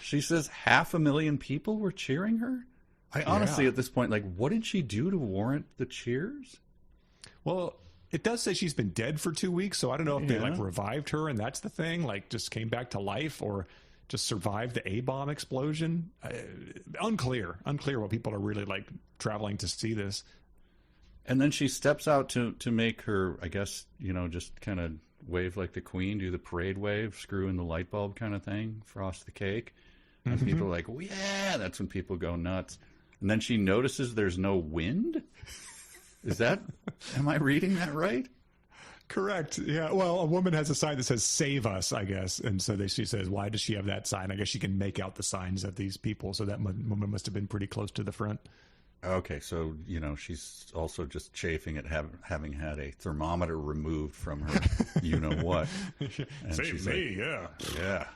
She says 500,000 people were cheering her. I honestly, at this point, like, what did she do to warrant the cheers? Well, it does say she's been dead for 2 weeks, so I don't know if they like revived her and that's the thing, like just came back to life, or just survived the A-bomb explosion. Unclear what people are really like traveling to see this. And then she steps out to make her, I guess, just kind of wave like the queen, do the parade wave, screw in the light bulb kind of thing, frost the cake. And people are like, well, yeah, that's when people go nuts. And then she notices there's no wind. Am I reading that right? Correct. Yeah. Well, a woman has a sign that says "Save us," I guess, and so she says, "Why does she have that sign?" I guess she can make out the signs of these people. So that woman must have been pretty close to the front. Okay, so she's also just chafing at having had a thermometer removed from her. You know what? And Save me, yeah.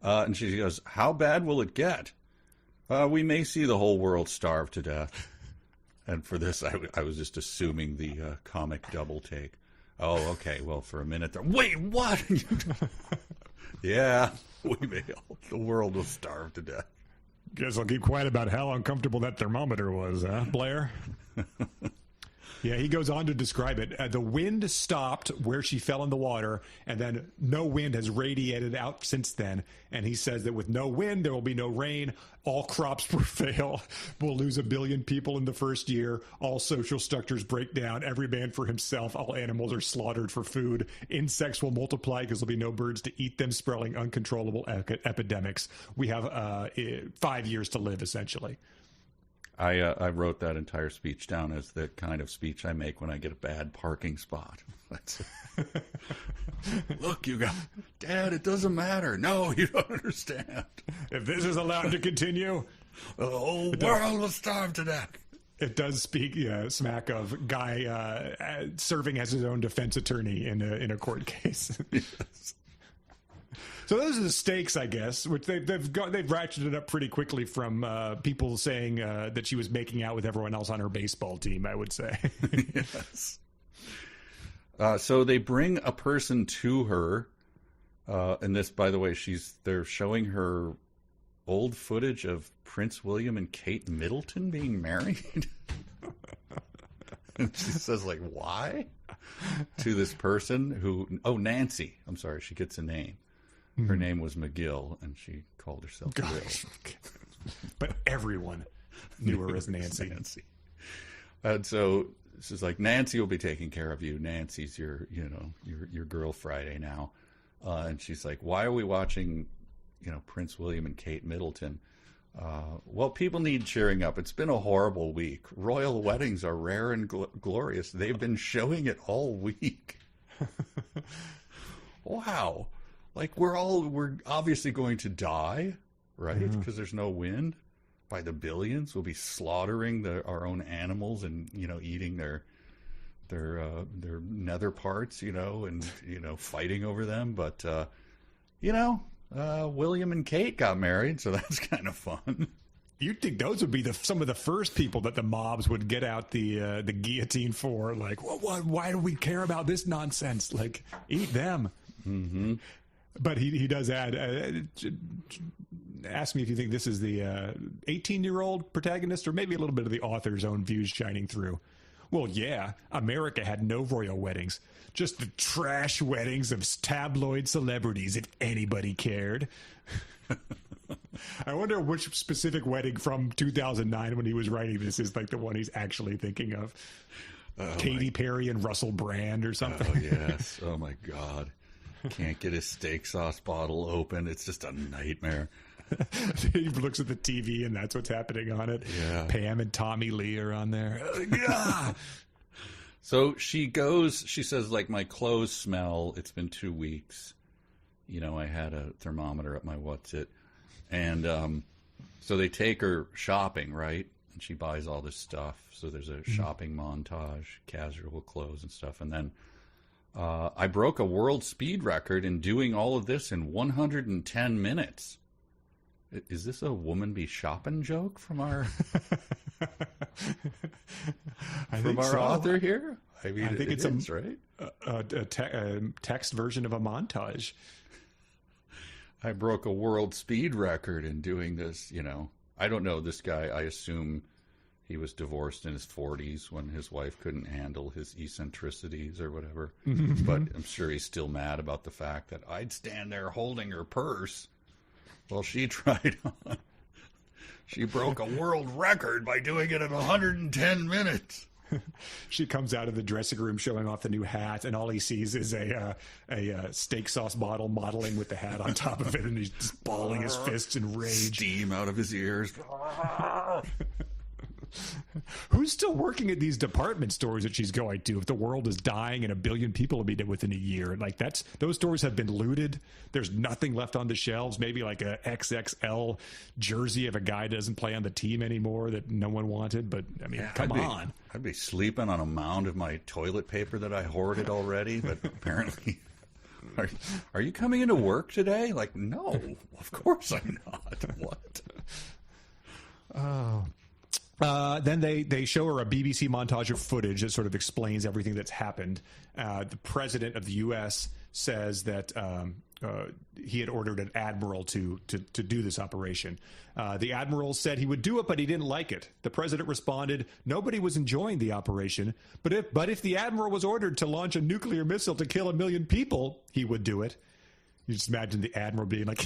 And she goes, "How bad will it get? We may see the whole world starve to death." And for this, I was just assuming the comic double take. Oh, okay. Well, for a minute there. Wait, what? Yeah, the world will starve to death. Guess I'll keep quiet about how uncomfortable that thermometer was, huh, Blair? Yeah, he goes on to describe it. The wind stopped where she fell in the water, and then no wind has radiated out since then. And he says that with no wind, there will be no rain. All crops will fail. We'll lose 1 billion people in the first year. All social structures break down. Every man for himself. All animals are slaughtered for food. Insects will multiply because there'll be no birds to eat them, spelling uncontrollable epidemics. We have 5 years to live, essentially. I wrote that entire speech down as the kind of speech I make when I get a bad parking spot. Look, you guys, Dad, it doesn't matter. No, you don't understand. If this is allowed to continue, the whole world will starve to death. It does speak smack of guy serving as his own defense attorney in a court case. Yes. So those are the stakes, I guess, which they've ratcheted up pretty quickly from people saying that she was making out with everyone else on her baseball team, I would say. Yes. So they bring a person to her, and this, by the way, they're showing her old footage of Prince William and Kate Middleton being married. And she says, like, why? To this person Nancy. I'm sorry, she gets a name. Her name was McGill, and she called herself Will. But everyone knew her as Nancy. And so she's like, Nancy will be taking care of you. Nancy's your girl Friday now. And she's like, why are we watching, Prince William and Kate Middleton? Well, people need cheering up. It's been a horrible week. Royal weddings are rare and glorious. They've been showing it all week. Wow. Like, we're obviously going to die, right? Because there's no wind. By the billions, we'll be slaughtering our own animals and eating their nether parts, and fighting over them. But William and Kate got married, so that's kind of fun. You'd think those would be some of the first people that the mobs would get out the guillotine for. Like, why do we care about this nonsense? Like, eat them. Mm-hmm. But he does add, ask me if you think this is the 18-year-old protagonist or maybe a little bit of the author's own views shining through. Well, yeah, America had no royal weddings, just the trash weddings of tabloid celebrities, if anybody cared. I wonder which specific wedding from 2009 when he was writing this is like the one he's actually thinking of. Katy Perry and Russell Brand or something. Oh, yes. Oh, my God. Can't get his steak sauce bottle open. It's just a nightmare. He looks at the TV and that's what's happening on it. Yeah. Pam and Tommy Lee are on there. So she says, like, my clothes smell. It's been 2 weeks. I had a thermometer at my what's-it. And so they take her shopping, right? And she buys all this stuff. So there's a shopping montage, casual clothes and stuff. And then I broke a world speed record in doing all of this in 110 minutes. Is this a woman be shopping joke from our author here? I mean, I think it's right? A text version of a montage. I broke a world speed record in doing this, I don't know this guy. I assume he was divorced in his 40s when his wife couldn't handle his eccentricities or whatever. But I'm sure he's still mad about the fact that I'd stand there holding her purse while she tried on. She broke a world record by doing it in 110 minutes. She comes out of the dressing room showing off the new hat, and all he sees is a steak sauce bottle modeling with the hat on top of it, and he's just balling his fists in rage. Steam out of his ears. Who's still working at these department stores that she's going to if the world is dying and 1 billion people will be dead within a year? Like, those stores have been looted. There's nothing left on the shelves. Maybe like a XXL jersey if a guy doesn't play on the team anymore that no one wanted. But I mean, come on. I'd be sleeping on a mound of my toilet paper that I hoarded already, but apparently. Are you coming into work today? Like, no, of course I'm not. What? Oh. Then they show her a BBC montage of footage that sort of explains everything that's happened. The president of the U.S. says that he had ordered an admiral to do this operation. The admiral said he would do it, but he didn't like it. The president responded, nobody was enjoying the operation, but if the admiral was ordered to launch a nuclear missile to kill 1 million people, he would do it. You just imagine the admiral being like,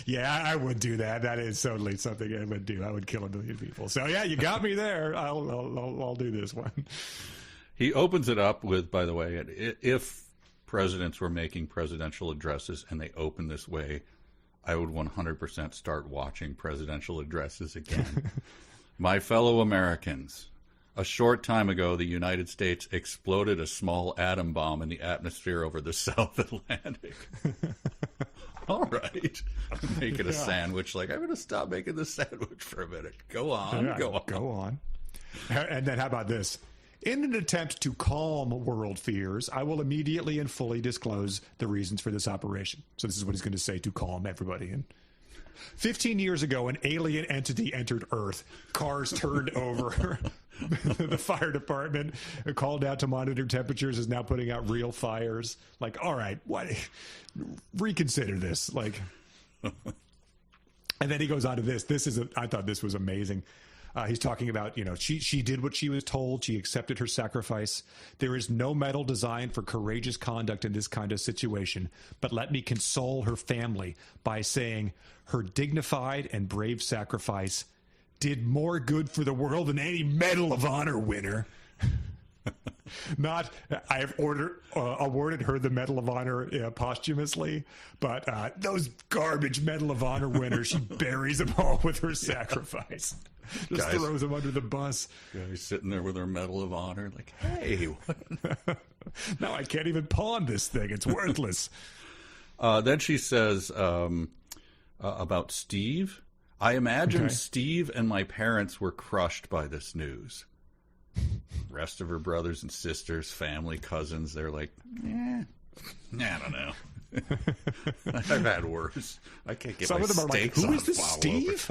yeah, I would do that. That is totally something I would do. I would kill 1 million people. So, yeah, you got me there. I'll do this one. He opens it up with, by the way, if presidents were making presidential addresses and they open this way, I would 100% start watching presidential addresses again. My fellow Americans, a short time ago, the United States exploded a small atom bomb in the atmosphere over the South Atlantic. All right. I'm making a sandwich. Like, I'm going to stop making the sandwich for a minute. Go on. Go on. And then how about this? In an attempt to calm world fears, I will immediately and fully disclose the reasons for this operation. So this is what he's going to say to calm everybody. And 15 years ago, an alien entity entered Earth. Cars turned over. The fire department called out to monitor temperatures is now putting out real fires. Like, all right, what? Reconsider this. Like, and then he goes on to this. I thought this was amazing. He's talking about, she did what she was told. She accepted her sacrifice. There is no medal designed for courageous conduct in this kind of situation. But let me console her family by saying her dignified and brave sacrifice did more good for the world than any Medal of Honor winner. Not, I have awarded her the Medal of Honor posthumously, but those garbage Medal of Honor winners, she buries them all with her sacrifice. Just throws them under the bus. Guys sitting there with her Medal of Honor, like, hey. What? Now I can't even pawn this thing. It's worthless. Then she says about Steve. I imagine Steve and my parents were crushed by this news. Rest of her brothers and sisters, family, cousins, they're like, I don't know. I've had worse. I can't get some my of them are like, who is this Steve?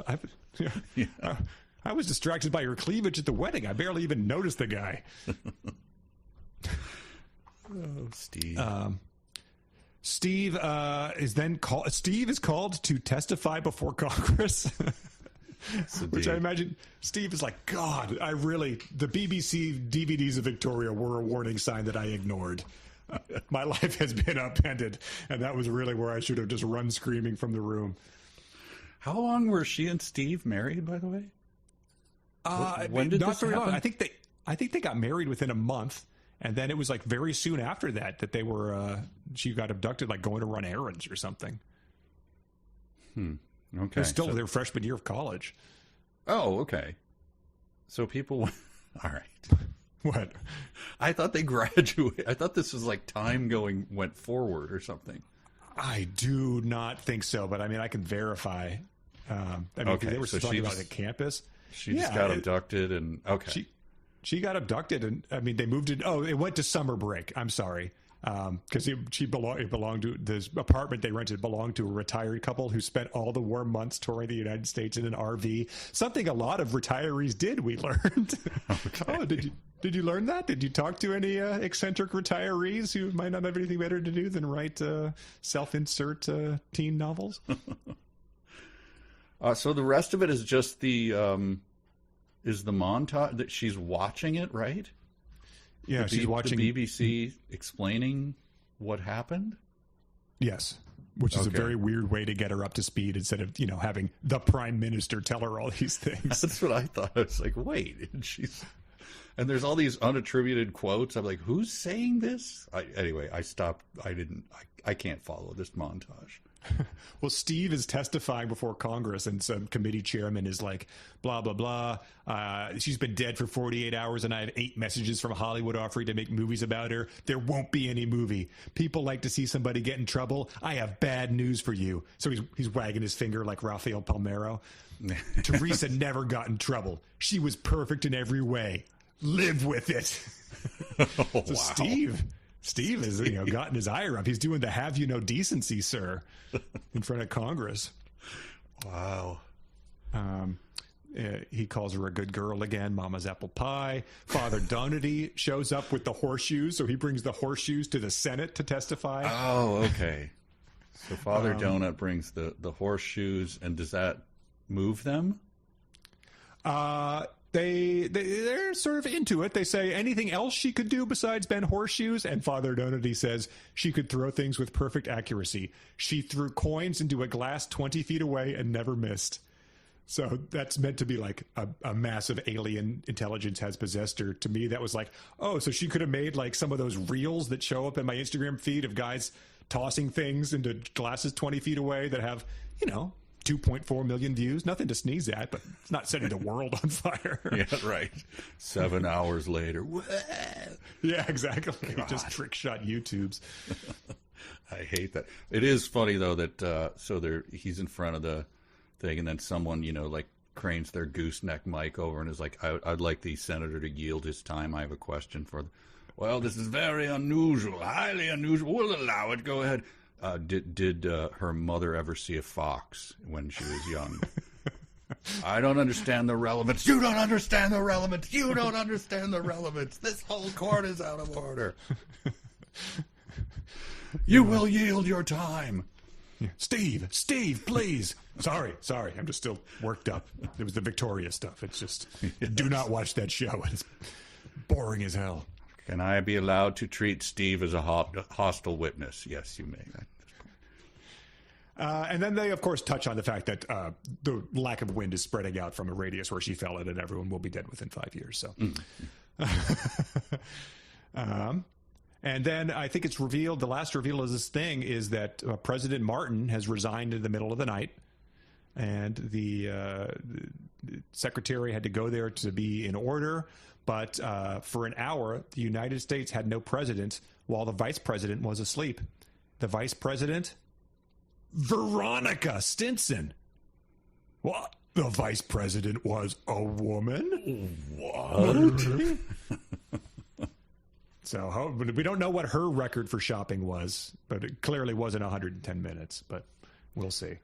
I was distracted by her cleavage at the wedding. I barely even noticed the guy. Oh, Steve. Steve is called to testify before Congress. Which I imagine Steve is like, God, the BBC DVDs of Victoria were a warning sign that I ignored. My life has been upended, and that was really where I should have just run screaming from the room. How long were she and Steve married, by the way? When did this happen? I think they got married within a month, and then it was like very soon after that they were. She got abducted, like going to run errands or something. Okay. It was still their freshman year of college. Oh, okay. So people, all right. What? I thought they graduated. I thought this was like time went forward or something. I do not think so, but I mean, I can verify. They were still talking about it at campus. She just got abducted, and okay. She got abducted, and I mean, they moved it. Oh, it went to summer break. I'm sorry. because it belonged to this apartment they rented belonged to a retired couple who spent all the warm months touring the United States in an RV. Something a lot of retirees did. We learned. Okay. Oh, did you learn that? Did you talk to any eccentric retirees who might not have anything better to do than write self-insert teen novels? So the rest of it is just the montage that she's watching it, right? Yeah, she's watching the BBC explaining what happened. Yes, which is a very weird way to get her up to speed instead of having the Prime Minister tell her all these things. That's what I thought. I was like, wait, and there's all these unattributed quotes. I'm like, who's saying this? Anyway, I stopped. I can't follow this montage. Well, Steve is testifying before Congress, and some committee chairman is like, blah, blah, blah. She's been dead for 48 hours, and I have 8 messages from Hollywood offering to make movies about her. There won't be any movie. People like to see somebody get in trouble. I have bad news for you. So he's wagging his finger like Rafael Palmeiro. Theresa never got in trouble. She was perfect in every way. Live with it. Oh, so wow. Steve has gotten his ire up. He's doing the "Have you no decency, sir?" in front of Congress. Wow. He calls her a good girl again. Mama's apple pie. Father Donati shows up with the horseshoes, so he brings the horseshoes to the Senate to testify. Oh, okay. So Father Donut brings the horseshoes, and does that move them? They're sort of into it. They say anything else she could do besides bend horseshoes, and Father Donati says she could throw things with perfect accuracy. She threw coins into a glass 20 feet away and never missed. So that's meant to be like a massive alien intelligence has possessed her. To me, that was like, oh, so she could have made like some of those reels that show up in my Instagram feed of guys tossing things into glasses 20 feet away that have, 2.4 million views. Nothing to sneeze at, but it's not setting the world on fire. Yeah, right. 7 hours later. Yeah, exactly. God. Just trick shot YouTubes. I hate that. It is funny though that he's in front of the thing, and then someone like cranes their gooseneck mic over and is like, "I'd like the senator to yield his time. I have a question for." Well, this is very unusual, highly unusual. We'll allow it. Go ahead. Did her mother ever see a fox when she was young? I don't understand the relevance. You don't understand the relevance. You don't understand the relevance. This whole court is out of order. You will yield your time. Steve, please. Sorry. I'm just still worked up. It was the Victoria stuff. It's just, do not watch that show. It's boring as hell. Can I be allowed to treat Steve as a hostile witness? Yes, you may. And then they, of course, touch on the fact that the lack of wind is spreading out from a radius where she fell in, and everyone will be dead within 5 years. So, and then I think it's revealed, the last reveal of this thing is that President Martin has resigned in the middle of the night, and the secretary had to go there to be in order. But for an hour, the United States had no president while the vice president was asleep. The vice president? Veronica Stinson. What? The vice president was a woman? What? So we don't know what her record for shopping was, but it clearly wasn't 110 minutes, but we'll see.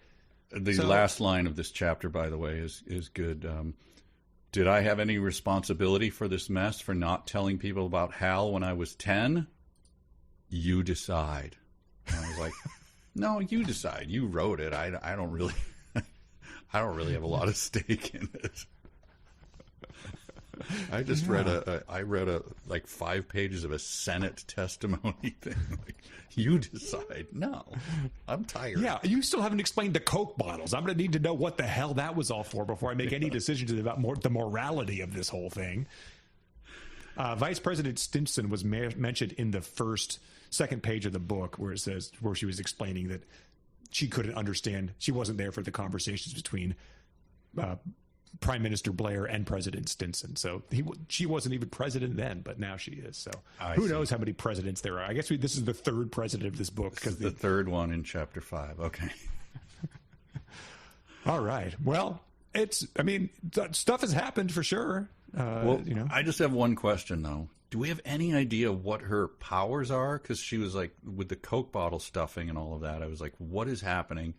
The last line of this chapter, by the way, is good. Did I have any responsibility for this mess, for not telling people about Hal when I was 10? You decide. And I was like, no, you decide. You wrote it. I don't really have a lot of stake in it. I just read like 5 pages of a Senate testimony thing. Like, you decide. No, I'm tired. Yeah, you still haven't explained the Coke bottles. I'm going to need to know what the hell that was all for before I make any decisions about the morality of this whole thing. Vice President Stinson was mentioned in the second page of the book where she was explaining that she couldn't understand. She wasn't there for the conversations between Prime Minister Blair and President Stinson. So she wasn't even president then, but now she is. So who knows how many presidents there are? I guess this is the third president of this book. Because the third one in chapter 5. Okay. All right. Well, stuff has happened for sure. I just have one question though. do we have any idea what her powers are? Because she was like, with the Coke bottle stuffing and all of that, I was like, what is happening?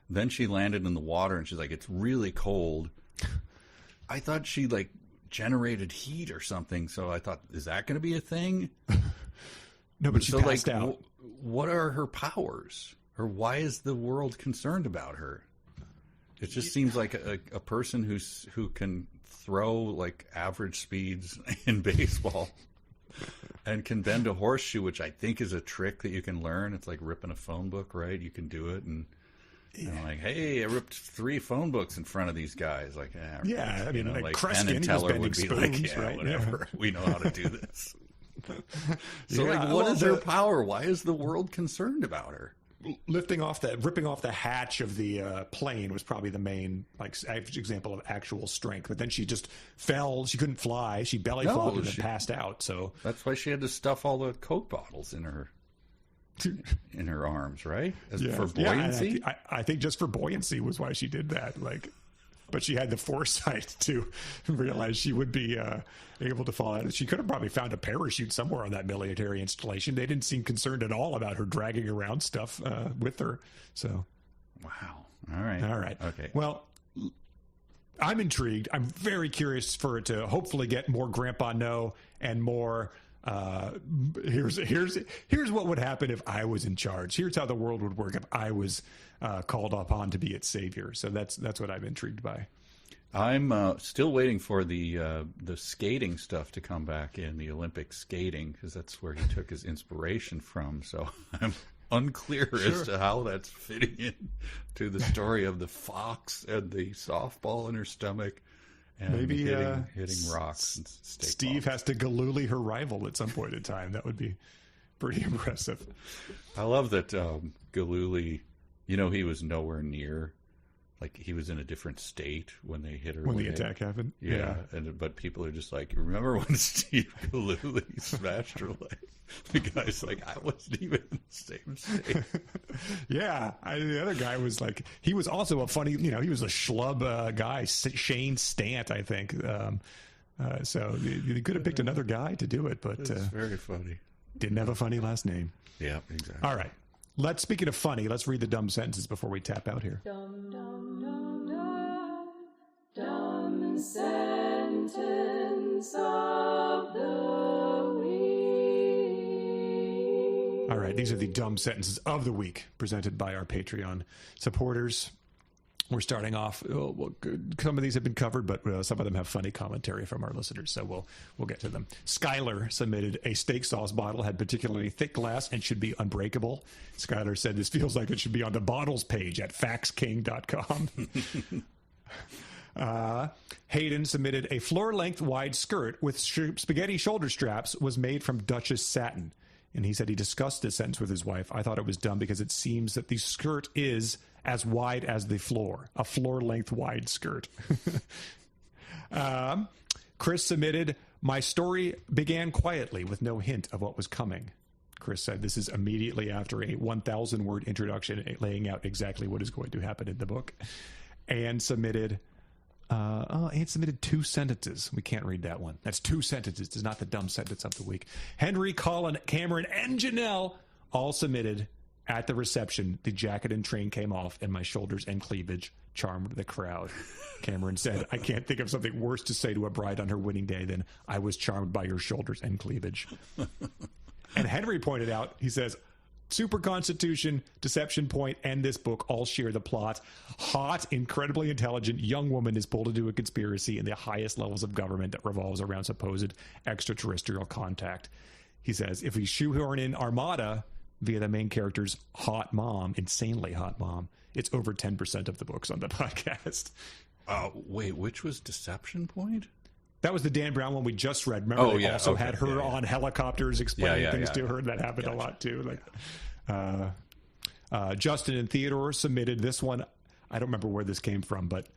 Then she landed in the water and she's like, it's really cold. I thought she like generated heat or something. So I thought, is that going to be a thing? No, but she passed out. What are her powers? Or why is the world concerned about her? It just seems like a person who can throw like average speeds in baseball and can bend a horseshoe, which I think is a trick that you can learn. It's like ripping a phone book, right? You can do it, and I'm like, hey, I ripped 3 phone books in front of these guys. Like, yeah, I mean, like Penn Kreskin, and Teller would be spoons, like, yeah, right? whatever. Yeah. We know how to do this. So, Yeah, like, what is her power? Why is the world concerned about her? Ripping off the hatch of the plane was probably the main example of actual strength. But then she just fell. She couldn't fly. She belly flopped and passed out. So that's why she had to stuff all the Coke bottles in her arms, right? For buoyancy. Yeah, I think just for buoyancy was why she did that. Like, but she had the foresight to realize she would be able to fall out. She could have probably found a parachute somewhere on that military installation. They didn't seem concerned at all about her dragging around stuff with her. So, wow. All right. Okay. Well, I'm intrigued. I'm very curious for it to hopefully get more Grandpa No and more. Here's what would happen if I was in charge. Here's how the world would work if I was called upon to be its savior. So that's what I'm intrigued by. I'm still waiting for the skating stuff to come back in, the Olympic skating, because that's where he took his inspiration from. So I'm unclear as to how that's fitting in to the story of the fox and the softball in her stomach. And maybe hitting rocks. And Steve has to galooly her rival at some point in time. That would be pretty impressive. I love that Galooly, he was nowhere near. Like, he was in a different state when they hit her. When the attack happened? Yeah. But people are just like, remember when Steve Galooly smashed her leg? The guy's like, I wasn't even in the same state. Yeah. The other guy was like, he was also a funny, he was a schlub guy, Shane Stant, I think. So you could have picked another guy to do it, but. It's very funny. Didn't have a funny last name. Yeah, exactly. All right. Speaking of funny, let's read the dumb sentences before we tap out here. Dumb sentence of the week. All right, these are the dumb sentences of the week presented by our Patreon supporters. We're starting off. Some of these have been covered, but some of them have funny commentary from our listeners, so we'll get to them. Skylar submitted a steak sauce bottle, had particularly thick glass, and should be unbreakable. Skylar said this feels like it should be on the bottles page at faxking.com. Hayden submitted a floor-length wide skirt with spaghetti shoulder straps was made from Duchess satin. And he said he discussed this sentence with his wife. I thought it was dumb because it seems that the skirt is as wide as the floor, a floor-length wide skirt. Chris submitted, my story began quietly with no hint of what was coming. Chris said this is immediately after a 1,000-word introduction laying out exactly what is going to happen in the book. Anne submitted 2 sentences. We can't read that one. That's 2 sentences. It's not the dumb sentence of the week. Henry, Colin, Cameron, and Janelle all submitted at the reception. The jacket and train came off, and my shoulders and cleavage charmed the crowd. Cameron said, I can't think of something worse to say to a bride on her wedding day than I was charmed by your shoulders and cleavage. And Henry pointed out, he says, Super Constitution, Deception Point, and this book all share the plot. Hot, incredibly intelligent young woman is pulled into a conspiracy in the highest levels of government that revolves around supposed extraterrestrial contact. He says, if we shoehorn in Armada via the main character's hot mom, insanely hot mom, it's over 10% of the books on the podcast. Wait, which was Deception Point? That was the Dan Brown one we just read. Remember, they also had her on helicopters explaining things to her. That happened a lot, too. Justin and Theodore submitted this one. I don't remember where this came from, but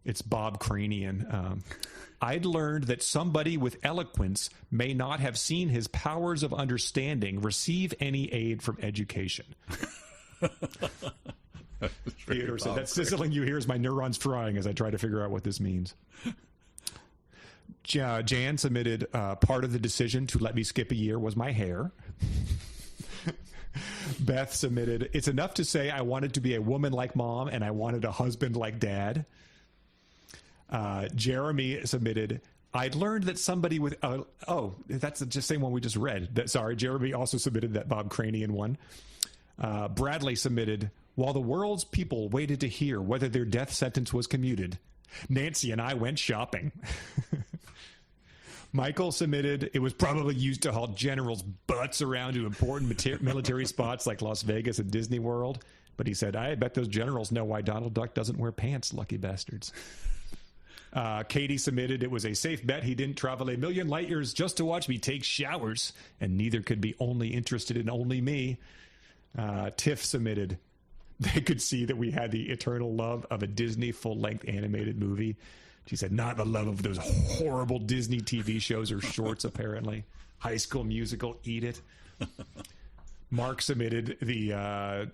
it's Bob Cranian. I'd learned that somebody with eloquence may not have seen his powers of understanding receive any aid from education. Theodore said, that sizzling you hear is my neurons frying as I try to figure out what this means. Jan submitted part of the decision to let me skip a year was my hair. Beth submitted, it's enough to say I wanted to be a woman like mom and I wanted a husband like dad. Jeremy submitted, I'd learned that somebody with... that's the same one we just read. Sorry, Jeremy also submitted that Bob Cranian one. Bradley submitted, while the world's people waited to hear whether their death sentence was commuted, Nancy and I went shopping. Michael submitted, it was probably used to haul generals' butts around to important military spots like Las Vegas and Disney World. But he said, I bet those generals know why Donald Duck doesn't wear pants, lucky bastards. Katie submitted, it was a safe bet he didn't travel a million light years just to watch me take showers, and neither could be only interested in only me. Tiff submitted, they could see that we had the eternal love of a Disney full-length animated movie. She said, not the love of those horrible Disney TV shows or shorts, apparently. High School Musical, eat it. Mark submitted the, I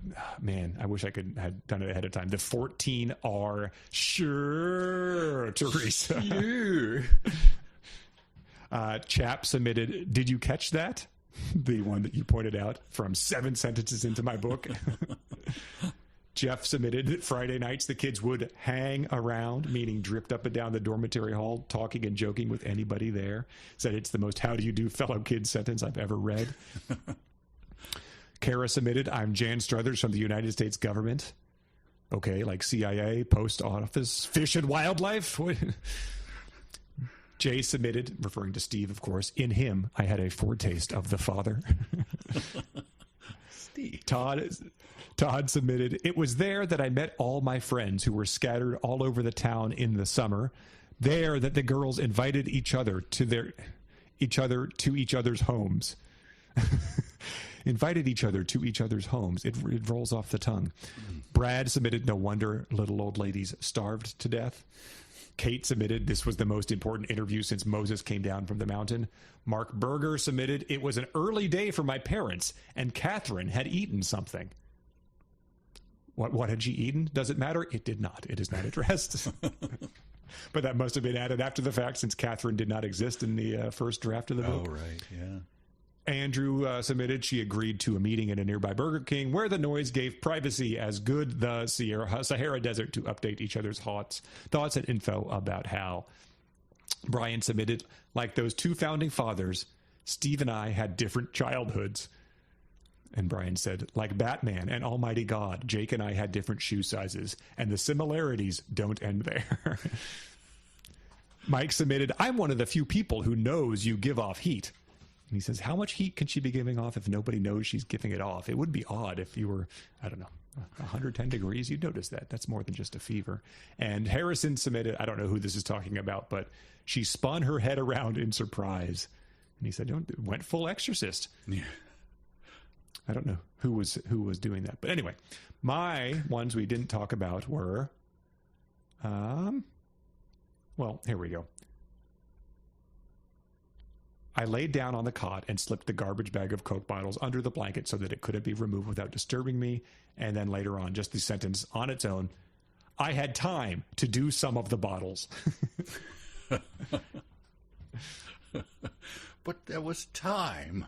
wish I could have done it ahead of time, the 14R, sure, Teresa. Sure. Chap submitted, did you catch that? The one that you pointed out from 7 sentences into my book. Jeff submitted that Friday nights the kids would hang around, meaning dripped up and down the dormitory hall, talking and joking with anybody there. Said it's the most how do you do fellow kids sentence I've ever read. Kara submitted, I'm Jan Struthers from the United States government. Okay, like CIA, post office, fish and wildlife. Jay submitted, referring to Steve, of course, in him, I had a foretaste of the Father. Steve. Todd submitted, it was there that I met all my friends who were scattered all over the town in the summer. There that the girls invited each other to each other's homes. Invited each other to each other's homes. It rolls off the tongue. Brad submitted, no wonder little old ladies starved to death. Kate submitted, this was the most important interview since Moses came down from the mountain. Mark Berger submitted, it was an early day for my parents, and Catherine had eaten something. What had she eaten? Does it matter? It did not. It is not addressed. But that must have been added after the fact, since Catherine did not exist in the first draft of the book. Oh, right, yeah. Andrew submitted she agreed to a meeting at a nearby Burger King where the noise gave privacy as good the Sahara Desert to update each other's thoughts and info about how. Brian submitted, like those two founding fathers, Steve and I had different childhoods. And Brian said, like Batman and Almighty God, Jake and I had different shoe sizes, and the similarities don't end there. Mike submitted, I'm one of the few people who knows you give off heat. And he says, how much heat can she be giving off if nobody knows she's giving it off? It would be odd if you were, 110 degrees. You'd notice that. That's more than just a fever. And Harrison submitted, I don't know who this is talking about, but she spun her head around in surprise. And he said, went full exorcist. Yeah. I don't know who was doing that. But anyway, my ones we didn't talk about were, well, here we go. I laid down on the cot and slipped the garbage bag of Coke bottles under the blanket so that it couldn't be removed without disturbing me. And then later on, just the sentence on its own, I had time to do some of the bottles. But there was time.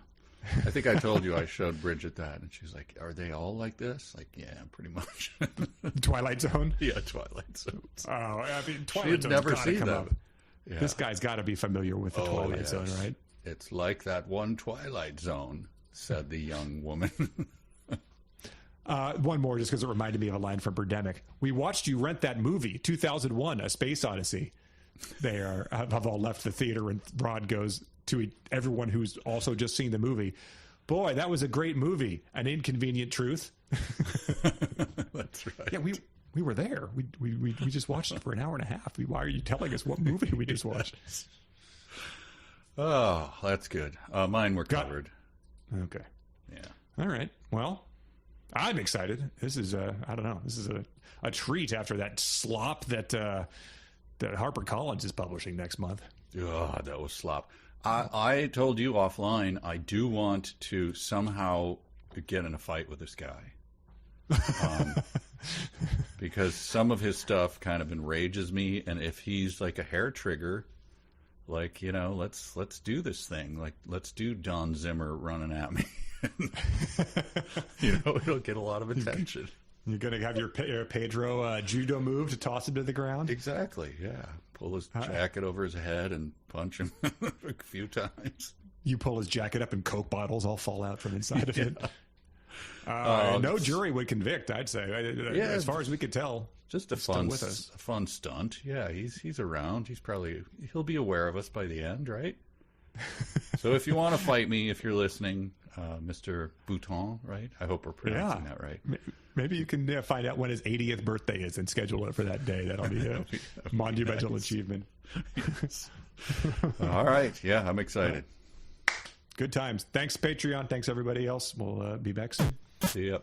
I think I told you I showed Bridget that, and she's like, are they all like this? Like, yeah, pretty much. Twilight Zone? Yeah, Twilight Zone. Oh, I mean, Twilight She'd Zone's never gotta seen come them. up. Yeah. This guy's got to be familiar with the Twilight yes. Zone, right? It's like that one Twilight Zone, said the young woman. One more, just because it reminded me of a line from Birdemic. We watched you rent that movie, 2001, A Space Odyssey. They have all left the theater, and Rod goes to everyone who's also just seen the movie, boy, that was a great movie. An inconvenient truth. That's right. Yeah, we were there. We just watched it for an hour and a half. Why are you telling us what movie we just watched? Oh, that's good. Mine were covered. Okay. Yeah. All right. Well, I'm excited. This is I don't know. This is a treat after that slop that HarperCollins is publishing next month. Oh, that was slop. I told you offline, I do want to somehow get in a fight with this guy. Because some of his stuff kind of enrages me, and if he's like a hair trigger, like, let's do this thing. Like, let's do Don Zimmer running at me. It'll get a lot of attention. You're going to have your Pedro judo move to toss him to the ground? Exactly, yeah. Pull his jacket over his head and punch him a few times. You pull his jacket up and Coke bottles all fall out from inside of it. No jury would convict, I'd say. As far as we could tell. Just a fun stunt. Yeah, he's around. He'll be aware of us by the end, right? So if you want to fight me, if you're listening, Mr. Boutin, right? I hope we're pronouncing that right. Maybe you can find out when his 80th birthday is and schedule it for that day. That'll be a monumental achievement. Yes. All right. Yeah, I'm excited. Good times. Thanks, Patreon. Thanks, everybody else. We'll be back soon. See ya.